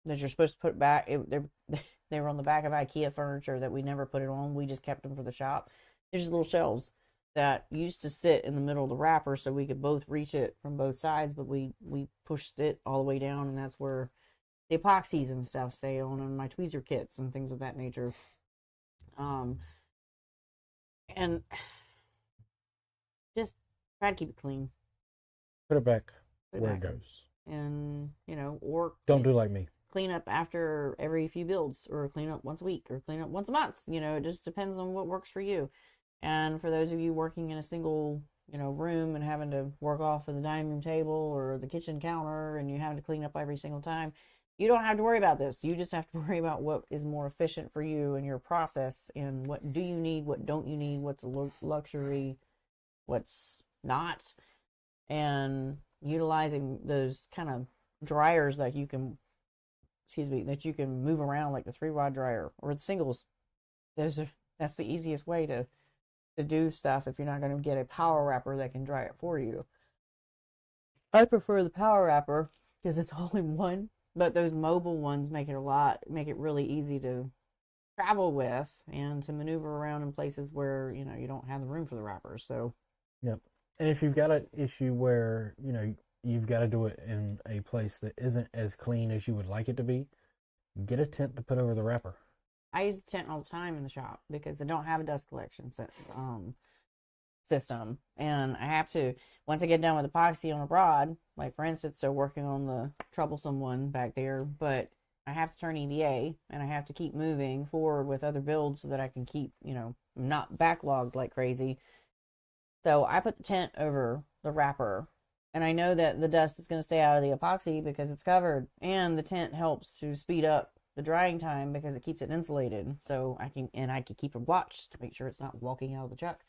that you're supposed to put back. They were on the back of IKEA furniture that we never put it on. We just kept them for the shop. They're just little shelves that used to sit in the middle of the wrapper so we could both reach it from both sides, but we pushed it all the way down, and that's where the epoxies and stuff stay on, and my tweezer kits and things of that nature. And just try to keep it clean. Put it back where it goes. And, or don't do like me. Clean up after every few builds, or clean up once a week, or clean up once a month. It just depends on what works for you. And for those of you working in a single, room and having to work off of the dining room table or the kitchen counter and you having to clean up every single time, you don't have to worry about this. You just have to worry about what is more efficient for you and your process, and what do you need, what don't you need, what's a luxury, what's not, and utilizing those kind of dryers that you can, that you can move around, like the 3-rod dryer or the singles. That's the easiest way to do stuff if you're not going to get a power wrapper that can dry it for you. I prefer the power wrapper because it's all in one. But those mobile ones make it really easy to travel with and to maneuver around in places where, you don't have the room for the wrappers. So, yep. And if you've got an issue where, you've got to do it in a place that isn't as clean as you would like it to be, get a tent to put over the wrapper. I use the tent all the time in the shop because I don't have a dust collection system, and I have to, once I get done with epoxy on a rod, like for instance, they're working on the troublesome one back there, but I have to turn EVA and I have to keep moving forward with other builds so that I can keep, not backlogged like crazy. So I put the tent over the wrapper, and I know that the dust is going to stay out of the epoxy because it's covered, and the tent helps to speed up the drying time because it keeps it insulated. So I can keep a watch to make sure it's not walking out of the truck.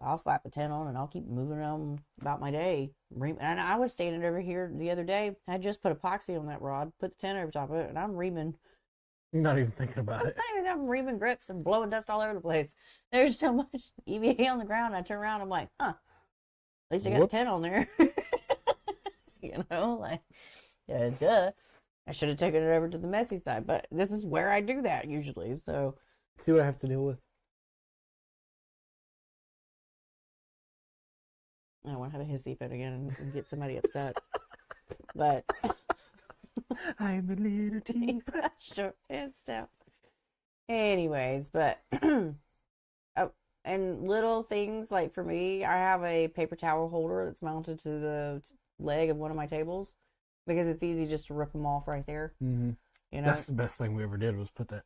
I'll slap the tent on and I'll keep moving on about my day. And I was standing over here the other day. I just put epoxy on that rod, put the tent over top of it, and I'm reaming. You're not even thinking about it. I'm reaming grips and blowing dust all over the place. There's so much EVA on the ground. I turn around, I'm like, at least I got a tent on there. You know, like, yeah, duh. I should have taken it over to the messy side, but this is where I do that usually. So, See what I have to deal with. I don't want to have a hissy fit again and get somebody upset. But I'm a little teapot. Sure, it's down. Anyways, but and little things like for me, I have a paper towel holder that's mounted to the leg of one of my tables because it's easy just to rip them off right there. Mm-hmm. You know, That's the best thing we ever did was put that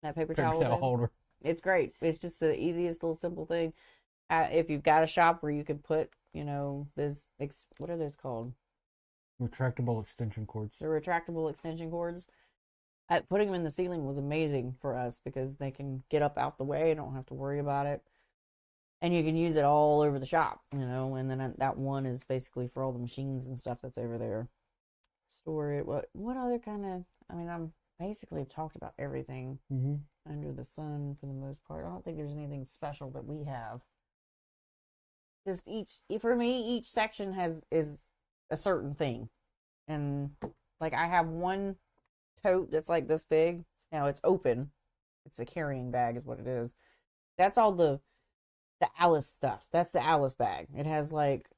paper paper towel towel holder. It's great. It's just the easiest little simple thing. If you've got a shop where you can put, you know, what are those called? Retractable extension cords. The retractable extension cords. Putting them in the ceiling was amazing for us because they can get up out the way. Don't have to worry about it. And you can use it all over the shop, you know, and then that one is basically for all the machines and stuff that's over there. Store it. What other kind of, I'm basically talked about everything under the sun for the most part. I don't think there's anything special that we have. Just for me, each section is a certain thing. And like I have one tote that's like this big. Now it's open. It's a carrying bag is what it is. That's all the Alice stuff. That's the Alice bag. It has like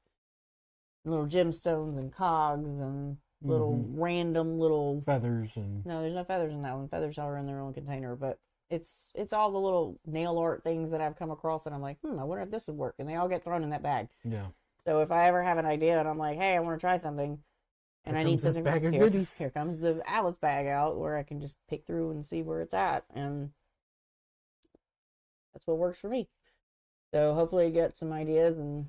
little gemstones and cogs and little random little feathers and no, there's no feathers in that one. Feathers are in their own container, but it's all the little nail art things that I've come across and I'm like, I wonder if this would work. And they all get thrown in that bag. Yeah. So if I ever have an idea and I'm like, hey, I want to try something and I need something, bag of goodies. Here comes the Alice bag out where I can just pick through and see where it's at. And that's what works for me. So hopefully you get some ideas and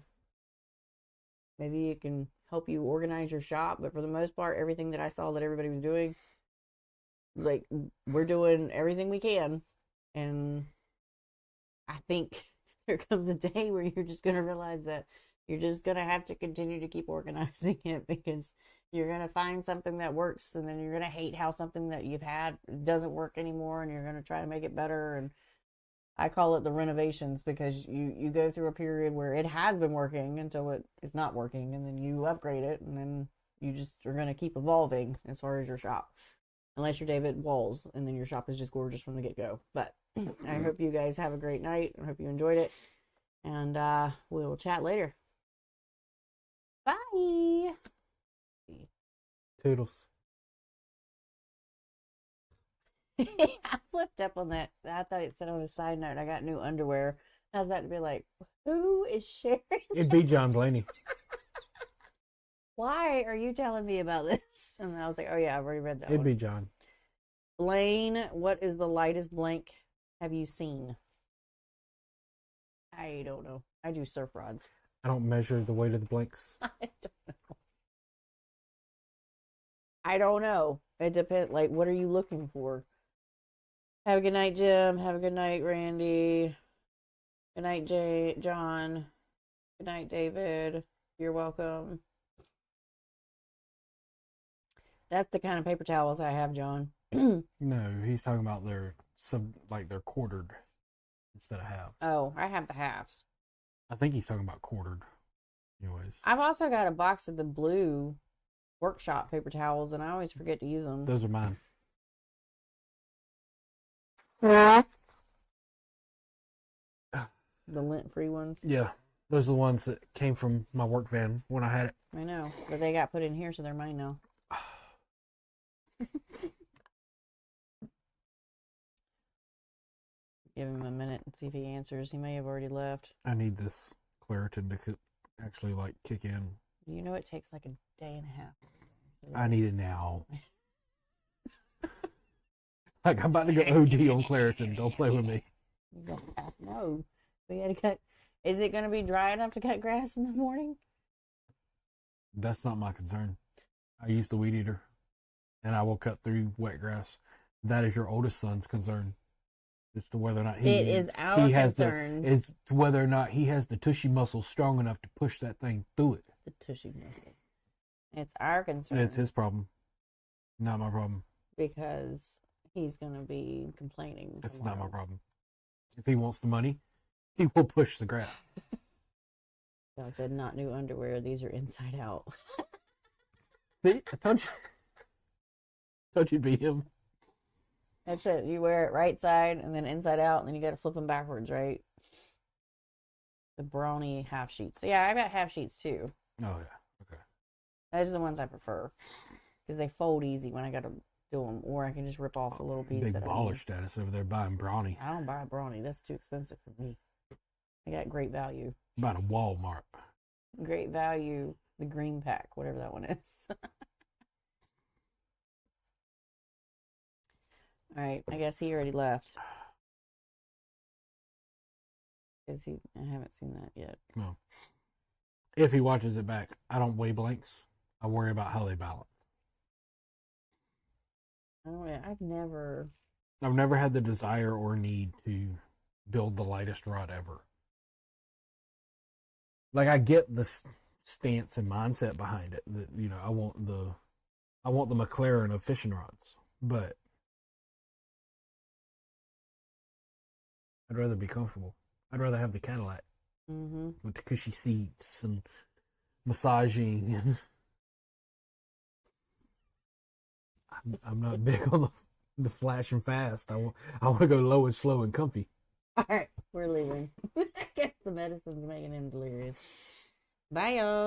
maybe it can help you organize your shop. But for the most part, everything that I saw that everybody was doing, like we're doing everything we can. And I think there comes a day where you're just going to realize that you're just going to have to continue to keep organizing it because you're going to find something that works and then you're going to hate how something that you've had doesn't work anymore and you're going to try to make it better. And I call it the renovations because you go through a period where it has been working until it is not working and then you upgrade it and then you just are going to keep evolving as far as your shop. Unless you're David Walls and then your shop is just gorgeous from the get-go. But I hope you guys have a great night. I hope you enjoyed it. And we'll chat later. Bye. Toodles. I flipped up on that. I thought it said on a side note, I got new underwear. I was about to be like, who is sharing? It'd be John Blaney. Why are you telling me about this? And I was like, oh yeah, I've already read that It'd one. be John. Blaine, what is the lightest blank have you seen? I don't know. I do surf rods. I don't measure the weight of the blanks. I don't know. It depends. Like, what are you looking for? Have a good night, Jim. Have a good night, Randy. Good night, John. Good night, David. You're welcome. That's the kind of paper towels I have, John. No, he's talking about they're quartered instead of half. Oh, I have the halves. I think he's talking about quartered. Anyways. I've also got a box of the blue workshop paper towels, and I always forget to use them. Those are mine. The lint-free ones. Yeah. Those are the ones that came from my work van when I had it. I know, but they got put in here, so they're mine now. Give him a minute and see if he answers. He may have already left. I need this Claritin to actually kick in. You know it takes like a day and a half. I need it now. I'm about to go OD on Claritin. Don't play with me. No. We gotta cut. Is it gonna be dry enough to cut grass in the morning? That's not my concern. I use the weed eater, and I will cut through wet grass. That is your oldest son's concern. As to whether or not It is our concern. It's whether or not he has the tushy muscles strong enough to push that thing through it. The tushy muscle. It's our concern. It's his problem, not my problem. Because he's going to be complaining. It's not my problem. If he wants the money, he will push the grass. I said, not new underwear. These are inside out. See, I told you. Told you'd be him. That's it. You wear it right side and then inside out, and then you got to flip them backwards, right? The brownie half sheets. So yeah, I got half sheets too. Oh yeah, okay. Those are the ones I prefer because they fold easy when I got to do them, or I can just rip off a little piece. Big that baller status over there buying brownie. I don't buy a brownie. That's too expensive for me. I got great value. Buying a Walmart. Great value. The green pack, whatever that one is. All right, I guess he already left. I haven't seen that yet. No. If he watches it back, I don't weigh blanks. I worry about how they balance. I've never had the desire or need to build the lightest rod ever. Like, I get the stance and mindset behind it. That, you know, I want the McLaren of fishing rods, but I'd rather be comfortable. I'd rather have the Cadillac with the cushy seats and massaging. And I'm not big on the flash and fast. I want to go low and slow and comfy. All right, we're leaving. I guess the medicine's making him delirious. Bye, y'all.